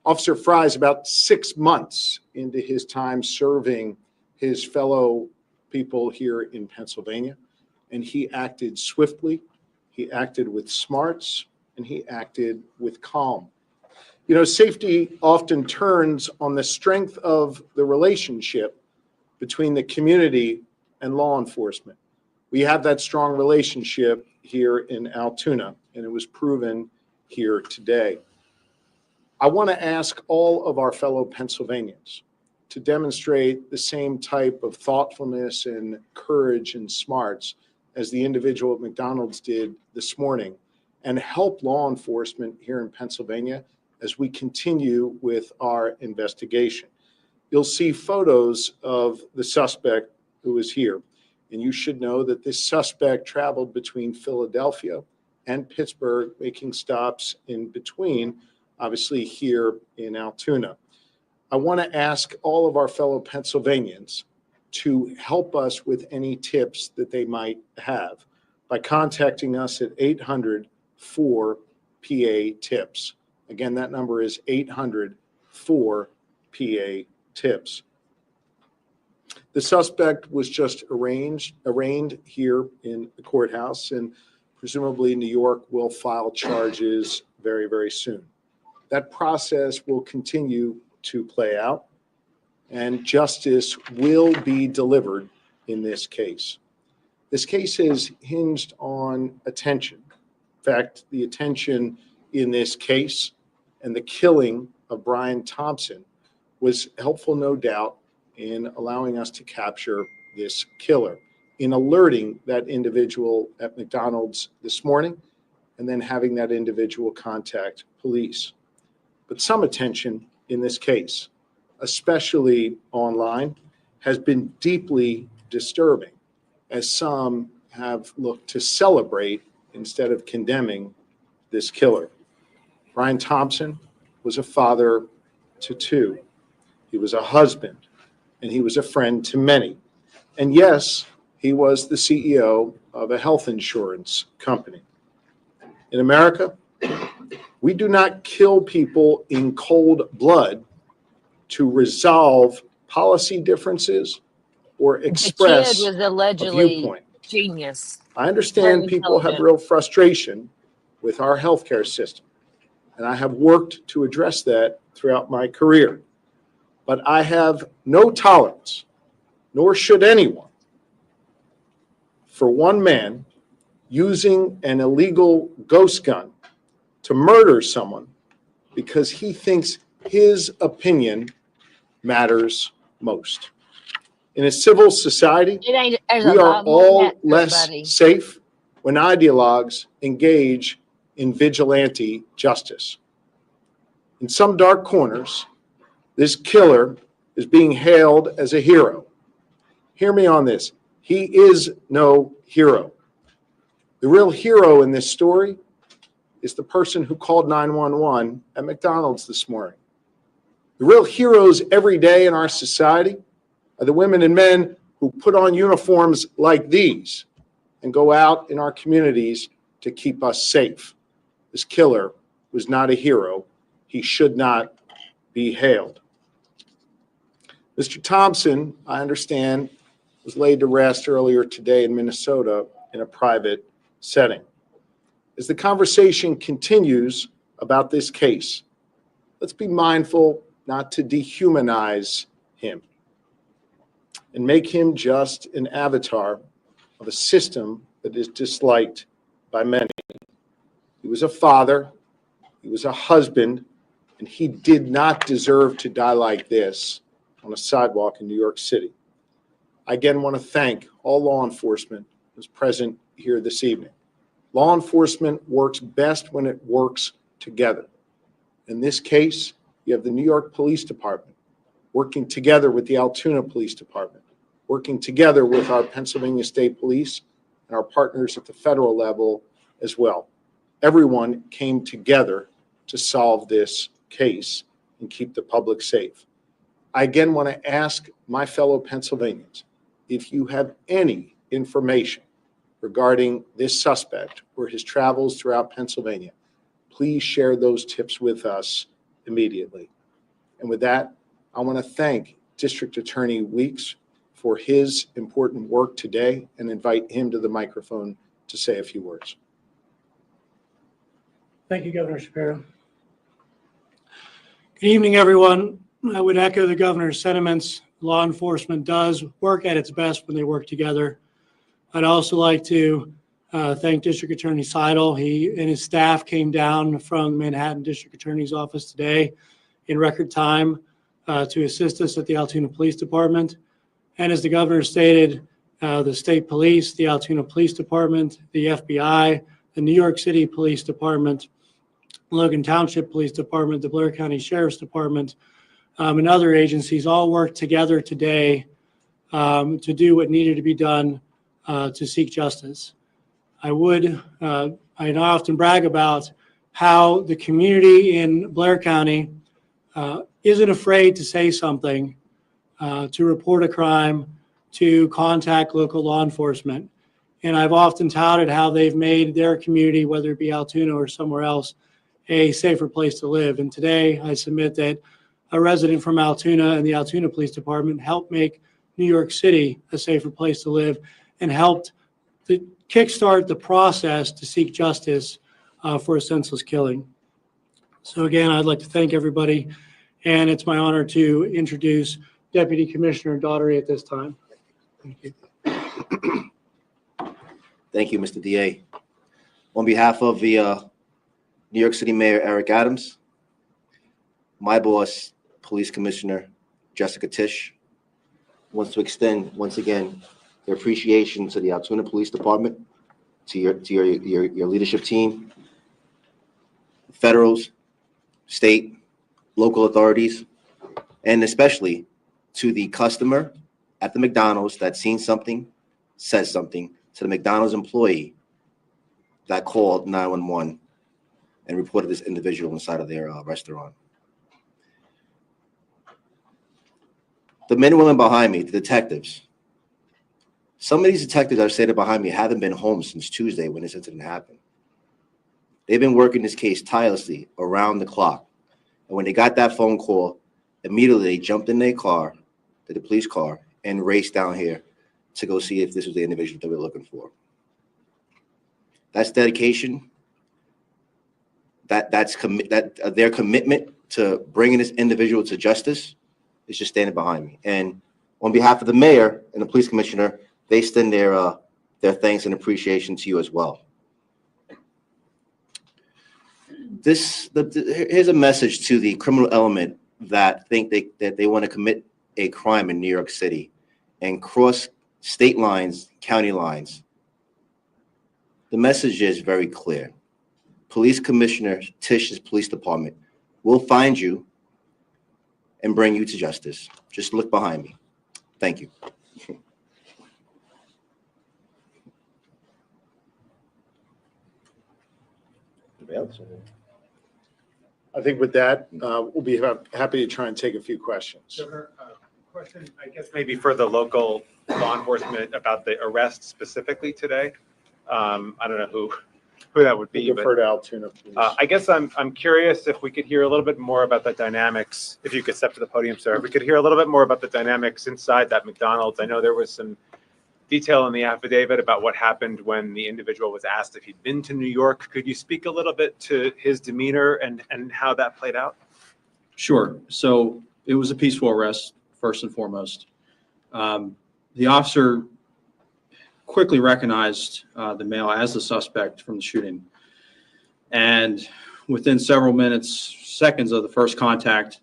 Officer Fry is about 6 months into his time serving his fellow people here in Pennsylvania, and he acted swiftly, he acted with smarts, and he acted with calm. You know, safety often turns on the strength of the relationship between the community and law enforcement. We have that strong relationship here in Altoona, and it was proven here today. I want to ask all of our fellow Pennsylvanians to demonstrate the same type of thoughtfulness and courage and smarts as the individual at McDonald's did this morning, and help law enforcement here in Pennsylvania as we continue with our investigation. You'll see photos of the suspect who is here. And you should know that this suspect traveled between Philadelphia and Pittsburgh, making stops in between, obviously here in Altoona. I want to ask all of our fellow Pennsylvanians to help us with any tips that they might have by contacting us at 800-4PA-TIPS. Again, that number is 800-4PA-TIPS. The suspect was just arraigned here in the courthouse, and presumably New York will file charges very, very soon. That process will continue to play out, and justice will be delivered in this case. This case is hinged on attention. In fact, the attention in this case and the killing of Brian Thompson was helpful, no doubt, in allowing us to capture this killer, in alerting that individual at McDonald's this morning, and then having that individual contact police. But some attention in this case, especially online, has been deeply disturbing, as some have looked to celebrate instead of condemning this killer. Brian Thompson was a father to two. He was a husband, and he was a friend to many. And yes, he was the CEO of a health insurance company. In America, we do not kill people in cold blood to resolve policy differences or express The kid was a allegedly viewpoint. genius. I understand Very people have intelligent. real frustration with our healthcare system, and I have worked to address that throughout my career. But I have no tolerance, nor should anyone, for one man using an illegal ghost gun to murder someone because he thinks his opinion matters most. In a civil society, There's we a are lot more than all that, less buddy. safe when ideologues engage in vigilante justice. In some dark corners, this killer is being hailed as a hero. Hear me on this. He is no hero. The real hero in this story is the person who called 911 at McDonald's this morning. The real heroes every day in our society are the women and men who put on uniforms like these and go out in our communities to keep us safe. This killer was not a hero. He should not be hailed. Mr. Thompson, I understand, was laid to rest earlier today in Minnesota in a private setting. As the conversation continues about this case, let's be mindful not to dehumanize him and make him just an avatar of a system that is disliked by many. He was a father, he was a husband, and he did not deserve to die like this on a sidewalk in New York City. I again want to thank all law enforcement who's present here this evening. Law enforcement works best when it works together. In this case, you have the New York Police Department working together with the Altoona Police Department, working together with our Pennsylvania State Police and our partners at the federal level as well. Everyone came together to solve this case and keep the public safe. I again want to ask my fellow Pennsylvanians, if you have any information regarding this suspect or his travels throughout Pennsylvania, please share those tips with us immediately. And with that, I want to thank District Attorney Weeks for his important work today and invite him to the microphone to say a few words. Thank you, Governor Shapiro. Good evening, everyone. I would echo the governor's sentiments. Law enforcement does work at its best when they work together. I'd also like to thank District Attorney Seidel. He and his staff came down from the Manhattan District Attorney's office today in record time to assist us at the Altoona Police Department. And as the governor stated, the state police, the Altoona Police Department, the FBI, the New York City Police Department, Logan Township Police Department, the Blair County Sheriff's Department, and other agencies all worked together today to do what needed to be done to seek justice. I often brag about how the community in Blair County isn't afraid to say something, to report a crime, to contact local law enforcement. And I've often touted how they've made their community, whether it be Altoona or somewhere else, a safer place to live. And today I submit that a resident from Altoona and the Altoona Police Department helped make New York City a safer place to live and helped to kickstart the process to seek justice for a senseless killing. So again, I'd like to thank everybody, and it's my honor to introduce Deputy Commissioner Daugherty at this time. Thank you. Thank you, Mr. DA. On behalf of the New York City Mayor Eric Adams, my boss, Police Commissioner Jessica Tisch, wants to extend once again their appreciation to the Altoona Police Department, to your leadership team, federals, state, local authorities, and especially to the customer at the McDonald's that seen something, says something, to the McDonald's employee that called 911 and reported this individual inside of their restaurant. The men and women behind me, the detectives, some of these detectives I've stated behind me haven't been home since Tuesday when this incident happened. They've been working this case tirelessly around the clock. And when they got that phone call, immediately they jumped in their car, the police car, and raced down here to go see if this was the individual that we were looking for. That's dedication. That's their commitment to bringing this individual to justice is just standing behind me. And on behalf of the mayor and the police commissioner, they extend their thanks and appreciation to you as well. Here's a message to the criminal element that think that they want to commit a crime in New York City and cross state lines, county lines. The message is very clear. Police Commissioner Tisch's police department will find you and bring you to justice. Just look behind me. Thank you. I think with that, we'll be happy to try and take a few questions. Question, I guess maybe for the local law enforcement about the arrest specifically today. I don't know who that would be. Defer to Altoona, please. I guess I'm curious if we could hear a little bit more about the dynamics. If you could step to the podium, sir. If we could hear a little bit more about the dynamics inside that McDonald's. I know there was some detail in the affidavit about what happened when the individual was asked if he'd been to New York. Could you speak a little bit to his demeanor and how that played out? Sure. So it was a peaceful arrest, first and foremost. The officer quickly recognized the male as the suspect from the shooting. And within several seconds of the first contact,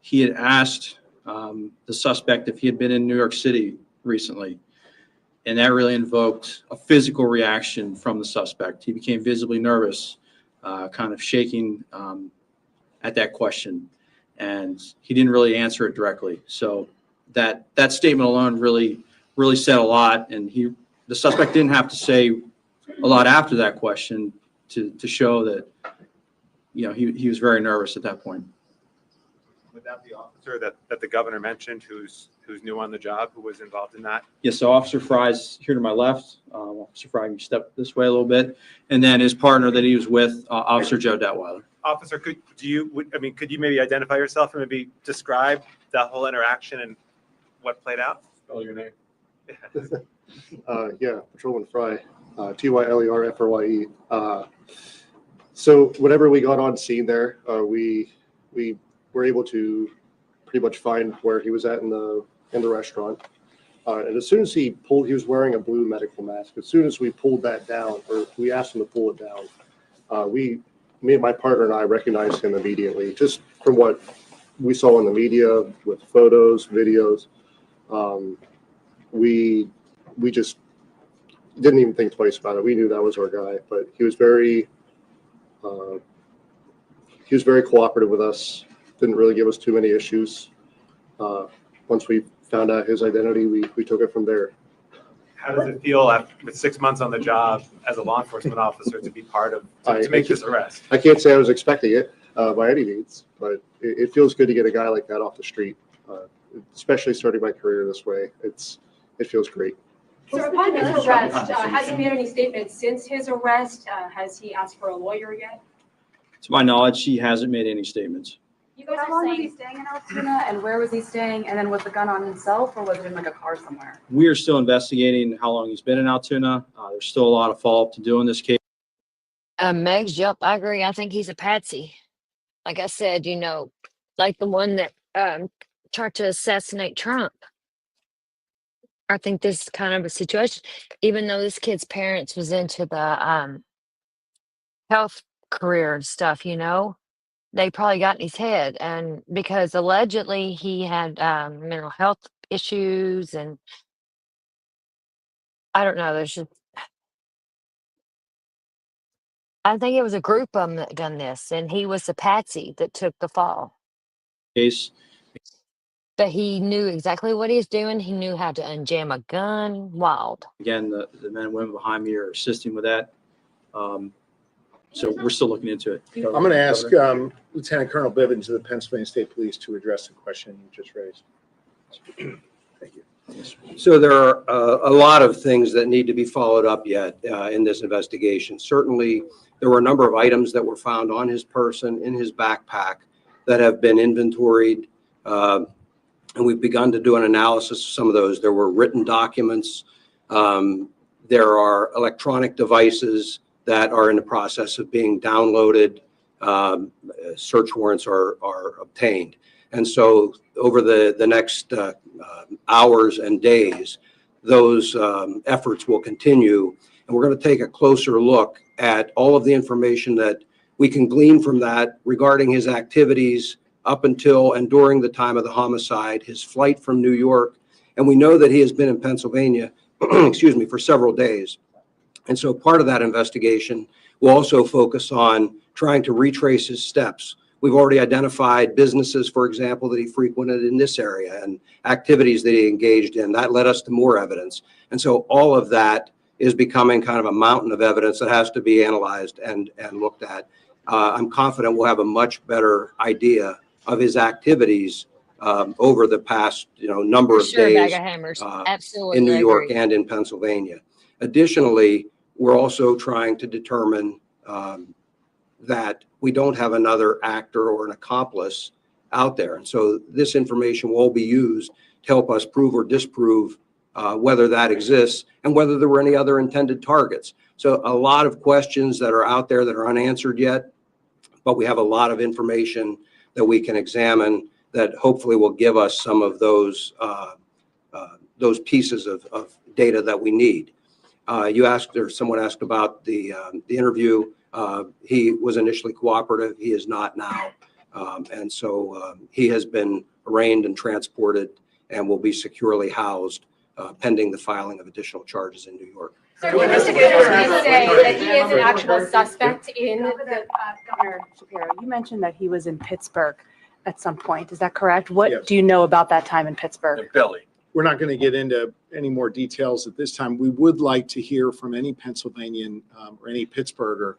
he had asked the suspect if he had been in New York City recently. And that really invoked a physical reaction from the suspect. He became visibly nervous, kind of shaking at that question. And he didn't really answer it directly. So that statement alone really said a lot. And the suspect didn't have to say a lot after that question to show that, he was very nervous at that point. Would that be officer that the governor mentioned, who's new on the job, who was involved in that? Yes, so Officer Fry's here to my left. Officer Fry, can you step this way a little bit? And then his partner that he was with, Officer Joe Detweiler. Officer, could you maybe identify yourself and maybe describe that whole interaction and what played out? Spell your name. Yeah, Patrolman Fry, Tylerfrye. So whenever we got on scene there, we were able to pretty much find where he was at in the restaurant. And as soon as he was wearing a blue medical mask. As soon as we pulled that down, or we asked him to pull it down, me and my partner and I recognized him immediately, just from what we saw in the media with photos, videos. We just didn't even think twice about it. We knew that was our guy, but he was very cooperative with us. Didn't really give us too many issues. Once we found out his identity, we took it from there. How does it feel with 6 months on the job as a law enforcement officer to be part of, to make this arrest? I can't say I was expecting it by any means, but it feels good to get a guy like that off the street, especially starting my career this way. It feels great. So upon his arrest, has he made any statements since his arrest? Has he asked for a lawyer yet? To my knowledge, he hasn't made any statements. How long was he staying in Altoona, and where was he staying? And then was the gun on himself, or was it in like a car somewhere? We are still investigating how long he's been in Altoona. There's still a lot of follow-up to do in this case. Megs, yep, I agree. I think he's a patsy. Like I said, like the one that tried to assassinate Trump. I think this is kind of a situation, even though this kid's parents was into the health career and stuff, they probably got in his head, and because allegedly he had mental health issues, and I don't know. There's just, I think it was a group of them that done this, and he was the patsy that took the fall. Case. But he knew exactly what he was doing. He knew how to unjam a gun. Wild. Again, the men and women behind me are assisting with that. So we're still looking into it. I'm going to ask Lieutenant Colonel Bivens of the Pennsylvania State Police to address the question you just raised. Thank you. So there are a lot of things that need to be followed up yet in this investigation. Certainly, there were a number of items that were found on his person, in his backpack, that have been inventoried. And we've begun to do an analysis of some of those. There were written documents. There are electronic devices that are in the process of being downloaded. Search warrants are obtained. And so over the next hours and days, those efforts will continue. And we're going to take a closer look at all of the information that we can glean from that regarding his activities up until and during the time of the homicide, his flight from New York. And we know that he has been in Pennsylvania, excuse me, for several days. And so part of that investigation will also focus on trying to retrace his steps. We've already identified businesses, for example, that he frequented in this area and activities that he engaged in. That led us to more evidence. And so all of that is becoming kind of a mountain of evidence that has to be analyzed and looked at. I'm confident we'll have a much better idea of his activities over the past number of days Bag of hammers. Absolutely, in New I York agree. and in Pennsylvania. Additionally, we're also trying to determine that we don't have another actor or an accomplice out there. And so this information will be used to help us prove or disprove whether that exists and whether there were any other intended targets. So a lot of questions that are out there that are unanswered yet, but we have a lot of information that we can examine that hopefully will give us some of those pieces of data that we need. You asked, or someone asked about the interview. He was initially cooperative. He is not now. And so he has been arraigned and transported and will be securely housed pending the filing of additional charges in New York. Sir, investigators say that he is an actual suspect in the Governor Shapiro, you mentioned that he was in Pittsburgh at some point. Is that correct? What Yes. do you know about that time in Pittsburgh? We're not going to get into any more details at this time. We would like to hear from any Pennsylvanian or any Pittsburgher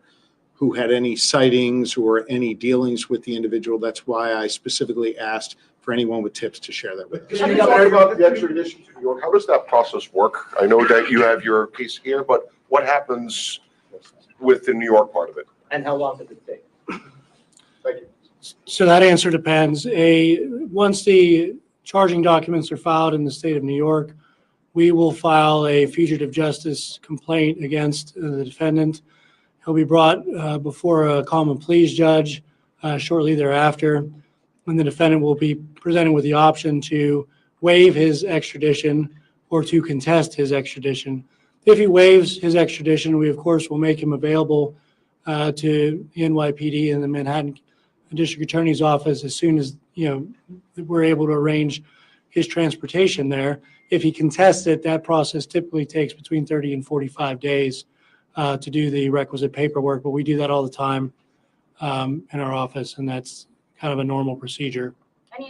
who had any sightings or any dealings with the individual. That's why I specifically asked for anyone with tips to share that with us. Can you talk about the extradition to New York? How does that process work? I know that you have your case here, but what happens with the New York part of it? And how long did it take? Thank you. So that answer depends. Once the charging documents are filed in the state of New York, we will file a fugitive justice complaint against the defendant. He'll be brought before a common pleas judge shortly thereafter, and the defendant will be presented with the option to waive his extradition or to contest his extradition. If he waives his extradition, we of course will make him available to the NYPD and the Manhattan District Attorney's Office as soon as we're able to arrange his transportation there. If he contests it, that process typically takes between 30 and 45 days to do the requisite paperwork, but we do that all the time in our office, and that's kind of a normal procedure.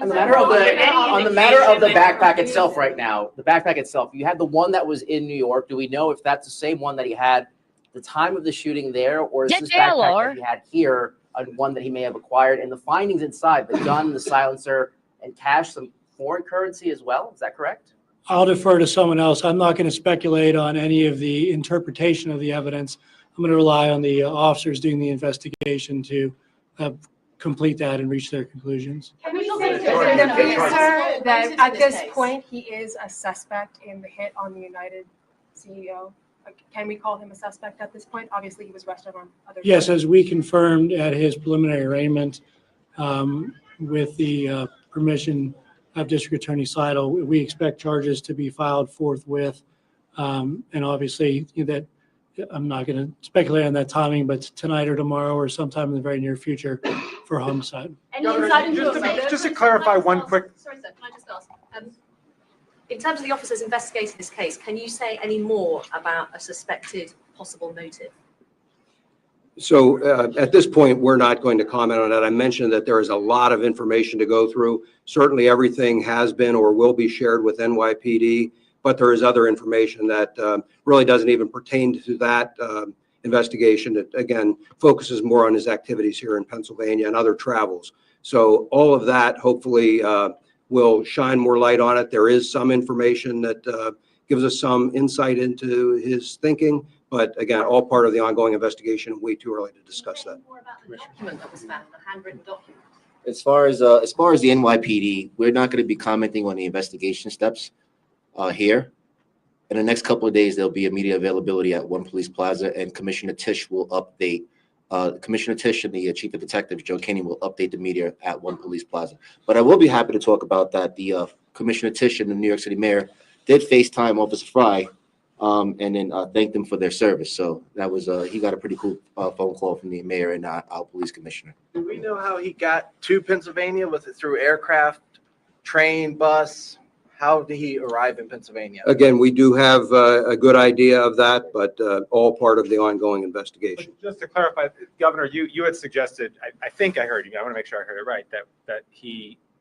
On the matter of the backpack itself right now, the backpack itself, you had the one that was in New York. Do we know if that's the same one that he had the time of the shooting there, or is this backpack that he had here one that he may have acquired? And the findings inside, the gun, the silencer, and cash, some foreign currency as well. Is that correct? I'll defer to someone else. I'm not going to speculate on any of the interpretation of the evidence. I'm going to rely on the officers doing the investigation to complete that and reach their conclusions. Can we say, sir, that at this point, he is a suspect in the hit on the United CEO? Can we call him a suspect at this point? Obviously, he was arrested on other. Yes, as we confirmed at his preliminary arraignment with the permission of District Attorney Seidel, we expect charges to be filed forthwith. And obviously that I'm not going to speculate on that timing, but tonight or tomorrow or sometime in the very near future for homicide. Any insight into Just to clarify one quick. Sorry, sir, can I just ask? In terms of the officers investigating this case, can you say any more about a suspected possible motive? So at this point, we're not going to comment on that. I mentioned that there is a lot of information to go through. Certainly everything has been or will be shared with NYPD, but there is other information that really doesn't even pertain to that investigation. That, again, focuses more on his activities here in Pennsylvania and other travels. So all of that hopefully will shine more light on it. There is some information that gives us some insight into his thinking. But again, all part of the ongoing investigation. Way too early to discuss that. More about the document that was found, the handwritten document. As far as the NYPD, we're not going to be commenting on the investigation steps here. In the next couple of days, there'll be immediate availability at One Police Plaza, and Commissioner Tisch will update. Commissioner Tisch and the Chief of Detectives, Joe Kinney, will update the media at One Police Plaza. But I will be happy to talk about that. The Commissioner Tisch and the New York City Mayor did FaceTime Officer Fry, and then thanked them for their service. So that was he got a pretty cool phone call from the mayor and our police commissioner. Do we know how he got to Pennsylvania? Was it through aircraft, train, bus? How did he arrive in Pennsylvania? Again, we do have a good idea of that, but all part of the ongoing investigation. Just to clarify, Governor, you had suggested, I think I heard you, I want to make sure I heard it right, that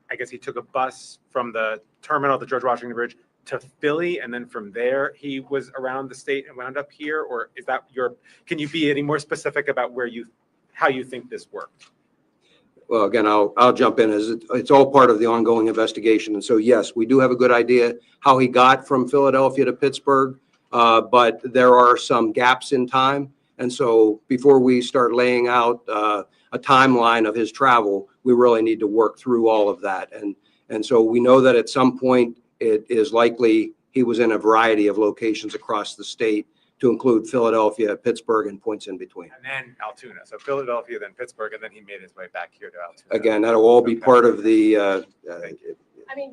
I guess he took a bus from the terminal, the George Washington Bridge, to Philly, and then from there he was around the state and wound up here? Or is that can you be any more specific about how you think this worked? Well, again, I'll jump in as it's all part of the ongoing investigation. And so, yes, we do have a good idea how he got from Philadelphia to Pittsburgh, but there are some gaps in time. And so before we start laying out a timeline of his travel, we really need to work through all of that. And so we know that at some point it is likely he was in a variety of locations across the state, to include Philadelphia, Pittsburgh, and points in between. And then Altoona. So Philadelphia, then Pittsburgh, and then he made his way back here to Altoona. Again, that'll all be part of the,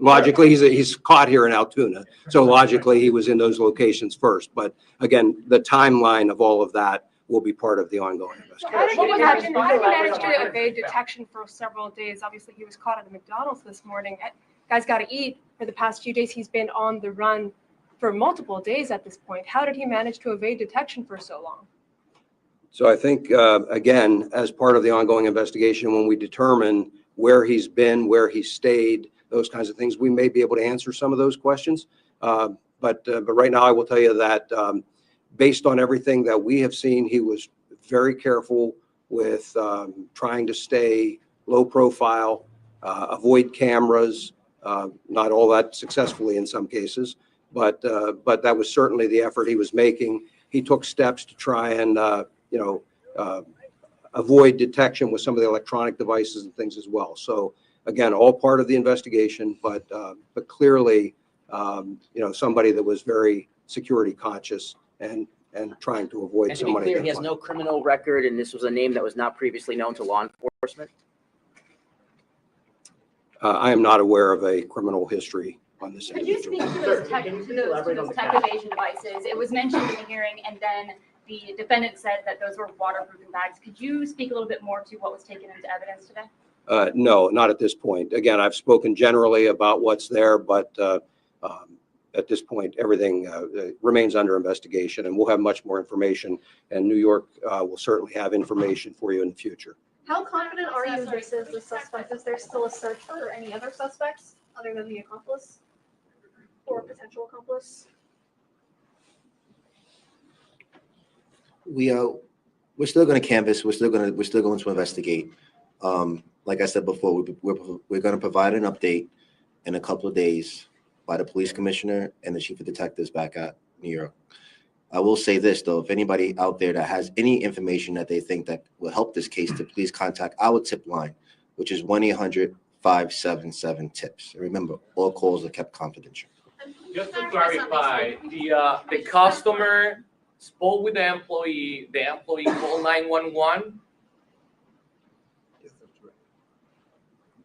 logically, he's caught here in Altoona. So logically, he was in those locations first. But again, the timeline of all of that will be part of the ongoing investigation. How did he manage to evade detection for several days? Obviously, he was caught at a McDonald's this morning. Guy's got to eat. For the past few days, he's been on the run for multiple days at this point. How did he manage to evade detection for so long? So I think, again, as part of the ongoing investigation, when we determine where he's been, where he stayed, those kinds of things, we may be able to answer some of those questions. But right now, I will tell you that based on everything that we have seen, he was very careful with trying to stay low profile, avoid cameras, not all that successfully in some cases. But that was certainly the effort he was making. He took steps to try and, avoid detection with some of the electronic devices and things as well. So again, all part of the investigation, but clearly, somebody that was very security conscious and trying to avoid And to be somebody. clear, he has no criminal record, and this was a name that was not previously known to law enforcement? I am not aware of a criminal history on this Could you individual. speak to those tech evasion devices? It was mentioned in the hearing, and then the defendant said that those were waterproofing bags. Could you speak a little bit more to what was taken into evidence today? No, not at this point. Again, I've spoken generally about what's there, but at this point, everything remains under investigation, and we'll have much more information. And New York will certainly have information for you in the future. How confident are you this is the suspect? Is there still a search for any other suspects other than the accomplice or potential accomplice? We're still going to canvass. We're still going to investigate. Like I said before, we're going to provide an update in a couple of days by the police commissioner and the chief of detectives back at New York. I will say this, though, if anybody out there that has any information that they think that will help this case, to please contact our tip line, which is 1-800-577-TIPS. And remember, all calls are kept confidential. Just to clarify, the customer spoke with the employee called 911.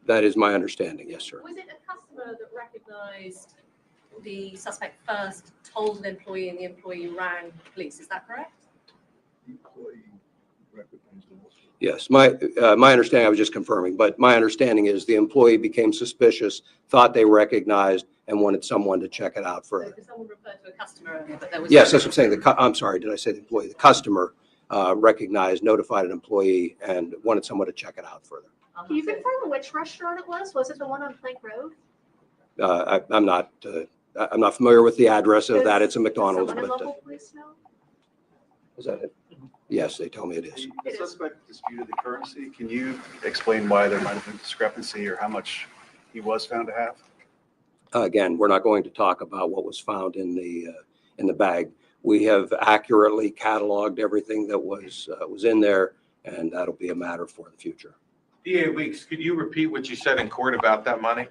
That is my understanding. Yes, sir. Was it a customer that recognized the suspect first, told an employee, and the employee rang police? Is that correct? Yes, my understanding, I was just confirming, but my understanding is the employee became suspicious, thought they recognized, and wanted someone to check it out further. Someone referred to a customer earlier, but there was. Yes, that's what I'm saying. I'm sorry, did I say the employee? The customer recognized, notified an employee, and wanted someone to check it out further. Can you confirm which restaurant it was? Was it the one on Plank Road? I'm not familiar with the address of that. It's a McDonald's, Someone in but local police know? is that it? Yes, they tell me it is. The suspect disputed the currency. Can you explain why there might have been discrepancy or how much he was found to have? Again, we're not going to talk about what was found in the bag. We have accurately cataloged everything that was in there, and that'll be a matter for the future. DA Weeks, could you repeat what you said in court about that money?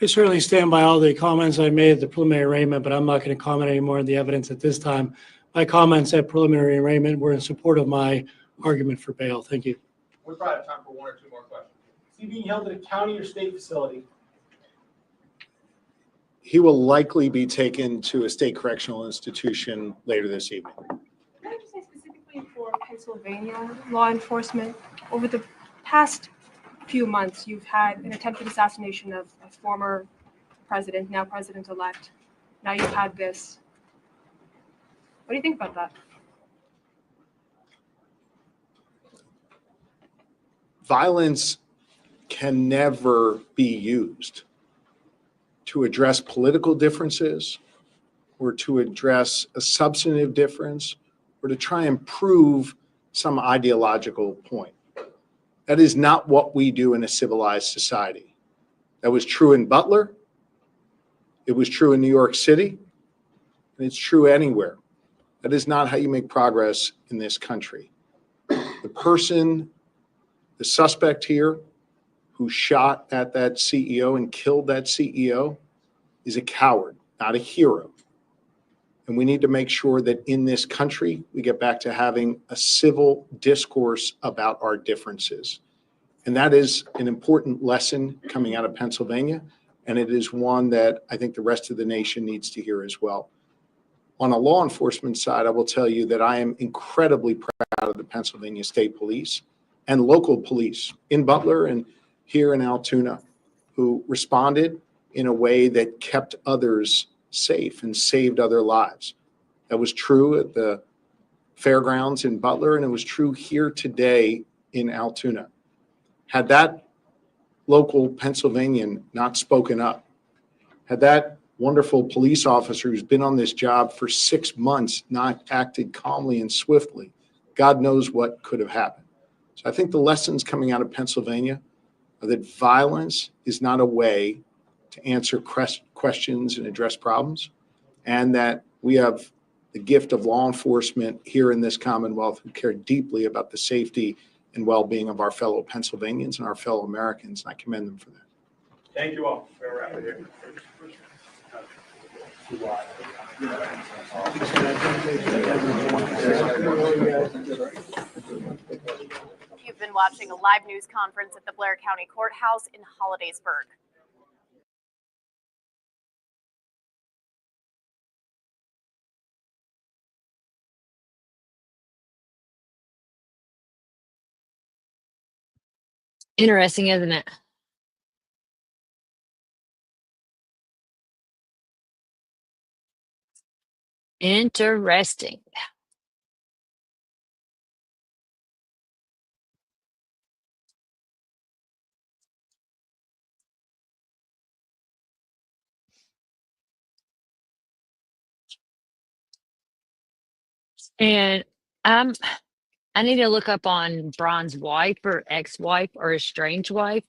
I certainly stand by all the comments I made at the preliminary arraignment, but I'm not going to comment any more on the evidence at this time. My comments at preliminary arraignment were in support of my argument for bail. Thank you. We probably have time for one or two more questions. Is he being held at a county or state facility? He will likely be taken to a state correctional institution later this evening. Can I just say specifically for Pennsylvania law enforcement, over the past few months, you've had an attempted assassination of a former president, now president-elect. Now you've had this. What do you think about that? Violence can never be used to address political differences or to address a substantive difference or to try and prove some ideological point. That is not what we do in a civilized society. That was true in Butler. It was true in New York City. And it's true anywhere. That is not how you make progress in this country. The suspect here who shot at that CEO and killed that CEO is a coward, not a hero. And we need to make sure that in this country, we get back to having a civil discourse about our differences. And that is an important lesson coming out of Pennsylvania. And it is one that I think the rest of the nation needs to hear as well. On a law enforcement side, I will tell you that I am incredibly proud of the Pennsylvania State Police and local police in Butler and here in Altoona who responded in a way that kept others safe and saved other lives. That was true at the fairgrounds in Butler, and it was true here today in Altoona. Had that local Pennsylvanian not spoken up, had that wonderful police officer who's been on this job for 6 months not acted calmly and swiftly, God knows what could have happened. So I think the lessons coming out of Pennsylvania are that violence is not a way to answer questions and address problems, and that we have the gift of law enforcement here in this Commonwealth who care deeply about the safety and well-being of our fellow Pennsylvanians and our fellow Americans, and I commend them for that. Thank you all. We're wrapping here. You've been watching a live news conference at the Blair County Courthouse in Hollidaysburg. Interesting, isn't it? Interesting. And I need to look up on Braun's wife or ex-wife or estranged wife,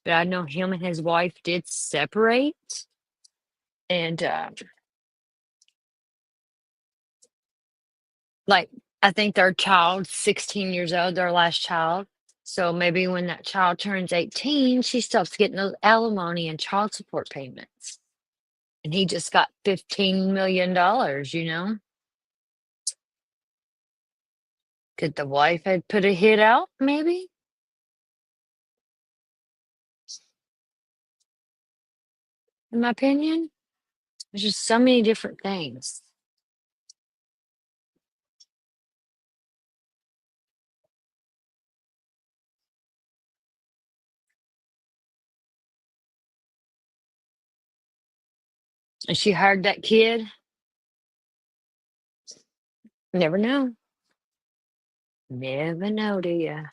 but I know him and his wife did separate. And like I think their child's 16 years old, their last child. So maybe when that child turns 18, she stops getting those alimony and child support payments. And he just got $15 million, you know? Could the wife had put a hit out, maybe? In my opinion, there's just so many different things. And she hired that kid. Never know. Never know, do you?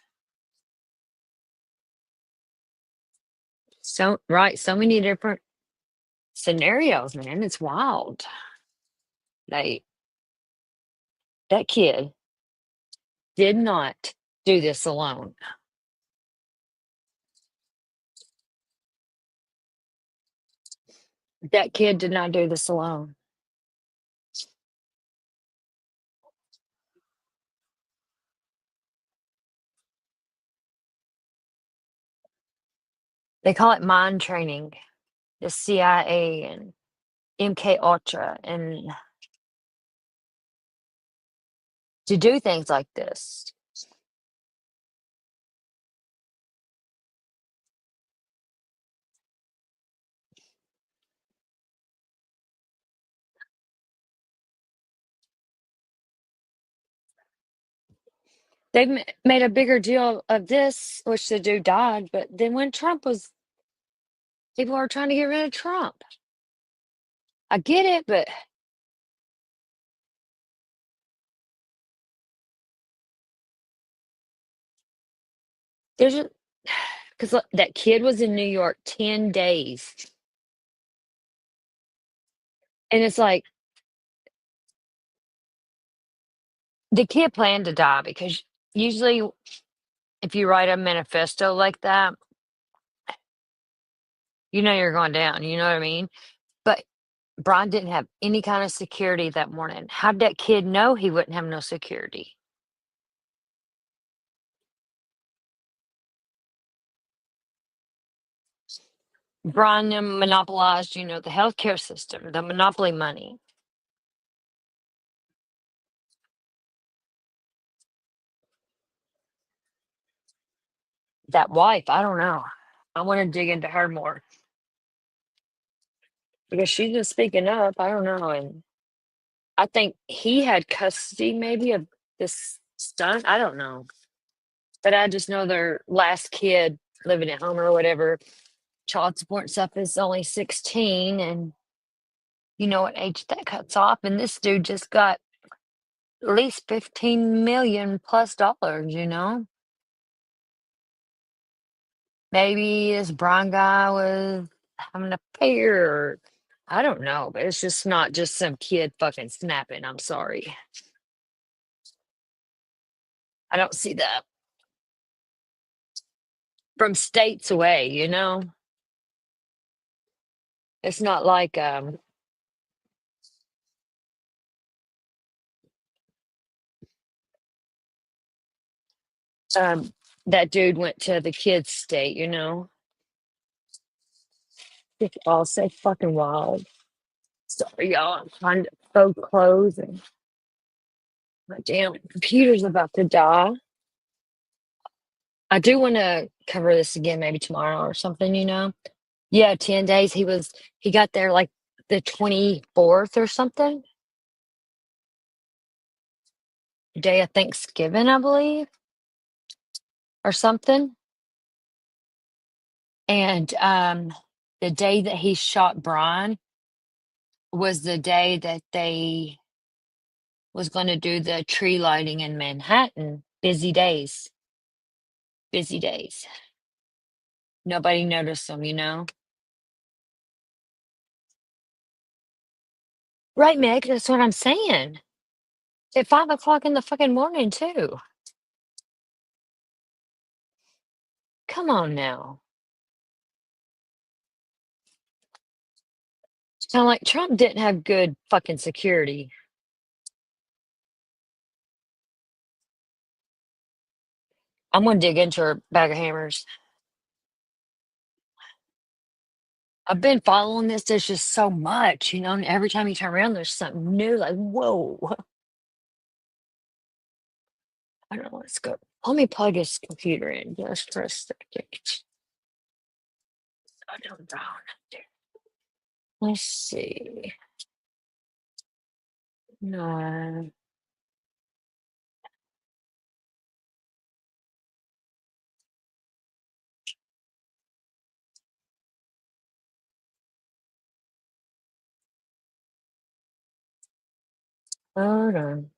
So right, so many different scenarios, man. It's wild. Like that kid did not do this alone. That kid did not do this alone. They call it mind training. The CIA and MK Ultra, and to do things like this. They've made a bigger deal of this, which the dude died, but then when Trump was, people are trying to get rid of Trump. I get it, but there's a, because that kid was in New York 10 days. And it's like, the kid planned to die because usually if you write a manifesto like that, you know you're going down, you know what I mean? But Brian didn't have any kind of security that morning. How'd that kid know he wouldn't have no security? Brian monopolized, the healthcare system, the monopoly money. That wife, I don't know. I want to dig into her more because she's been speaking up. I don't know. And I think he had custody maybe of this son. I don't know. But I just know their last kid living at home or whatever, child support and stuff is only 16. And you know what age that cuts off. And this dude just got at least 15 million plus dollars. Maybe this Brian guy was having a affair, or I don't know, but it's just not just some kid fucking snapping. I'm sorry. I don't see that from states away. It's not like that dude went to the kid's state. It's all so fucking wild. Sorry, y'all. I'm trying to fold clothes and my damn computer's about to die. I do want to cover this again maybe tomorrow or something. Yeah, 10 days. He got there like the 24th or something. Day of Thanksgiving, I believe, or something. And the day that he shot Brian was the day that they was going to do the tree lighting in Manhattan. Busy days. Busy days. Nobody noticed them. Right, Meg, that's what I'm saying. At 5 o'clock in the fucking morning, too. Come on now. It's kind of like Trump didn't have good fucking security. I'm gonna dig into her bag of hammers. I've been following this. There's just so much, and every time you turn around, there's something new. Like, whoa. I don't know. Let's go. Let me plug this computer in just for a second. I don't know. Let's see. No. Hold on.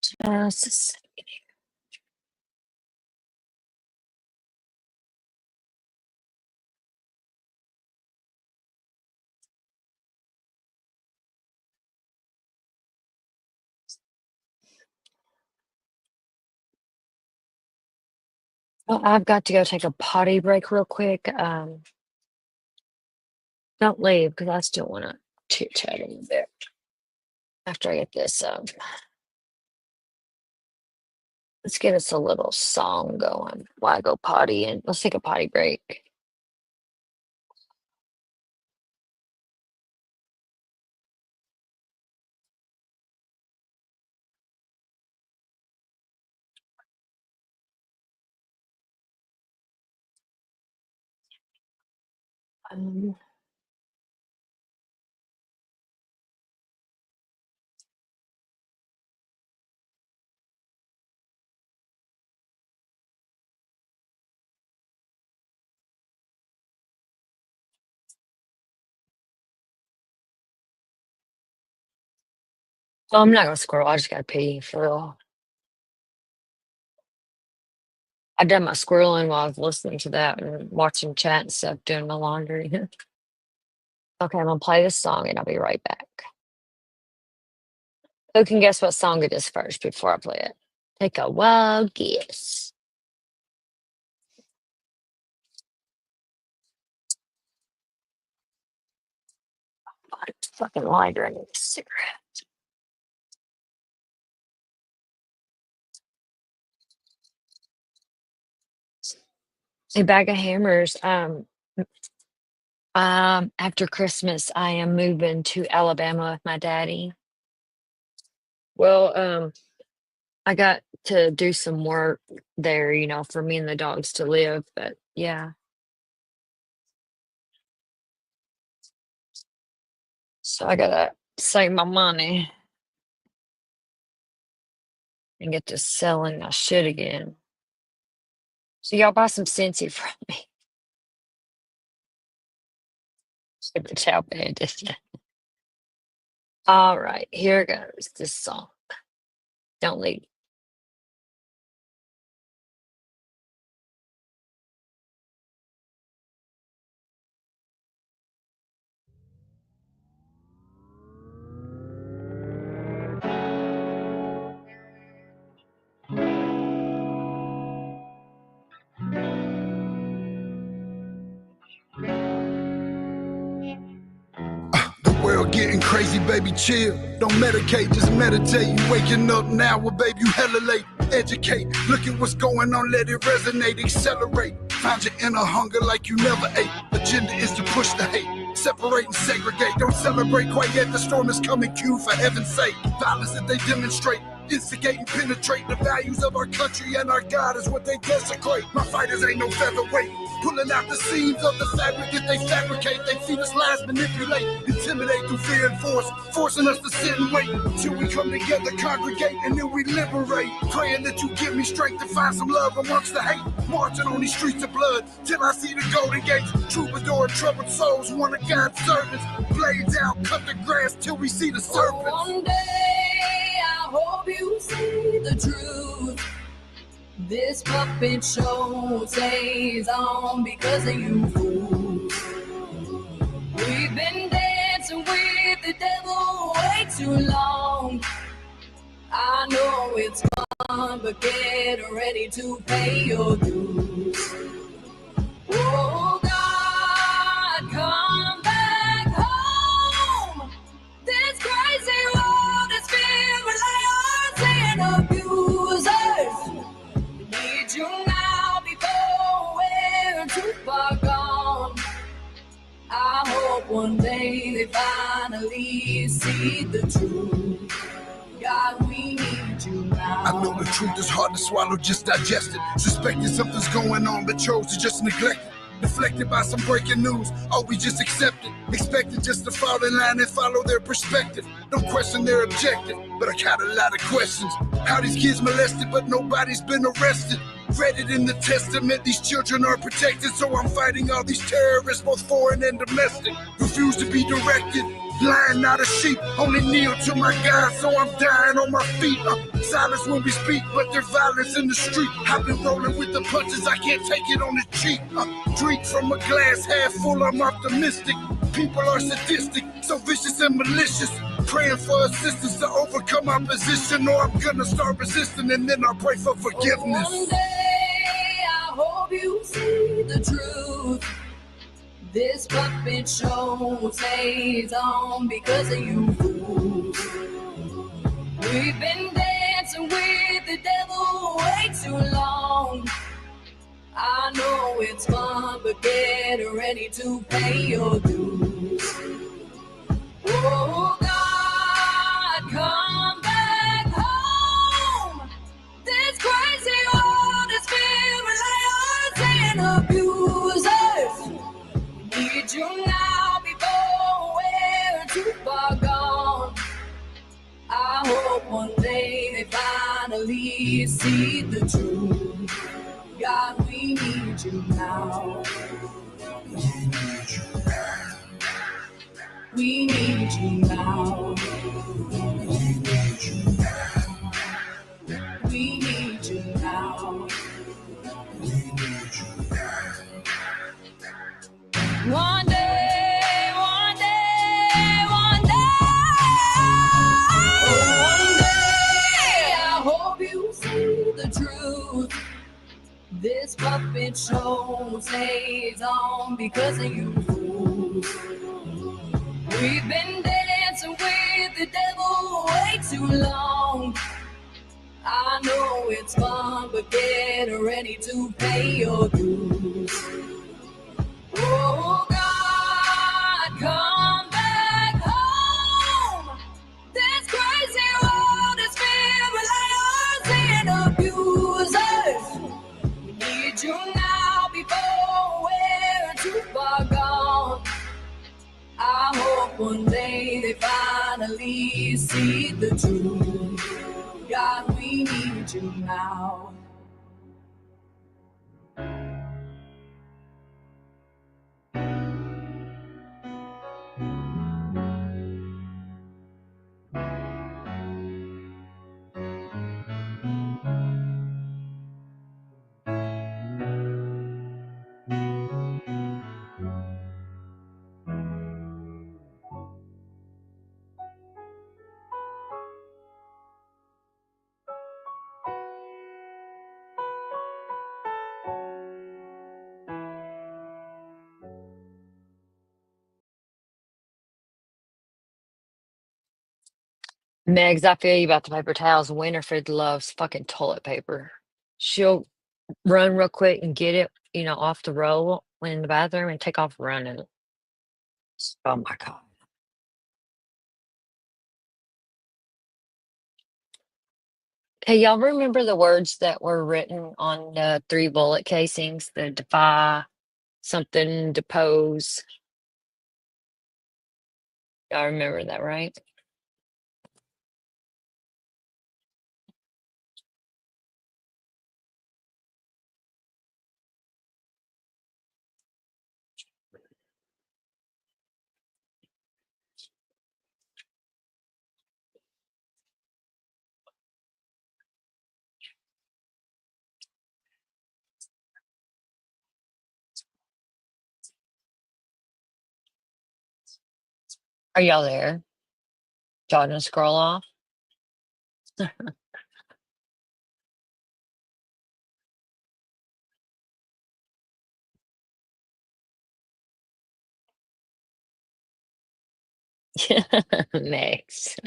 Just a second. Well, I've got to go take a potty break real quick. Don't leave because I still want to chit chat a little bit after I get this. Let's get us a little song going while I go potty, and let's take a potty break. Um, oh, I'm not gonna scroll. I just gotta pee for real. I done my squirreling while I was listening to that and watching chat and stuff, doing my laundry. Okay, I'm gonna play this song and I'll be right back. Who can guess what song it is first before I play it? Take a wild guess. Oh, it's fucking lighter. I need a cigarette. A bag of hammers. After Christmas, I am moving to Alabama with my daddy. Well, I got to do some work there, for me and the dogs to live, but yeah. So I gotta save my money and get to selling my shit again. So y'all buy some Scentsy from me. It's how bad this is. All right, here goes this song. Don't leave. The world getting crazy, baby, chill. Don't medicate, just meditate. You waking up now, well, baby, you hella late. Educate, look at what's going on, let it resonate, accelerate. Find your inner hunger like you never ate. Agenda is to push the hate, separate and segregate. Don't celebrate quite yet, the storm is coming, Q, for heaven's sake. Violence that they demonstrate, instigate and penetrate. The values of our country and our God is what they desecrate. My fighters ain't no featherweight, pulling out the seams of the fabric that they fabricate. They feed us lies, manipulate, intimidate through fear and force, forcing us to sit and wait till we come together, congregate, and then we liberate. Praying that you give me strength to find some love amongst the hate. Marching on these streets of blood till I see the golden gates. Troubadour and troubled souls, one of God's servants. Blades out, cut the grass till we see the serpents. One day I hope you see the truth. This puppet show stays on because of you fools. We've been dancing with the devil way too long. I know it's fun, but get ready to pay your dues. Oh God, come back home. This crazy world is filled with liars and abusers. Need you now before we're too far gone. I hope one day they finally see the truth. God, we need you now. I know the truth is hard to swallow, just digest it. Suspecting something's going on, but chose to just neglect it. Deflected by some breaking news, oh, we just accept it. Expected just to fall in line and follow their perspective. Don't question their objective, but I got a lot of questions. How these kids molested, but nobody's been arrested. Read it in the testament, these children are protected. So I'm fighting all these terrorists, both foreign and domestic. Refuse to be directed, lion not a sheep. Only kneel to my God, so I'm dying on my feet. Silence when we speak, but there's violence in the street. I've been rolling with the punches, I can't take it on the cheap. Drink from a glass half full, I'm optimistic. People are sadistic, so vicious and malicious. Praying for assistance to overcome opposition, or I'm gonna start resisting, and then I'll pray for forgiveness. One day I hope you see the truth. This puppet show stays on because of you. We've been dancing with the devil way too long. I know it's fun, but get ready to pay your dues. Oh God, come back home. This crazy world is filled with liars and abusers. Need you now before we're too far gone. I hope one day they finally see the truth. God, we need you now. We need you now. We need you now. One day, one day, one day. One day, I hope you see the truth. This puppet show stays on because of you. We've been dancing with the devil way too long. I know it's fun, but get ready to pay your dues. Oh God, come back home. This crazy world is filled with liars and abusers. We need you now before we're too far gone. I hope one day they finally see the truth. God, we need you now. Megs, I feel you about the paper towels. Winifred loves fucking toilet paper. She'll run real quick and get it, off the roll in the bathroom and take off running. Oh my God. Hey, y'all remember the words that were written on the 3 bullet casings? The defy, something, depose. Y'all remember that, right? Are y'all there? Y'all gonna scroll off? Next.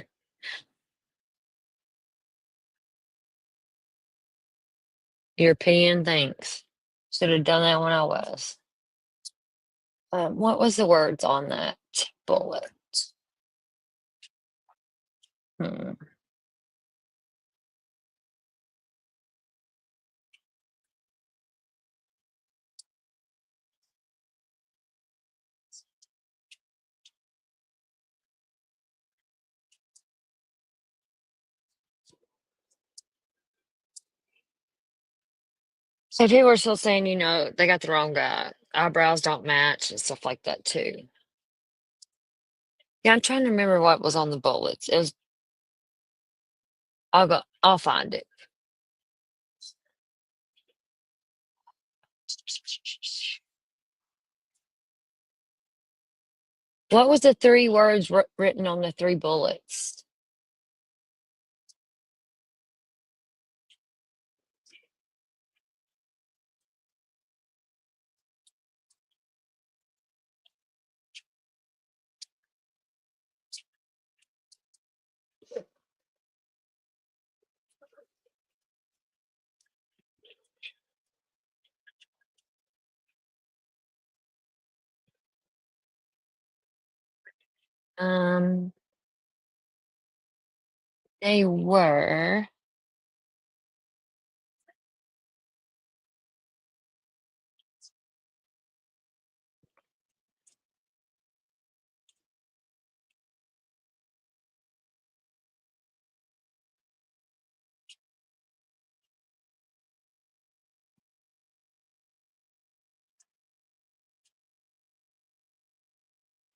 European, thanks. Should have done that when I was. What was the words on that bullet? Hmm. So people are still saying, you know, they got the wrong guy. Eyebrows don't match and stuff like that too. Yeah, I'm trying to remember what was on the bullets. It was. I'll find it. What was the 3 words written on the 3 bullets? Um, they were.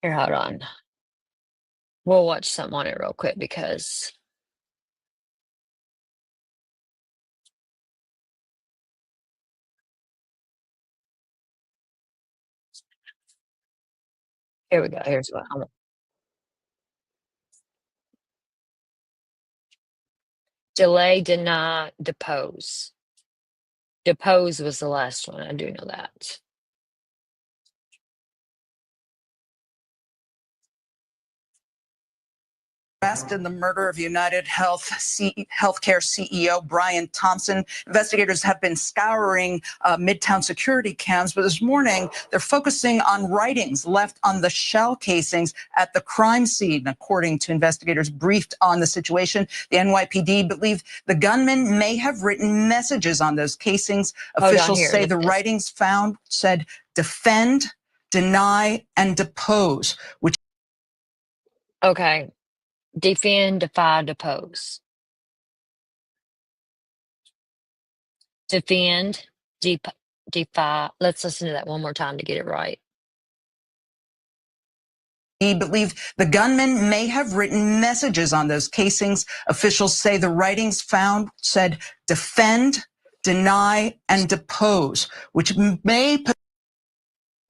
Here, hold on. We'll watch something on it real quick because here we go. Here's what I want. Delay, deny, depose. Depose was the last one. I do know that. Arrest in the murder of United Healthcare CEO Brian Thompson. Investigators have been scouring Midtown security cams, but this morning they're focusing on writings left on the shell casings at the crime scene. According to investigators briefed on the situation, the NYPD believe the gunman may have written messages on those casings. Officials say the writings found said defend, deny, and depose, which. Okay. Defend, defy, depose. Defend, defy. Let's listen to that one more time to get it right. He believed the gunman may have written messages on those casings. Officials say the writings found said defend, deny, and depose, which may.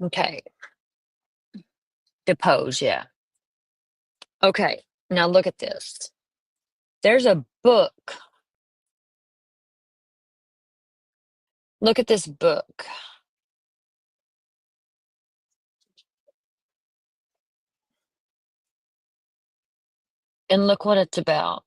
Okay. Depose, yeah. Okay. Now look at this. There's a book. Look at this book. And look what it's about.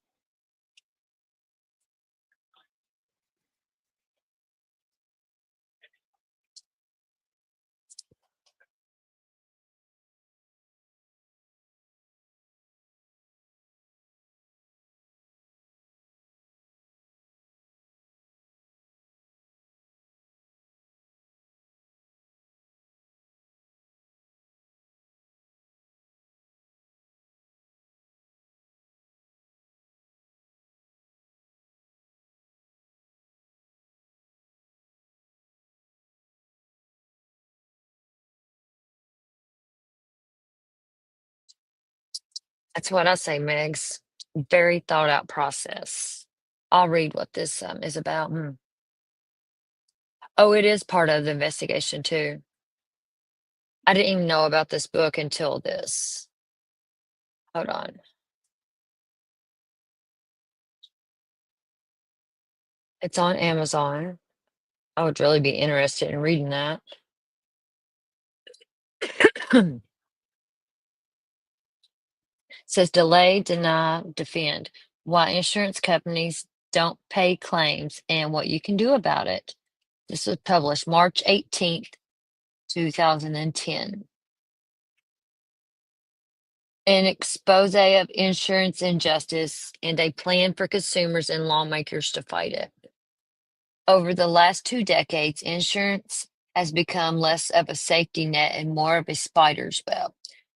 That's what I say, Megs. Very thought out process. I'll read what this is about. Oh, it is part of the investigation too. I didn't even know about this book until this. Hold on. It's on Amazon. I would really be interested in reading that. Says delay, deny, defend. Why insurance companies don't pay claims and what you can do about it. This was published March 18th, 2010. An expose of insurance injustice and a plan for consumers and lawmakers to fight it. Over the last 2 decades, insurance has become less of a safety net and more of a spider's web,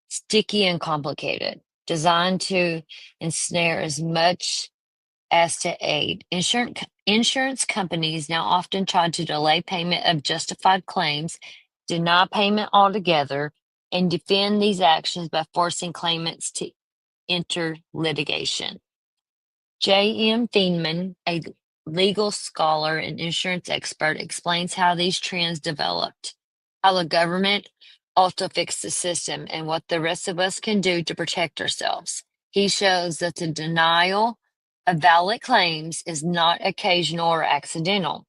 sticky and complicated, designed to ensnare as much as to aid. Insurance companies now often try to delay payment of justified claims, deny payment altogether, and defend these actions by forcing claimants to enter litigation. J.M. Feynman, a legal scholar and insurance expert, explains how these trends developed, how the government also fixed the system, and what the rest of us can do to protect ourselves. He shows that the denial of valid claims is not occasional or accidental,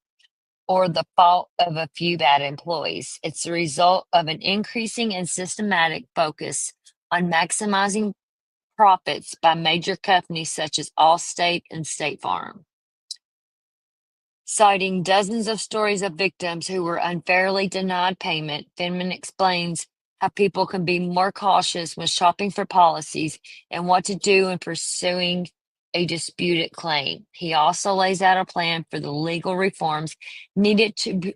or the fault of a few bad employees. It's the result of an increasing and systematic focus on maximizing profits by major companies such as Allstate and State Farm. Citing dozens of stories of victims who were unfairly denied payment, Finman explains how people can be more cautious when shopping for policies and what to do in pursuing a disputed claim. He also lays out a plan for the legal reforms needed to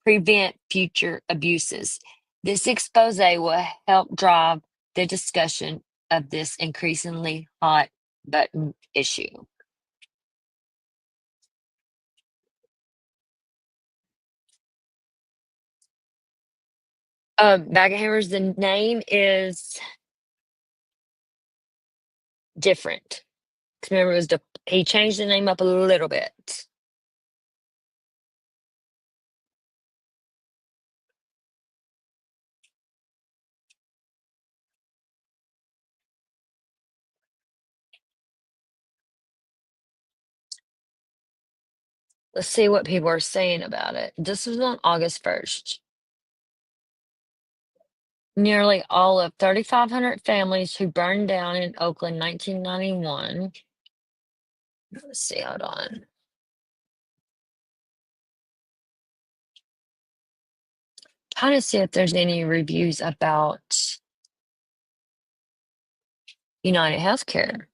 prevent future abuses. This expose will help drive the discussion of this increasingly hot button issue. Bag of Hammers, the name is different. 'Cause remember, it was he changed the name up a little bit. Let's see what people are saying about it. This was on August 1st. Nearly all of 3,500 families who burned down in Oakland 1991. Let's see, hold on. Trying to see if there's any reviews about United Healthcare.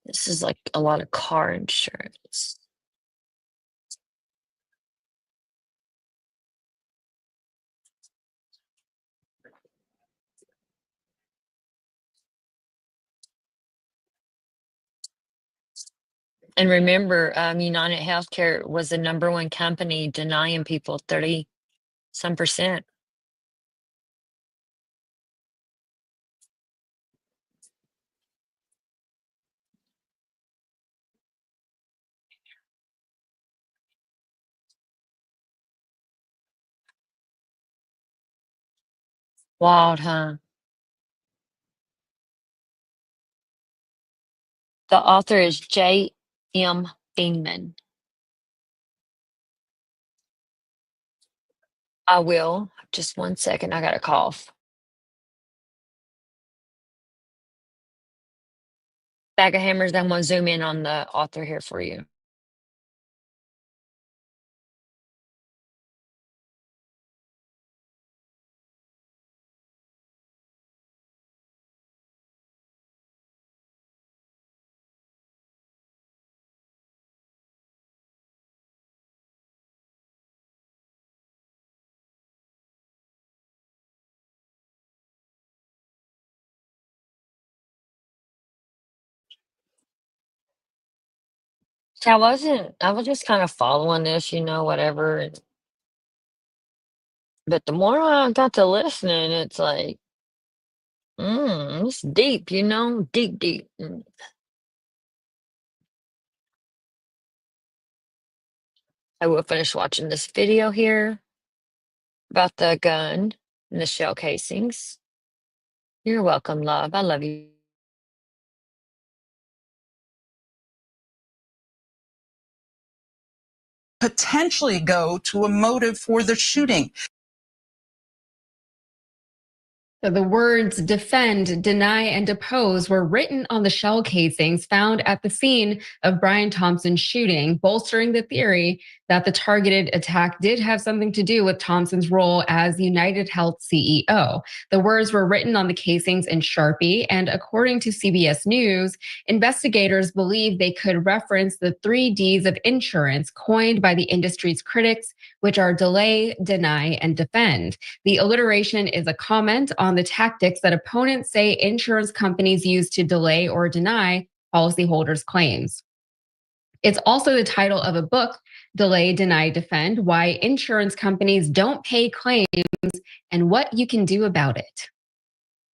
This is like a lot of car insurance. And remember, United Healthcare was the number one company denying people 30-some percent. Wild, huh? The author is J.M. Feynman. I will. Just 1 second. I got a cough. Bag of Hammers. I'm going to zoom in on the author here for you. So I was just kind of following this, whatever. But the more I got to listening, it's like, it's deep, deep, deep. I will finish watching this video here about the gun and the shell casings. You're welcome, love. I love you. Potentially go to a motive for the shooting. So the words defend, deny, and depose were written on the shell casings found at the scene of Brian Thompson's shooting, bolstering the theory that the targeted attack did have something to do with Thompson's role as United Health CEO. The words were written on the casings in Sharpie, and according to CBS News, investigators believe they could reference the 3 Ds of insurance coined by the industry's critics, which are delay, deny, and defend. The alliteration is a comment on the tactics that opponents say insurance companies use to delay or deny policyholders' claims. It's also the title of a book, Delay, Deny, Defend: Why Insurance Companies Don't Pay Claims and What You Can Do About It.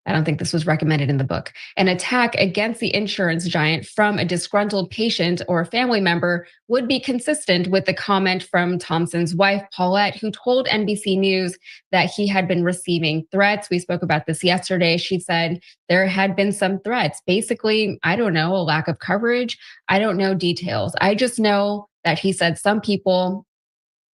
I don't think this was recommended in the book. An attack against the insurance giant from a disgruntled patient or a family member would be consistent with the comment from Thompson's wife, Paulette, who told NBC News that he had been receiving threats. We spoke about this yesterday. She said there had been some threats. Basically, I don't know, a lack of coverage. I don't know details. I just know that he said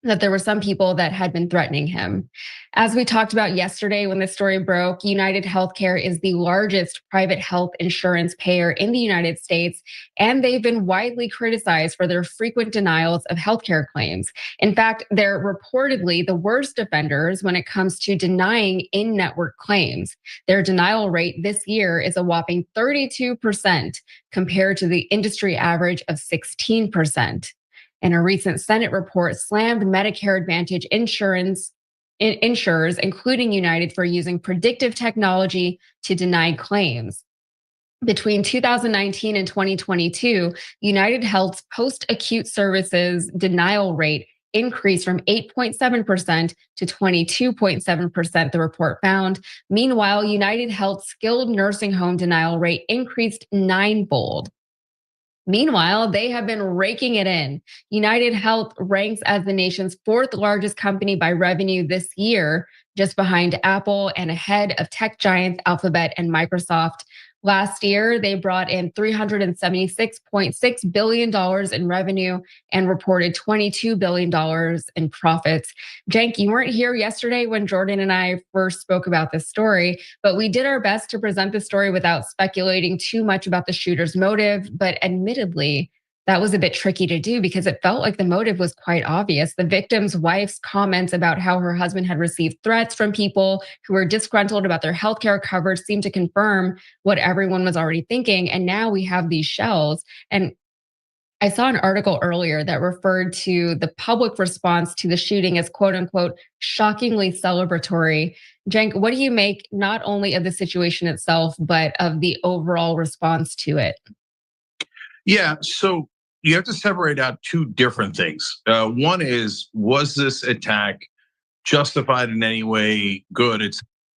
that there were some people that had been threatening him. As we talked about yesterday when this story broke, United Healthcare is the largest private health insurance payer in the United States, and they've been widely criticized for their frequent denials of healthcare claims. In fact, they're reportedly the worst offenders when it comes to denying in-network claims. Their denial rate this year is a whopping 32% compared to the industry average of 16%. And a recent Senate report slammed Medicare Advantage insurers, including United, for using predictive technology to deny claims. Between 2019 and 2022, United Health's post-acute services denial rate increased from 8.7% to 22.7%, the report found. Meanwhile, United Health's skilled nursing home denial rate increased 9-fold. Meanwhile, they have been raking it in. United Health ranks as the nation's 4th largest company by revenue this year, just behind Apple and ahead of tech giants Alphabet and Microsoft. Last year, they brought in $376.6 billion in revenue and reported $22 billion in profits. Cenk, you weren't here yesterday when Jordan and I first spoke about this story, but we did our best to present the story without speculating too much about the shooter's motive. But admittedly, that was a bit tricky to do because it felt like the motive was quite obvious. The victim's wife's comments about how her husband had received threats from people who were disgruntled about their healthcare coverage seemed to confirm what everyone was already thinking. And now we have these shells. And I saw an article earlier that referred to the public response to the shooting as quote unquote shockingly celebratory. Cenk, what do you make not only of the situation itself, but of the overall response to it? Yeah, so you have to separate out 2 different things. One is, was this attack justified in any way? Good.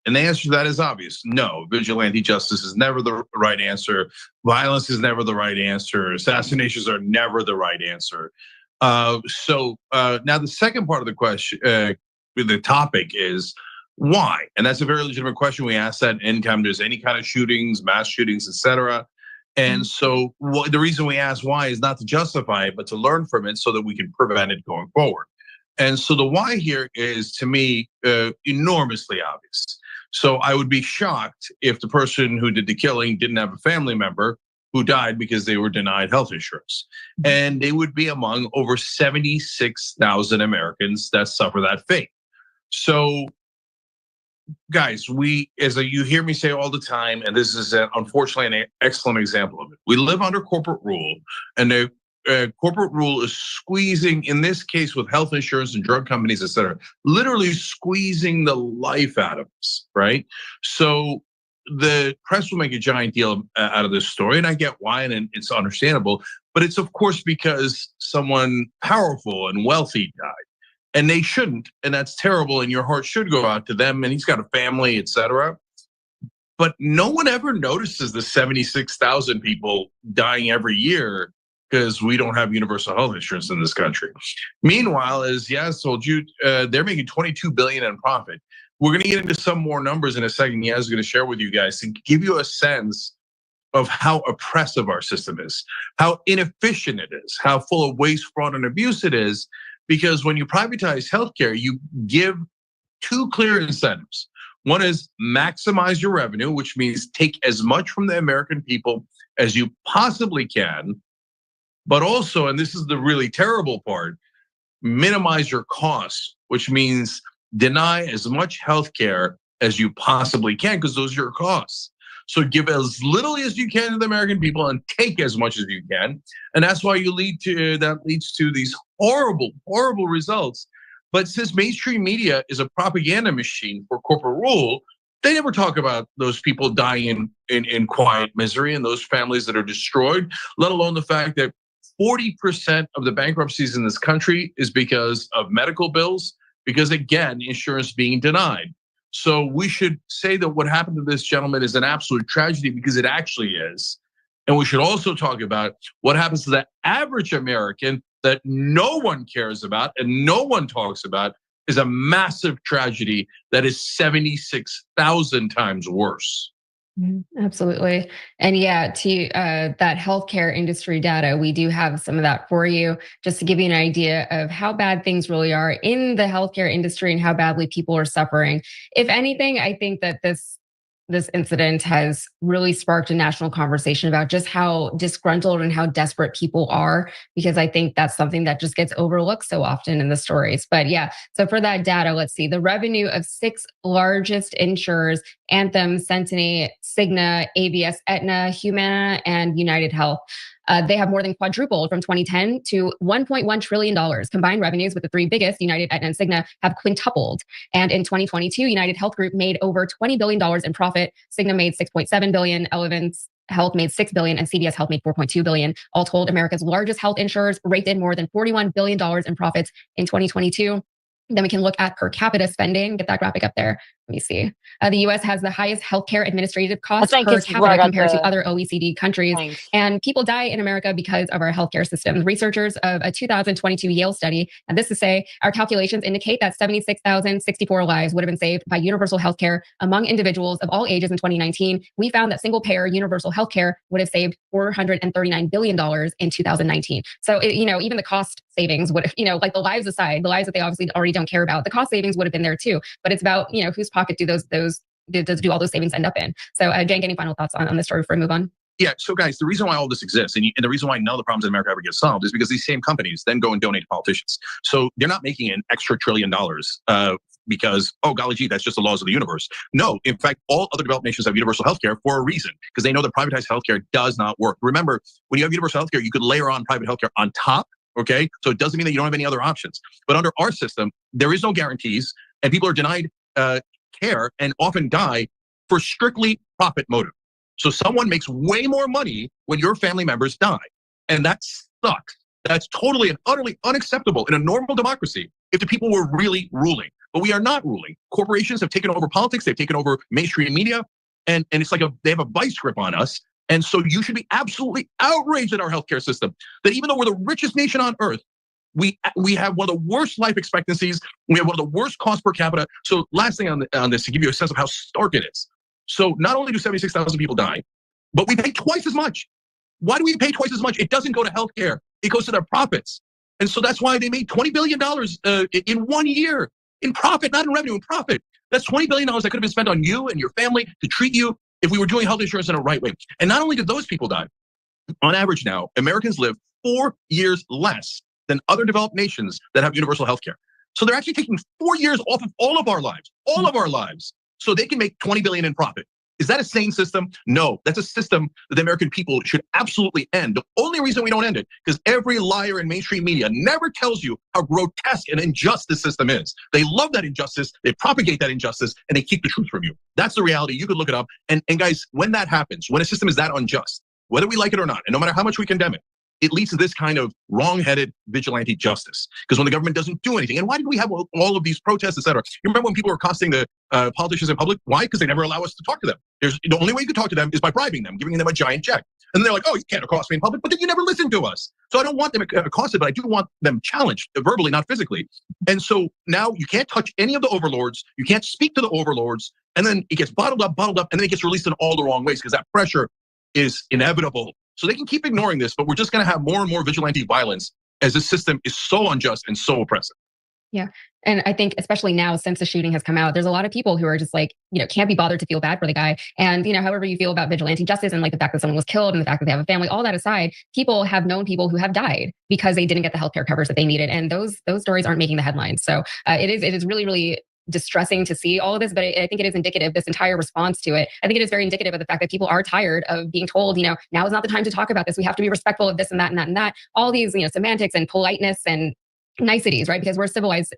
And the answer to that is obvious. No, vigilante justice is never the right answer. Violence is never the right answer. Assassinations are never the right answer. Now the second part of the question, the topic is why? And that's a very legitimate question. We ask that anytime there's any kind of shootings, mass shootings, etc. And so the reason we ask why is not to justify it, but to learn from it so that we can prevent it going forward. And so the why here is, to me, enormously obvious. So I would be shocked if the person who did the killing didn't have a family member who died because they were denied health insurance. And they would be among over 76,000 Americans that suffer that fate. So guys, you hear me say all the time, and this is unfortunately an excellent example of it. We live under corporate rule, and the corporate rule is squeezing, in this case with health insurance and drug companies, et cetera, literally squeezing the life out of us, right? So the press will make a giant deal out of this story, and I get why, and it's understandable, but it's of course because someone powerful and wealthy died. And they shouldn't, and that's terrible, and your heart should go out to them, and he's got a family, et cetera. But no one ever notices the 76,000 people dying every year because we don't have universal health insurance in this country. Meanwhile, as Yaz told you, they're making $22 billion in profit. We're gonna get into some more numbers in a second. Yaz is gonna share with you guys to give you a sense of how oppressive our system is, how inefficient it is, how full of waste, fraud, and abuse it is. Because when you privatize healthcare, you give 2 clear incentives. One is maximize your revenue, which means take as much from the American people as you possibly can. But also, and this is the really terrible part, minimize your costs, which means deny as much health care as you possibly can, because those are your costs. So give as little as you can to the American people and take as much as you can. And that's why that leads to these horrible, horrible results. But since mainstream media is a propaganda machine for corporate rule, they never talk about those people dying in quiet misery and those families that are destroyed, let alone the fact that 40% of the bankruptcies in this country is because of medical bills, because again, insurance being denied. So we should say that what happened to this gentleman is an absolute tragedy, because it actually is. And we should also talk about what happens to the average American that no one cares about and no one talks about, is a massive tragedy that is 76,000 times worse. Absolutely. And yeah, to that healthcare industry data, we do have some of that for you, just to give you an idea of how bad things really are in the healthcare industry and how badly people are suffering. If anything, I think that this incident has really sparked a national conversation about just how disgruntled and how desperate people are, because I think that's something that just gets overlooked so often in the stories. But yeah, so for that data, let's see, the revenue of 6 largest insurers, Anthem, Centene, Cigna, ABS, Aetna, Humana, and United Health. They have more than quadrupled from 2010 to $1.1 trillion. Combined revenues with the 3 biggest, United, Aetna, and Cigna, have quintupled. And in 2022, United Health Group made over $20 billion in profit. Cigna made $6.7 billion. Elevance Health made $6 billion, and CVS Health made $4.2 billion. All told, America's largest health insurers raked in more than $41 billion in profits in 2022. Then we can look at per capita spending. Get that graphic up there. Let me see. The U.S. has the highest healthcare administrative costs per capita compared to other OECD countries. Thanks. And people die in America because of our healthcare system. Researchers of a 2022 Yale study, and this to say, our calculations indicate that 76,064 lives would have been saved by universal healthcare among individuals of all ages in 2019. We found that single-payer universal healthcare would have saved $439 billion in 2019. So, even the cost savings would have, like the lives aside, the lives that they obviously already don't care about, the cost savings would have been there too. But it's about, whose pocket do do all those savings end up in? So, Jank, any final thoughts on this story before we move on? Yeah, so guys, the reason why all this exists, and the reason why none of the problems in America ever get solved, is because these same companies then go and donate to politicians. So they're not making an extra $1 trillion because, oh, golly gee, that's just the laws of the universe. No, in fact, all other developed nations have universal healthcare for a reason, because they know that privatized healthcare does not work. Remember, when you have universal healthcare, you could layer on private healthcare on top, okay? So it doesn't mean that you don't have any other options. But under our system, there is no guarantees, and people are denied care and often die for strictly profit motive. So someone makes way more money when your family members die. And that sucks. That's totally and utterly unacceptable in a normal democracy if the people were really ruling. But we are not ruling. Corporations have taken over politics. They've taken over mainstream media. And it's like they have a vice grip on us. And so you should be absolutely outraged at our healthcare system, that even though we're the richest nation on earth, we have one of the worst life expectancies. We have one of the worst costs per capita. So last thing on this, to give you a sense of how stark it is. So not only do 76,000 people die, but we pay twice as much. Why do we pay twice as much? It doesn't go to healthcare. It goes to their profits. And so that's why they made $20 billion in 1 year in profit, not in revenue, in profit. That's $20 billion that could have been spent on you and your family to treat you if we were doing health insurance in a right way. And not only did those people die, on average now, Americans live 4 years less than other developed nations that have universal healthcare. So they're actually taking 4 years off of all of our lives, so they can make $20 billion in profit. Is that a sane system? No, that's a system that the American people should absolutely end. The only reason we don't end it, because every liar in mainstream media never tells you how grotesque and unjust this system is. They love that injustice, they propagate that injustice, and they keep the truth from you. That's the reality. You could look it up. And guys, when that happens, when a system is that unjust, whether we like it or not, and no matter how much we condemn it, it leads to this kind of wrong-headed vigilante justice. Because when the government doesn't do anything, and why did we have all of these protests, et cetera? You remember when people were accosting the politicians in public? Why? Because they never allow us to talk to them. The only way you can talk to them is by bribing them, giving them a giant check. And then they're like, oh, you can't accost me in public, but then you never listen to us. So I don't want them accosted, but I do want them challenged verbally, not physically. And so now you can't touch any of the overlords. You can't speak to the overlords. And then it gets bottled up, and then it gets released in all the wrong ways because that pressure is inevitable. So they can keep ignoring this, but we're just going to have more and more vigilante violence as this system is so unjust and so oppressive. Yeah. And I think especially now since the shooting has come out, there's a lot of people who are just like, can't be bothered to feel bad for the guy. And, however you feel about vigilante justice and like the fact that someone was killed and the fact that they have a family, all that aside, people have known people who have died because they didn't get the healthcare coverage that they needed. And those stories aren't making the headlines. So it is really, really distressing to see all of this, but I think it is indicative, this entire response to it. I think it is very indicative of the fact that people are tired of being told, now is not the time to talk about this. We have to be respectful of this and that and that and that. All these, semantics and politeness and niceties, right? Because we're a civilized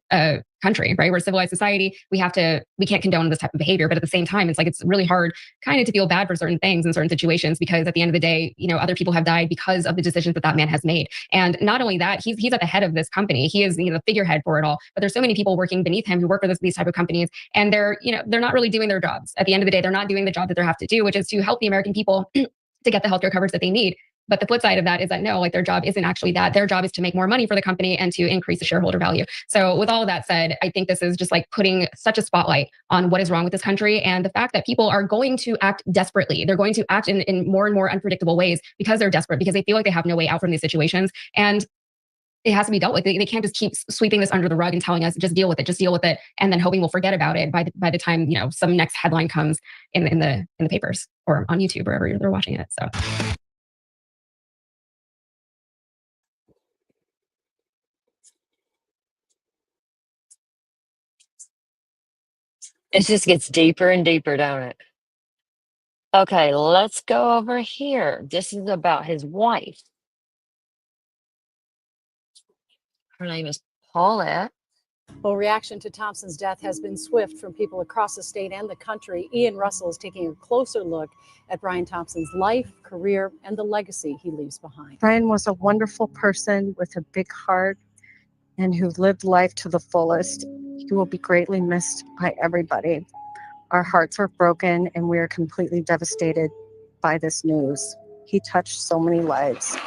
country, right? We're a civilized society. We can't condone this type of behavior, but at the same time, it's really hard kind of to feel bad for certain things in certain situations, because at the end of the day, other people have died because of the decisions that man has made. And not only that, he's at the head of this company. He is, the figurehead for it all, but there's so many people working beneath him who work for these type of companies. And they're not really doing their jobs. At the end of the day, they're not doing the job that they have to do, which is to help the American people to get the healthcare coverage that they need. But the flip side of that is that no, their job isn't actually that. Their job is to make more money for the company and to increase the shareholder value. So with all of that said, I think this is just like putting such a spotlight on what is wrong with this country and the fact that people are going to act desperately. They're going to act in more and more unpredictable ways because they're desperate, because they feel like they have no way out from these situations. And it has to be dealt with. They can't just keep sweeping this under the rug and telling us, just deal with it, and then hoping we'll forget about it by the time, some next headline comes in the papers or on YouTube, wherever they're watching it. So. It just gets deeper and deeper, don't it? Okay, let's go over here. This is about his wife. Her name is Paulette. Well, reaction to Thompson's death has been swift from people across the state and the country. Ian Russell is taking a closer look at Brian Thompson's life, career, and the legacy he leaves behind. Brian was a wonderful person with a big heart and who lived life to the fullest. He will be greatly missed by everybody. Our hearts are broken and we are completely devastated by this news. He touched so many lives.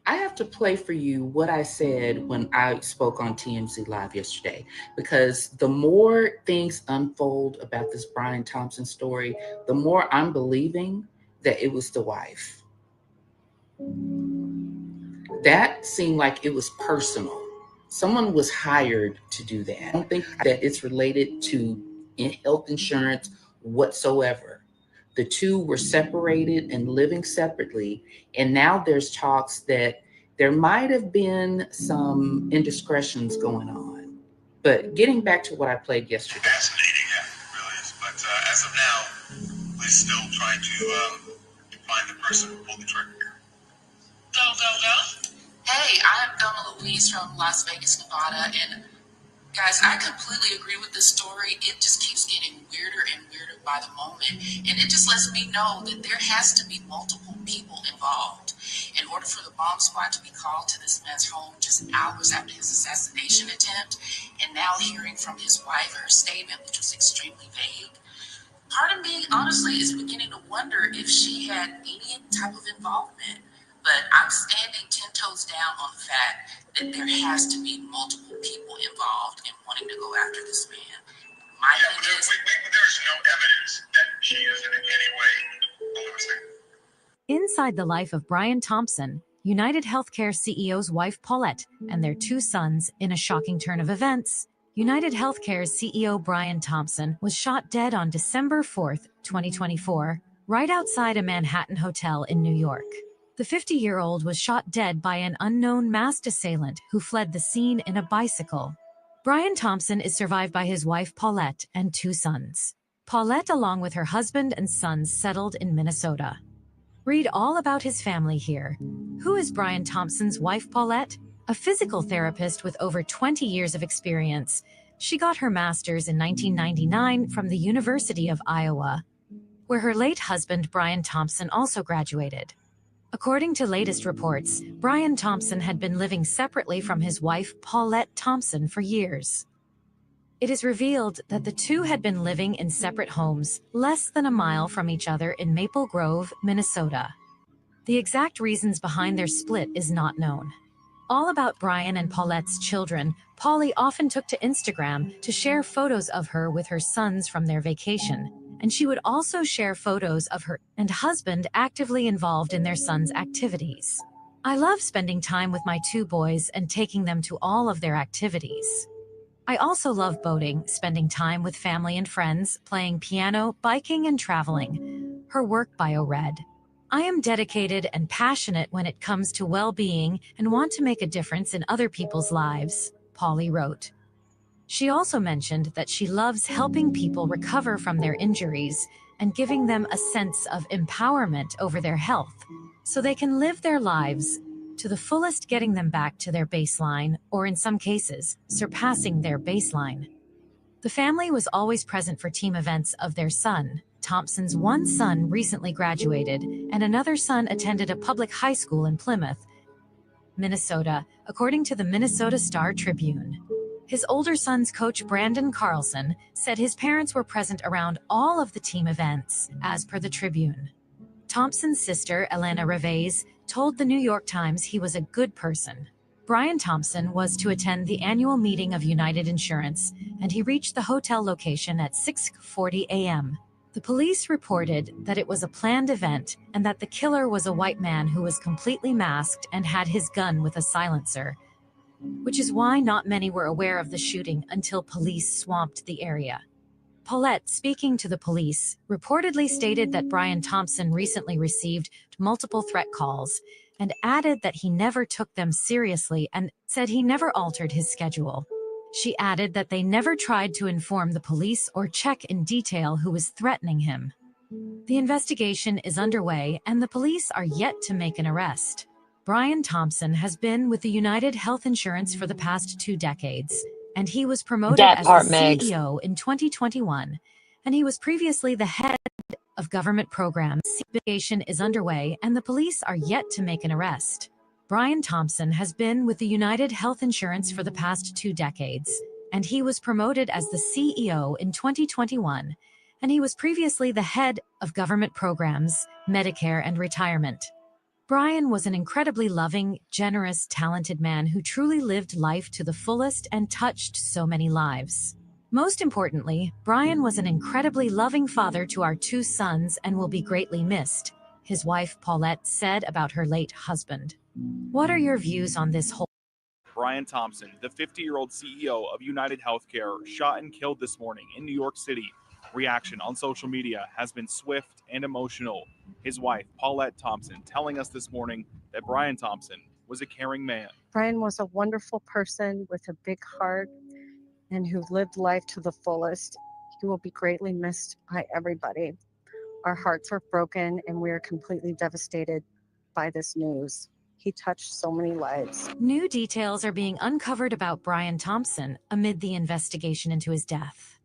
I have to play for you what I said when I spoke on TMZ Live yesterday, because the more things unfold about this Brian Thompson story, the more I'm believing that it was the wife. That seemed like it was personal. Someone was hired to do that. I don't think that it's related to health insurance whatsoever. The two were separated and living separately. And now there's talks that there might have been some indiscretions going on. But getting back to what I played yesterday. Fascinating, yeah, it really is. But as of now, we're still trying to find the person who pulled the trigger here. Go, go, go. Hey, I'm Donna Louise from Las Vegas, Nevada. And guys, I completely agree with this story. It just keeps getting weirder and weirder by the moment. And it just lets me know that there has to be multiple people involved in order for the bomb squad to be called to this man's home just hours after his assassination attempt. And now hearing from his wife, her statement, which was extremely vague. Part of me, honestly, is beginning to wonder if she had any type of involvement. But I'm standing 10 toes down on the fact that there has to be multiple people involved in wanting to go after this man. My thing is, there's no evidence that she is in any way complicit. Inside the life of Brian Thompson, United Healthcare CEO's wife Paulette and their two sons, in a shocking turn of events, United Healthcare's CEO Brian Thompson was shot dead on December 4th, 2024, right outside a Manhattan hotel in New York. The 50-year-old was shot dead by an unknown masked assailant who fled the scene in a bicycle. Brian Thompson is survived by his wife Paulette and two sons. Paulette, along with her husband and sons, settled in Minnesota. Read all about his family here. Who is Brian Thompson's wife Paulette? A physical therapist with over 20 years of experience. She got her master's in 1999 from the University of Iowa, where her late husband Brian Thompson also graduated. According to latest reports, Brian Thompson had been living separately from his wife, Paulette Thompson, for years. It is revealed that the two had been living in separate homes, less than a mile from each other in Maple Grove, Minnesota. The exact reasons behind their split is not known. All about Brian and Paulette's children, Polly often took to Instagram to share photos of her with her sons from their vacation. And she would also share photos of her and husband actively involved in their sons' activities. I love spending time with my two boys and taking them to all of their activities. I also love boating, spending time with family and friends, playing piano, biking, and traveling. Her work bio read, I am dedicated and passionate when it comes to well-being and want to make a difference in other people's lives, Polly wrote. She also mentioned that she loves helping people recover from their injuries and giving them a sense of empowerment over their health so they can live their lives to the fullest, getting them back to their baseline, or in some cases, surpassing their baseline. The family was always present for team events of their son. Thompson's one son recently graduated, and another son attended a public high school in Plymouth, Minnesota, according to the Minnesota Star-Tribune. His older son's coach, Brandon Carlson, said his parents were present around all of the team events, as per the Tribune. Thompson's sister, Elena Revez, told the New York Times he was a good person. Brian Thompson was to attend the annual meeting of United Insurance, and he reached the hotel location at 6:40 a.m. The police reported that it was a planned event and that the killer was a white man who was completely masked and had his gun with a silencer, which is why not many were aware of the shooting until police swamped the area. Paulette, speaking to the police, reportedly stated that Brian Thompson recently received multiple threat calls and added that he never took them seriously and said he never altered his schedule. She added that they never tried to inform the police or check in detail who was threatening him. The investigation is underway and the police are yet to make an arrest. Brian Thompson has been with the United Health Insurance for the past 2 decades, and he was promoted That as part, the Megs. CEO in 2021, and he was previously the head of government programs. The investigation is underway and the police are yet to make an arrest. Brian Thompson has been with the United Health Insurance for the past 2 decades, and he was promoted as the CEO in 2021, and he was previously the head of government programs, Medicare, and retirement. Brian was an incredibly loving, generous, talented man who truly lived life to the fullest and touched so many lives. Most importantly, Brian was an incredibly loving father to our 2 sons and will be greatly missed, his wife Paulette said about her late husband. What are your views on this whole? Brian Thompson, the 50-year-old CEO of United Healthcare, shot and killed this morning in New York City. Reaction on social media has been swift and emotional. His wife, Paulette Thompson, telling us this morning that Brian Thompson was a caring man. Brian was a wonderful person with a big heart and who lived life to the fullest. He will be greatly missed by everybody. Our hearts are broken and we are completely devastated by this news. He touched so many lives. New details are being uncovered about Brian Thompson amid the investigation into his death.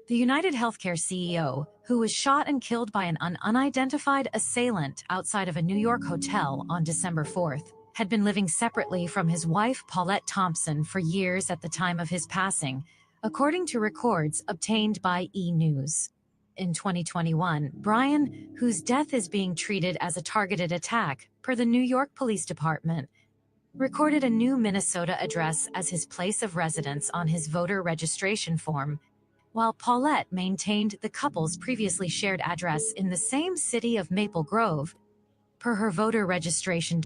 The United Healthcare CEO, who was shot and killed by an unidentified assailant outside of a New York hotel on December 4th, had been living separately from his wife Paulette Thompson for years at the time of his passing, according to records obtained by E! News. In 2021, Brian, whose death is being treated as a targeted attack per the New York Police Department, recorded a new Minnesota address as his place of residence on his voter registration form, while Paulette maintained the couple's previously shared address in the same city of Maple Grove, per her voter registration.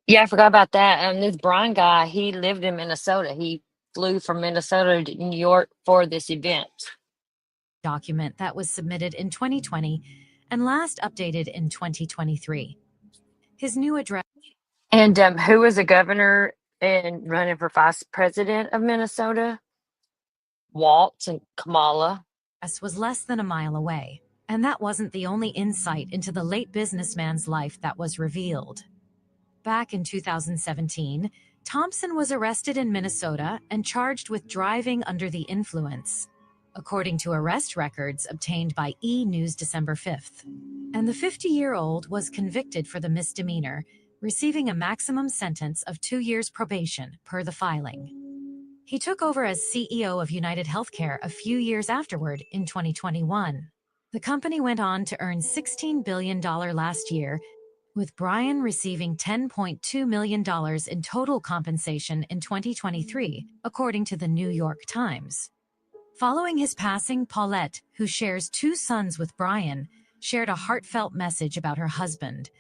Yeah, I forgot about that. This Brian guy, he lived in Minnesota. He flew from Minnesota to New York for this event. Document that was submitted in 2020 and last updated in 2023. His new address. And who was the governor and running for vice president of Minnesota? Waltz and Kamala. Was less than a mile away, and that wasn't the only insight into the late businessman's life that was revealed. Back in 2017, Thompson was arrested in Minnesota and charged with driving under the influence, according to arrest records obtained by E! News December 5th. And the 50-year-old was convicted for the misdemeanor, receiving a maximum sentence of 2 years probation per the filing. He took over as CEO of United Healthcare a few years afterward in 2021. The company went on to earn $16 billion last year, with Brian receiving $10.2 million in total compensation in 2023, according to the New York Times. Following his passing, Paulette, who shares 2 sons with Brian, shared a heartfelt message about her husband,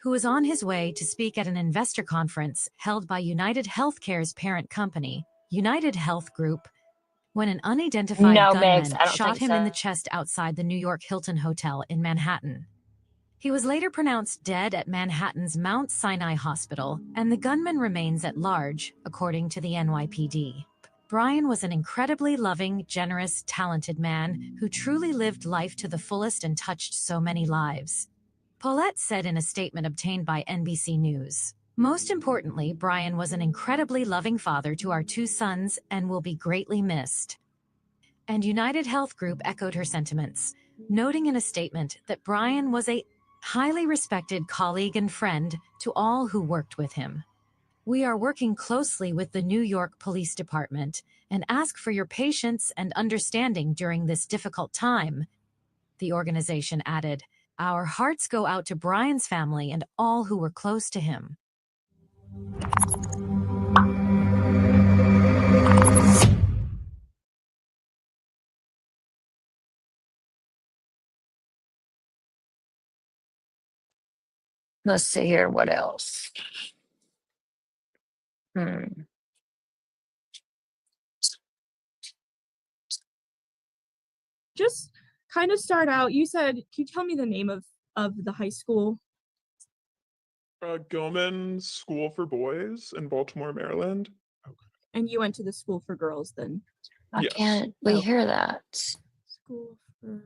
who was on his way to speak at an investor conference held by United Healthcare's parent company, United Health Group, when an unidentified No, gunman Megs, I don't shot think him in the so. chest outside the New York Hilton Hotel in Manhattan. He was later pronounced dead at Manhattan's Mount Sinai Hospital, and the gunman remains at large, according to the NYPD. Brian was an incredibly loving, generous, talented man who truly lived life to the fullest and touched so many lives. Paulette said in a statement obtained by NBC News. Most importantly, Brian was an incredibly loving father to our 2 sons and will be greatly missed. And United Health Group echoed her sentiments, noting in a statement that Brian was a highly respected colleague and friend to all who worked with him. We are working closely with the New York Police Department and ask for your patience and understanding during this difficult time. The organization added, "Our hearts go out to Brian's family and all who were close to him." Let's see here. What else? Just kind of start out, you said, can you tell me the name of the high school? Gilman School for Boys in Baltimore, Maryland. And you went to the school for girls then? I Yes. can't we hear that. School for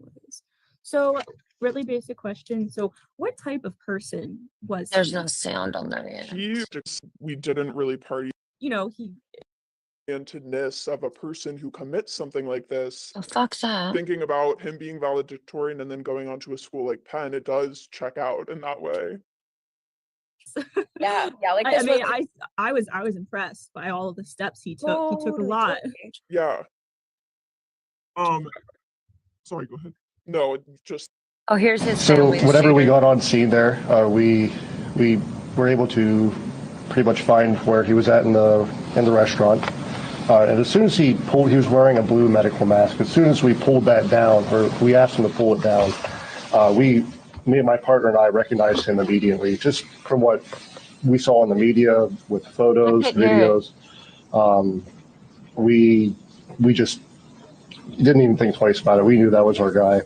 boys. So, really basic question. So, what type of person was There's he? no sound on their end. We didn't really party You know, he orientedness of a person who commits something like this. Oh, fuck that. Thinking about him being valedictorian and then going on to a school like Penn, it does check out in that way. Yeah, like I this mean, was I was impressed by all of the steps he took. He took a lot. Yeah. Sorry, go ahead. No, just Oh, here's his So family. whatever we got on scene there, we were able to pretty much find where he was at in the restaurant. And as soon as he was wearing a blue medical mask. As soon as we pulled that down, or we asked him to pull it down, me and my partner and I recognized him immediately, just from what we saw in the media with photos, videos. We just didn't even think twice about it. We knew that was our guy.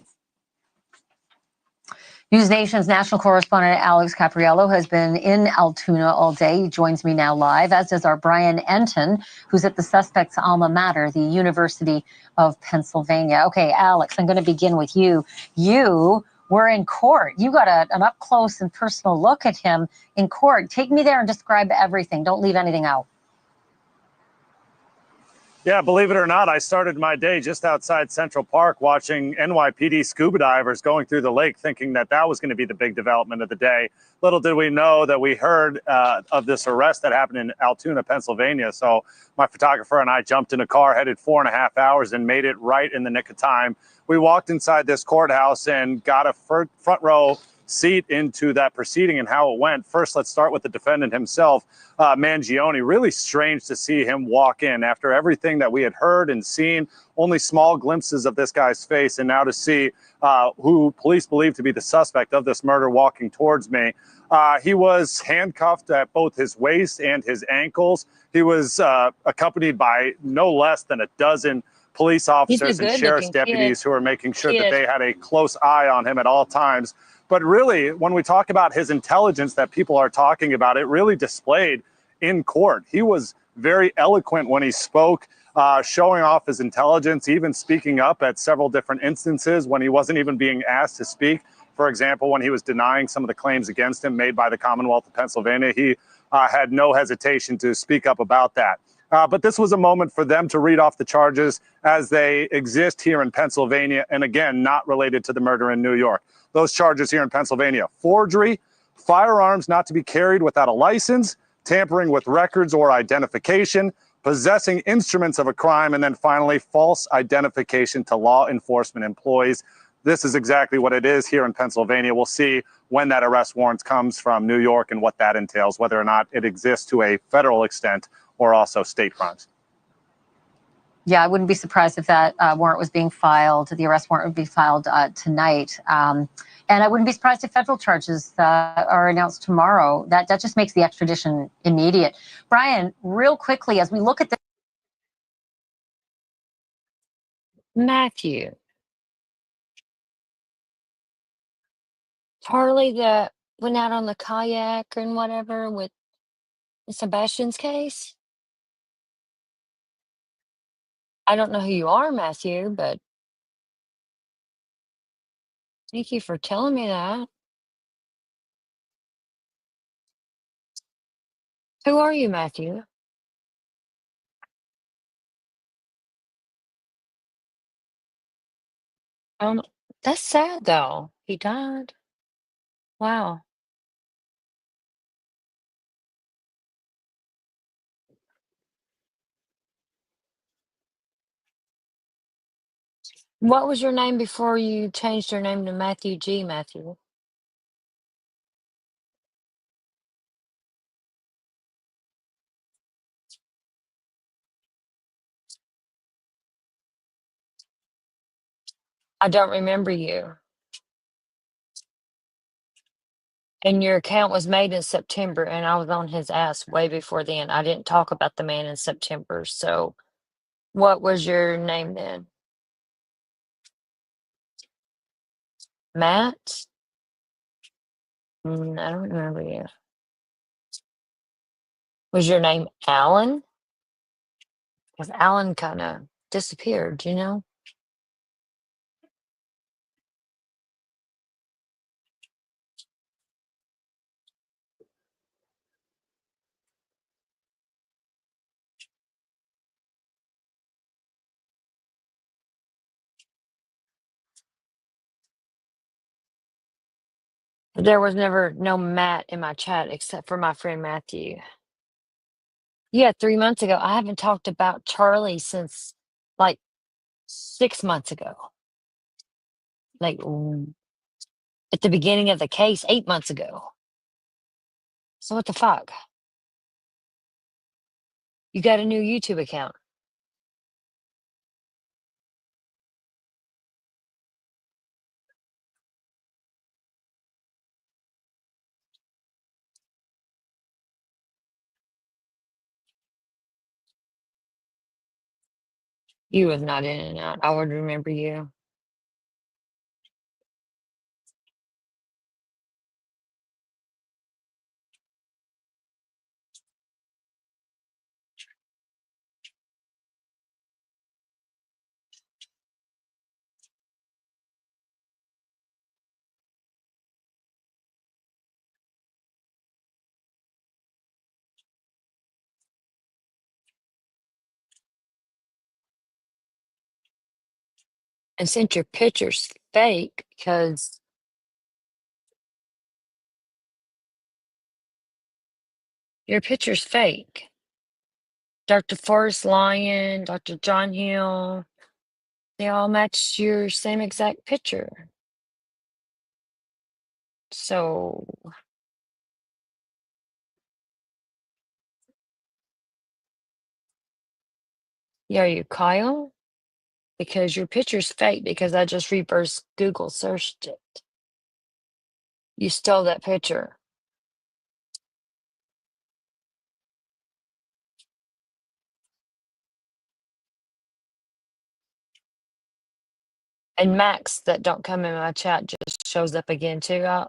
News Nation's national correspondent Alex Capriello has been in Altoona all day. He joins me now live, as does our Brian Enton, who's at the suspect's alma mater, the University of Pennsylvania. Okay, Alex, I'm going to begin with you. You were in court. You got an up-close and personal look at him in court. Take me there and describe everything. Don't leave anything out. Yeah, believe it or not, I started my day just outside Central Park watching NYPD scuba divers going through the lake, thinking that was going to be the big development of the day. Little did we know that we heard of this arrest that happened in Altoona, Pennsylvania. So my photographer and I jumped in a car, headed 4.5 hours, and made it right in the nick of time. We walked inside this courthouse and got a front row seat into that proceeding and how it went. First, let's start with the defendant himself, Mangione. Really strange to see him walk in after everything that we had heard and seen, only small glimpses of this guy's face, and now to see who police believe to be the suspect of this murder walking towards me. He was handcuffed at both his waist and his ankles. He was accompanied by no less than a dozen police officers and sheriff's deputies who are making sure that they had a close eye on him at all times. But really, when we talk about his intelligence that people are talking about, it really displayed in court. He was very eloquent when he spoke, showing off his intelligence, even speaking up at several different instances when he wasn't even being asked to speak. For example, when he was denying some of the claims against him made by the Commonwealth of Pennsylvania, he had no hesitation to speak up about that. But this was a moment for them to read off the charges as they exist here in Pennsylvania, and again, not related to the murder in New York. Those charges here in Pennsylvania: forgery, firearms not to be carried without a license, tampering with records or identification, possessing instruments of a crime, and then finally, false identification to law enforcement employees. This is exactly what it is here in Pennsylvania. We'll see when that arrest warrant comes from New York and what that entails, whether or not it exists to a federal extent or also state crimes. Yeah, I wouldn't be surprised if that warrant was being filed. The arrest warrant would be filed tonight. And I wouldn't be surprised if federal charges are announced tomorrow. That just makes the extradition immediate. Brian, real quickly, as we look at Matthew. Charlie that went out on the kayak and whatever with Sebastian's case? I don't know who you are, Matthew, but thank you for telling me that. Who are you, Matthew? That's sad though. He died. Wow. What was your name before you changed your name to Matthew G, Matthew? I don't remember you. And your account was made in September, and I was on his ass way before then. I didn't talk about the man in September. So, what was your name then? Matt? I don't remember you. Was your name Alan? Because Alan kind of disappeared, you know? There was never no Matt in my chat except for my friend Matthew. Yeah, 3 months ago. I haven't talked about Charlie since like 6 months ago. Like at the beginning of the case, 8 months ago. So what the fuck? You got a new YouTube account. You was not in and out. I would remember you. And since your picture's fake, because your picture's fake. Dr. Forrest Lyon, Dr. John Hill, they all match your same exact picture. So, yeah, are you Kyle? Because your picture's fake because I just reverse Google searched it. You stole that picture. And Max that don't come in my chat just shows up again too. Kind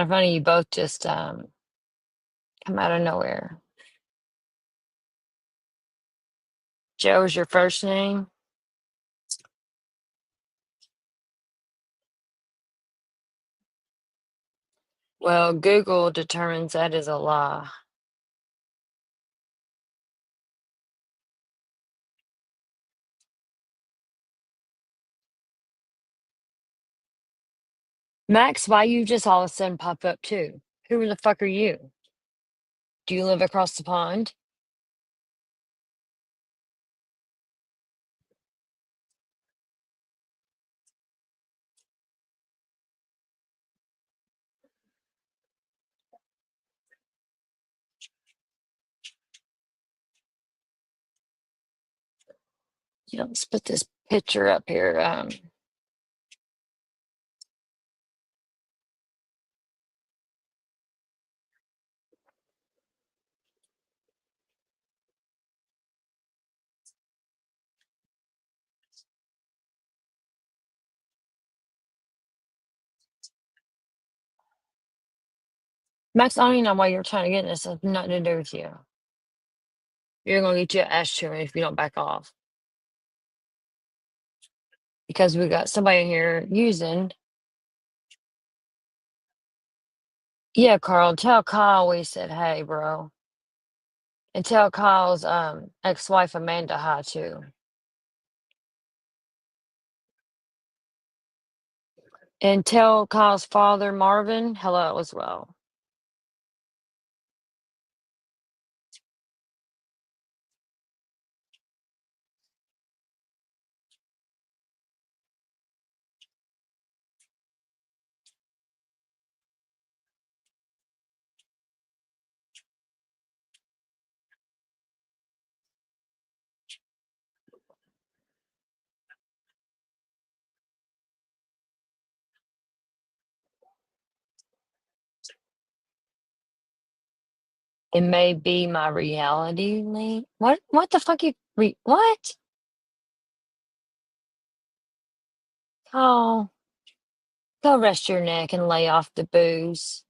of funny, you both just come out of nowhere. Joe's your first name? Well, Google determines that is a lie. Max, why you just all of a sudden pop up too? Who the fuck are you? Do you live across the pond? Yeah, let's put this picture up here. Max, I don't even know why you're trying to get in this. It has nothing to do with you. You're gonna get you an ass chewing if you don't back off. Because we got somebody in here using. Yeah, Carl, tell Kyle we said hey, bro. And tell Kyle's ex-wife Amanda hi too. And tell Kyle's father Marvin hello as well. It may be my reality link. What the fuck what? Oh, go rest your neck and lay off the booze.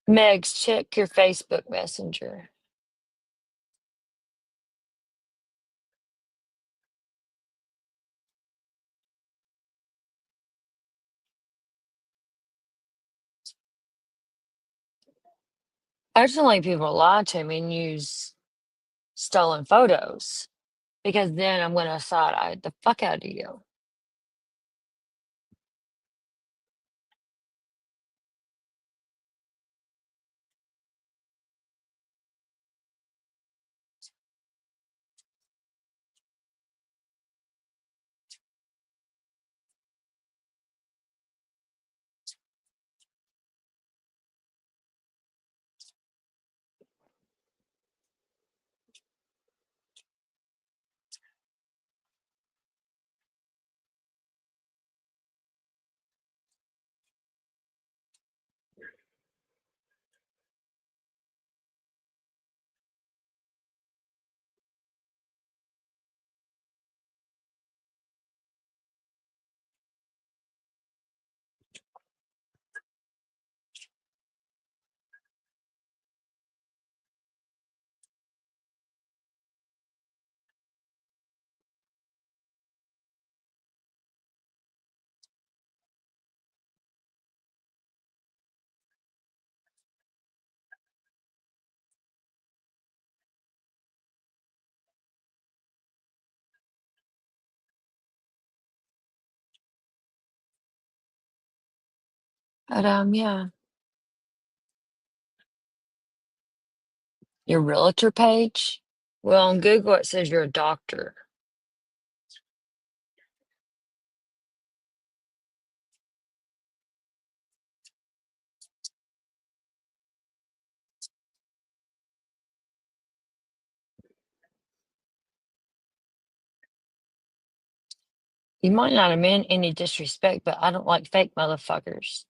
Megs, check your Facebook Messenger. I just don't like people to lie to me and use stolen photos because then I'm gonna side-eye the fuck out of you. But yeah. Your realtor page? Well, on Google it says you're a doctor. You might not have meant any disrespect, but I don't like fake motherfuckers.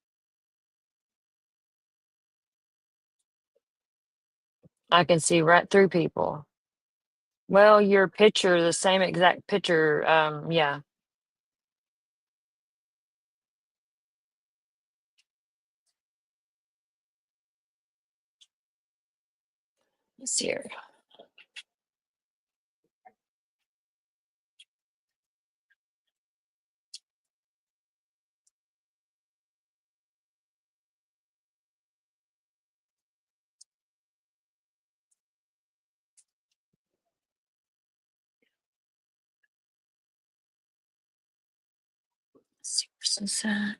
I can see right through people. Well, your picture, the same exact picture, yeah. Let's see here. Let's see where's this at.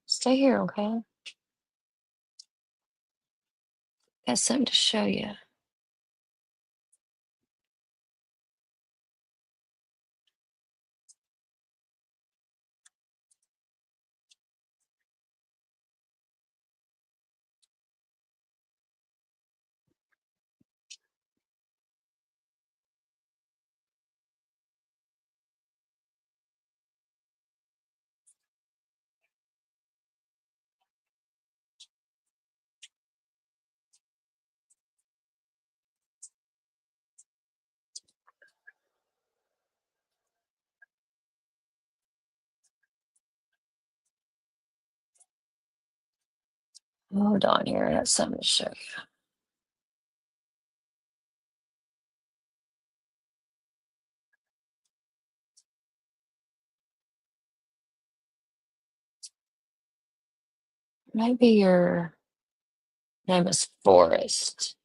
Stay here, okay? Got something to show you. Hold on here. I got something to show you. Maybe your name is Forrest.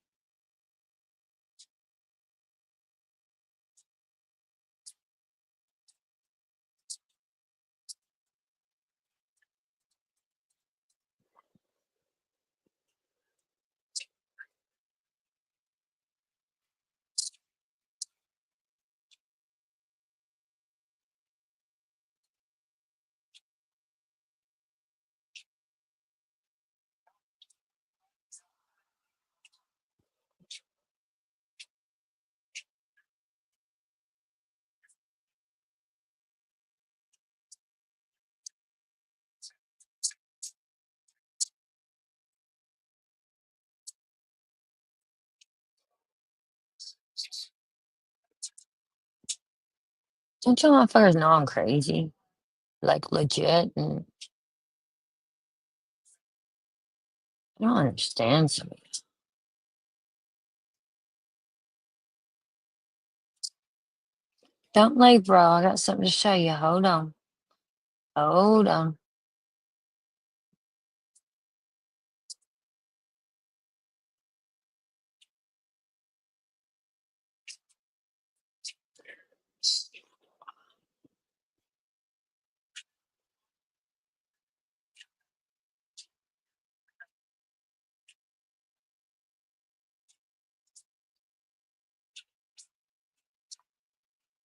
Don't you motherfuckers know I'm crazy? Like legit, and I don't understand some of it. Don't leave, bro. I got something to show you. Hold on. Hold on.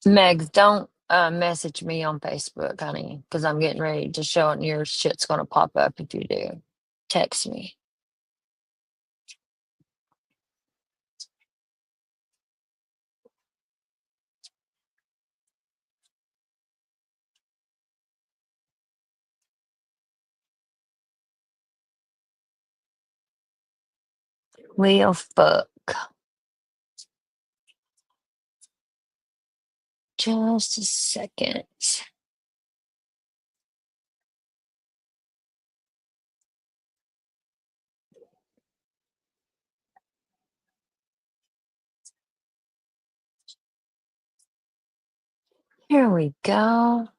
Megs, don't message me on Facebook, honey, because I'm getting ready to show it and your shit's gonna pop up if you do. Text me. Well, fuck. Just a second. Here we go.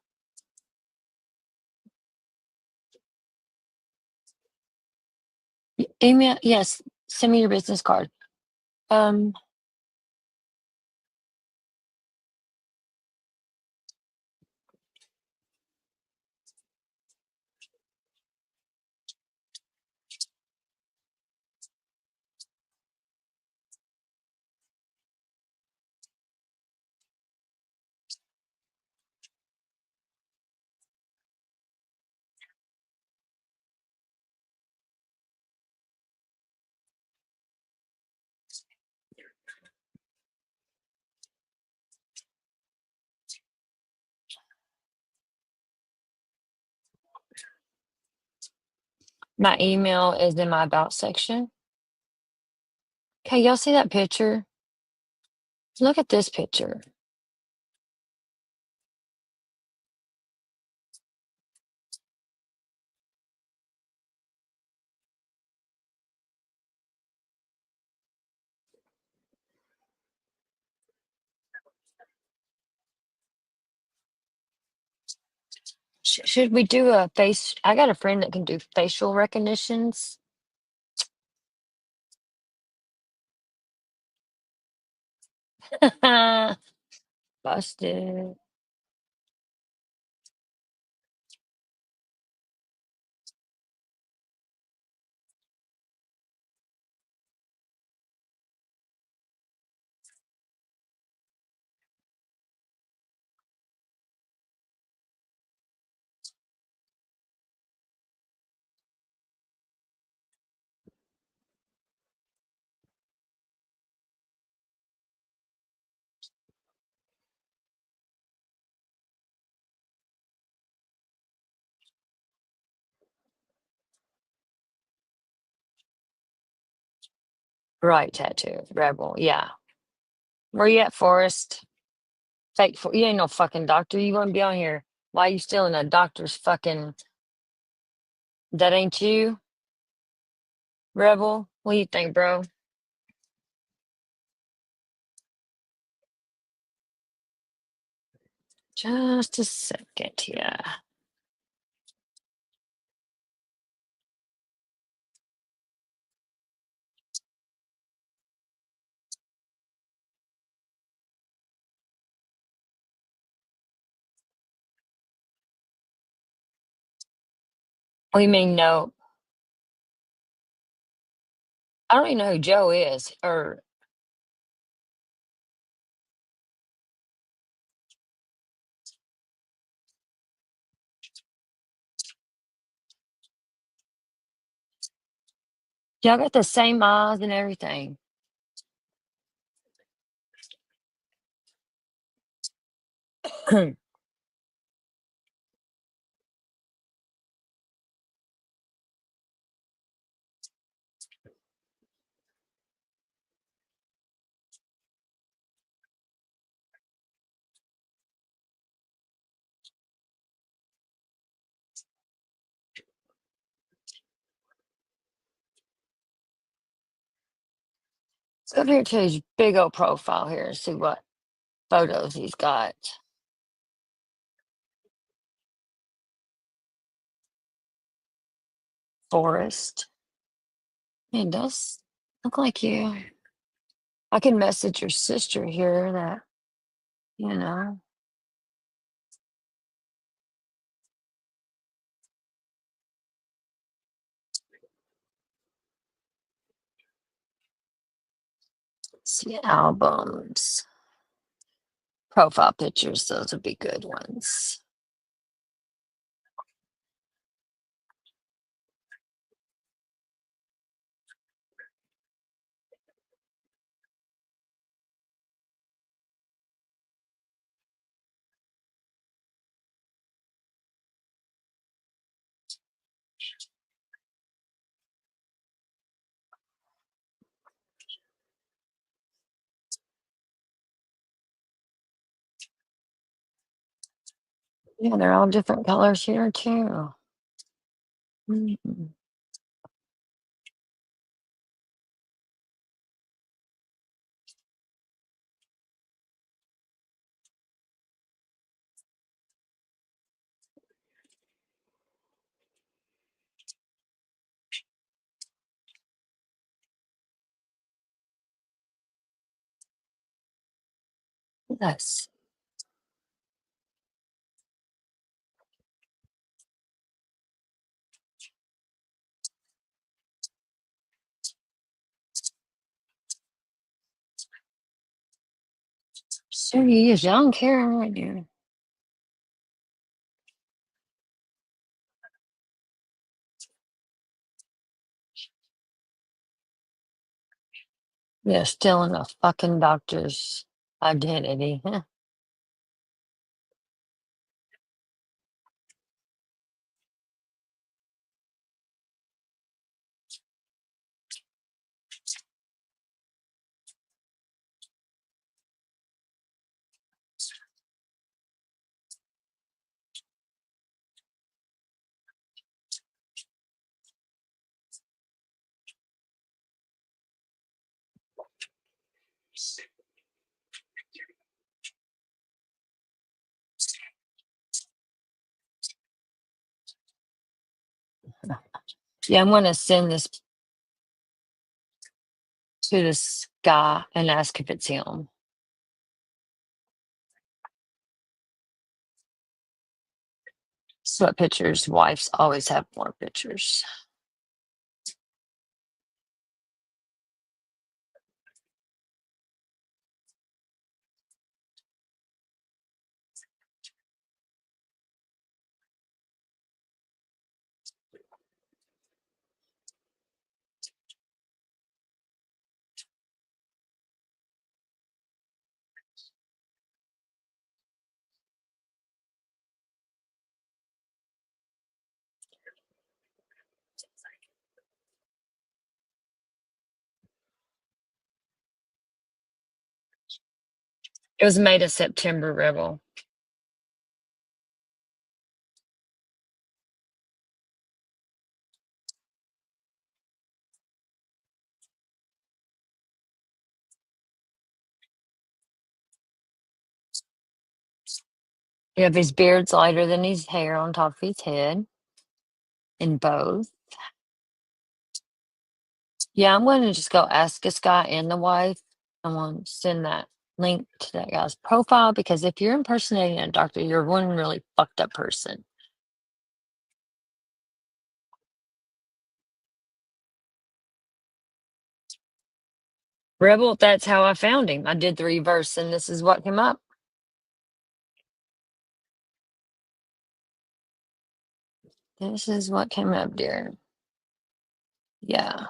Email, yes. Send me your business card. My email is in my about section. Okay, y'all see that picture? Look at this picture. Should we do a face? I got a friend that can do facial recognitions. Busted. Right tattoo. Rebel. Yeah. Where you at, Forrest? Fake for you ain't no fucking doctor. You wouldn't be on here. Why you still in a doctor's fucking that ain't you? Rebel, what do you think, bro? Just a second here. What do you mean, no? I don't even know who Joe is, or y'all got the same eyes and everything. Let's go over here to his big old profile here and see what photos he's got. Forest. It does look like you. I can message your sister here that, you know. See albums. Profile pictures, those would be good ones. Yeah, they're all different colors here too. Mhm. Yes. Sure he is. I don't care right now. Yeah, stealing a fucking doctor's identity. Huh. Yeah, I'm gonna send this to this guy and ask if it's him. Sweat pictures. Wives always have more pictures. It was made of September Rebel. You have his beard's lighter than his hair on top of his head. In both. Yeah, I'm going to just go ask this guy and the wife. I'm going to send that link to that guy's profile because if you're impersonating a doctor, you're one really fucked up person. Rebel, that's how I found him. I did the reverse and this is what came up. This is what came up, dear. Yeah.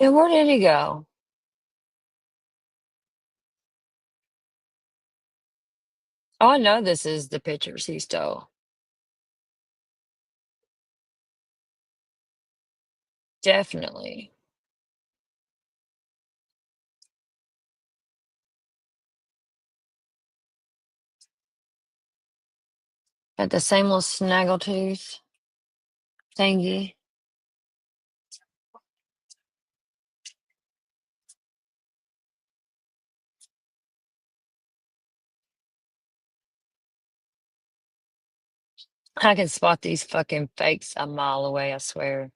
Yeah, where did he go? Oh, I know this is the pictures he stole. Definitely. Got the same little snaggletooth thingy. I can spot these fucking fakes a mile away, I swear.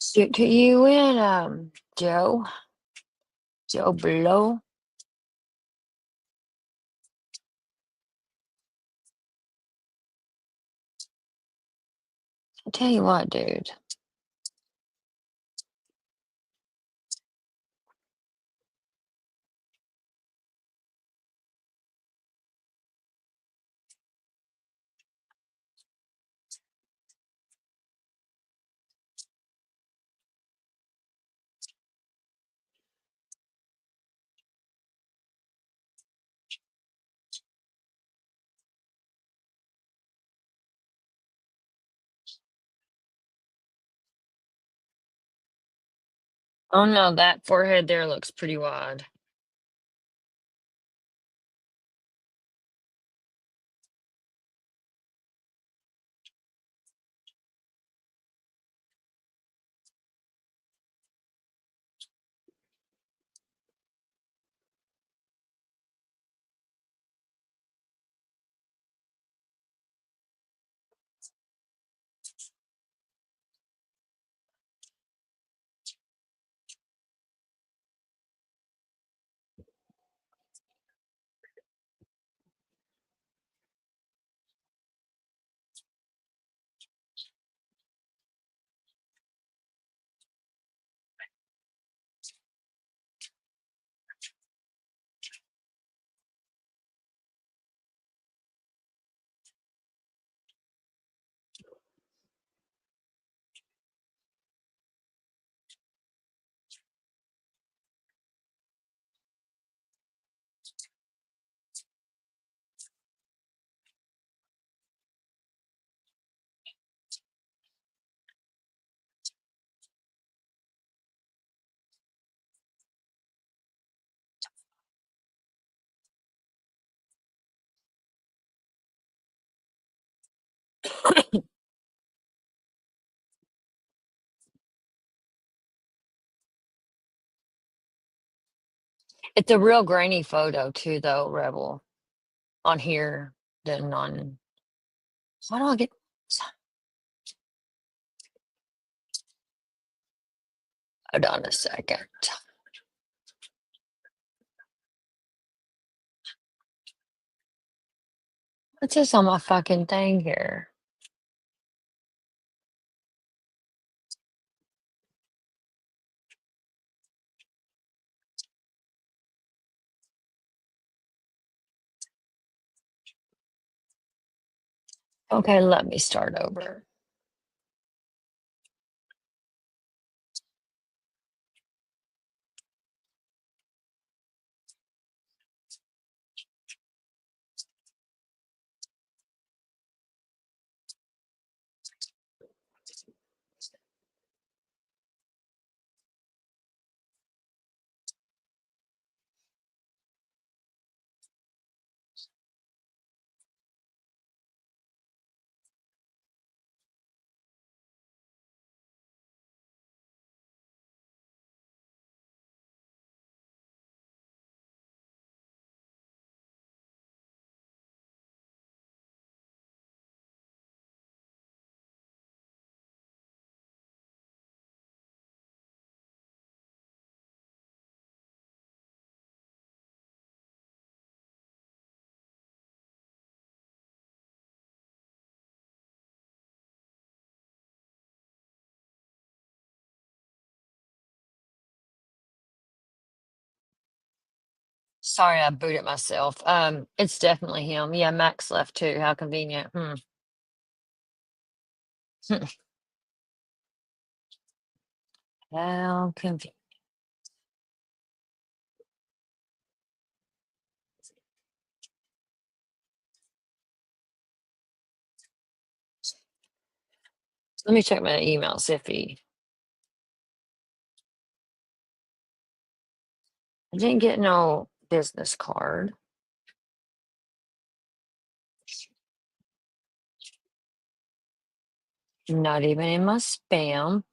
Shoot to you in, Joe. Joe Blow. I tell you what, dude. Oh no, that forehead there looks pretty wide. It's a real grainy photo too, though, Rebel. On here than on. Why do I get? Hold on a second. What's this on my fucking thing here? Okay, let me start over. Sorry, I booted myself. It's definitely him. Yeah, Max left too. How convenient. How convenient. Let me check my email, see if he. I didn't get no business card. Not even in my spam.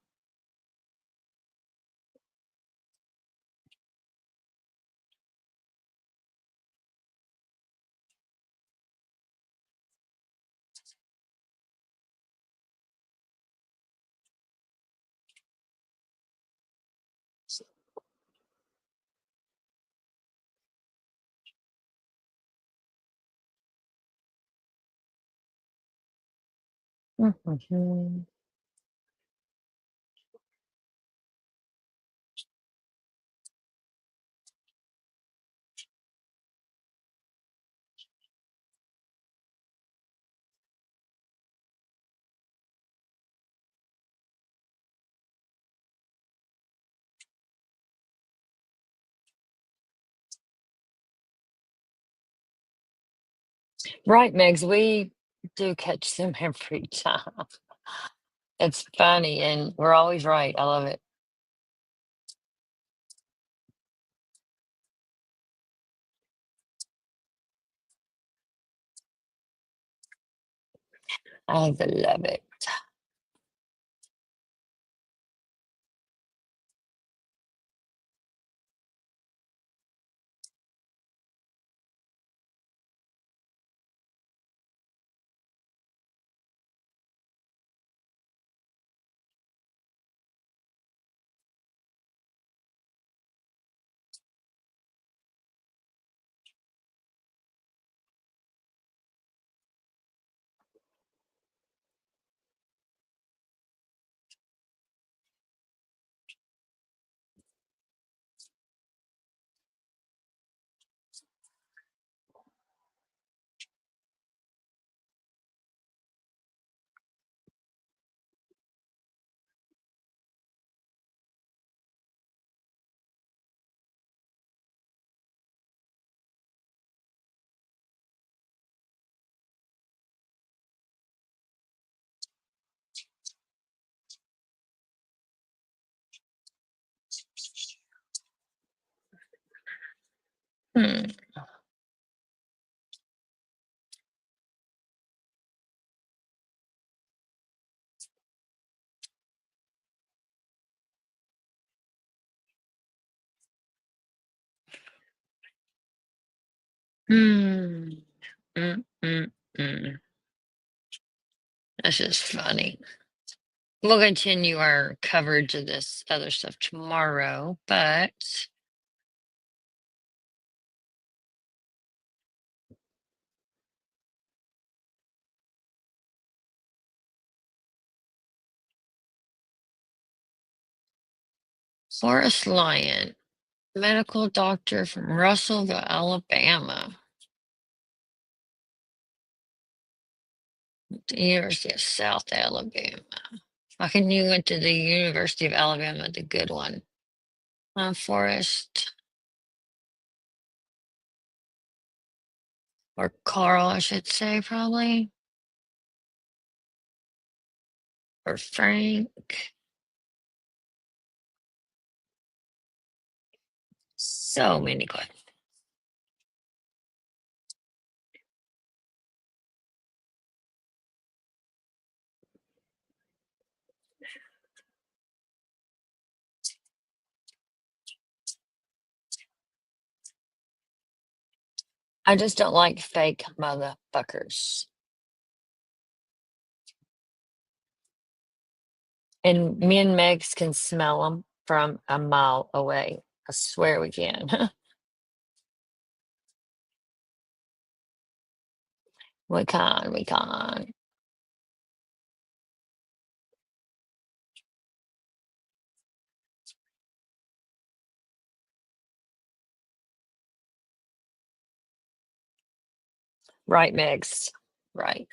Mhm. Right, Megs, we do catch them every time. It's funny, and we're always right. I love it. I love it. Hmm. Hmm. Mm, mm, mm. That's just funny. We'll continue our coverage of this other stuff tomorrow, but Forest Lyon, medical doctor from Russellville, Alabama, the University of South Alabama. I can you went to the University of Alabama, the good one. Forest or Carl, I should say, probably. Or Frank. So many questions. I just don't like fake motherfuckers. And me and Megs can smell them from a mile away. I swear we can. We can, we can. Right, Megs. Right.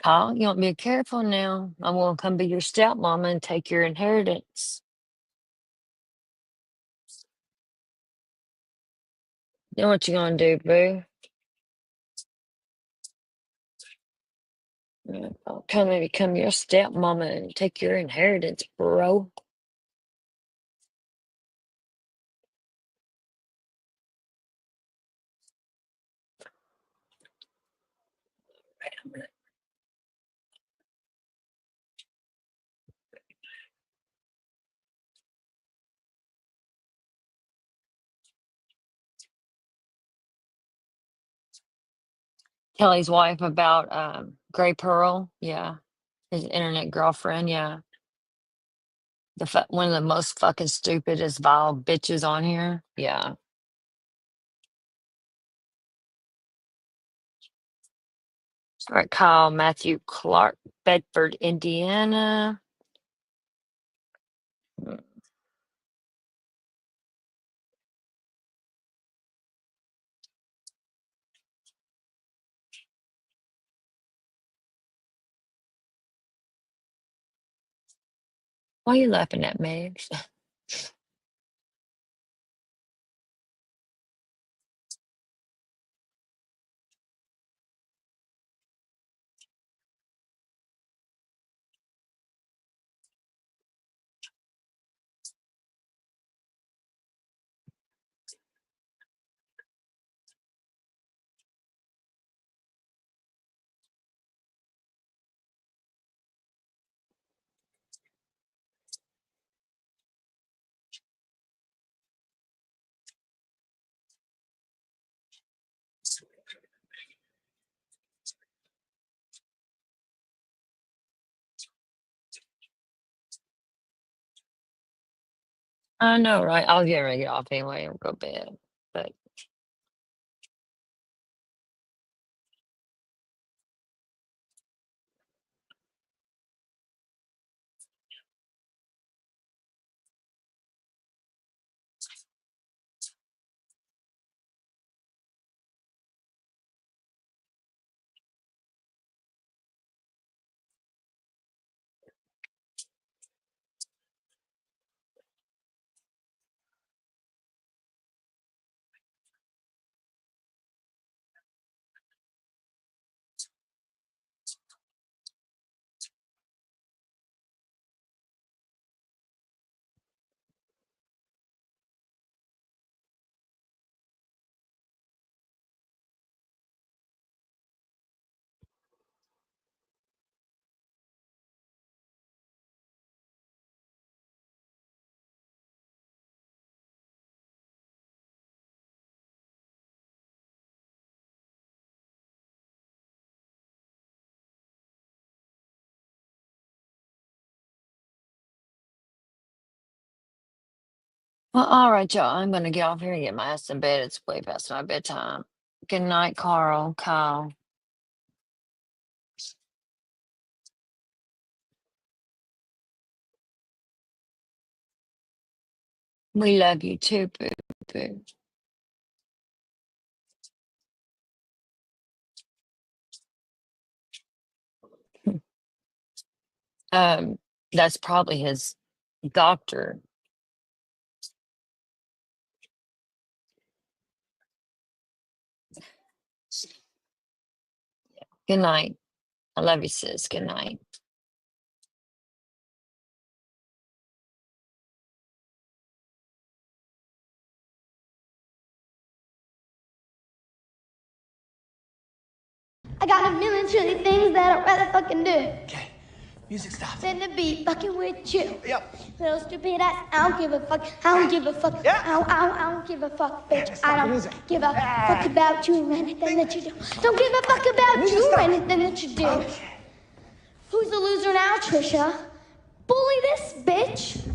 Kyle, you want me to be careful now? I'm gonna come be your stepmama and take your inheritance. You know what you gonna do, boo? I'll come and become your stepmama and take your inheritance, bro. Kelly's wife about Gray Pearl, yeah. His internet girlfriend, yeah. One of the most fucking stupidest vile bitches on here. Yeah. All right, Kyle Matthew Clark, Bedford, Indiana. Why are you laughing at me? I know, right? I'll get ready to get off anyway and go to bed. But well, all right, y'all. I'm gonna get off here and get my ass in bed. It's way past my bedtime. Good night, Carl, Kyle. We love you too, boo boo. That's probably his doctor. Good night. I love you, sis. Good night. I got a million trillion things that I'd rather fucking do. Okay, music stops. Then to be fucking with you. Yep. Little stupid ass, I don't give a fuck. I don't give a fuck. Yeah. I don't give a fuck, bitch. Yeah, I don't give a fuck about you or anything that you do. Don't give a fuck about you or anything that you do. Okay. Who's the loser now, Trisha? Bully this bitch.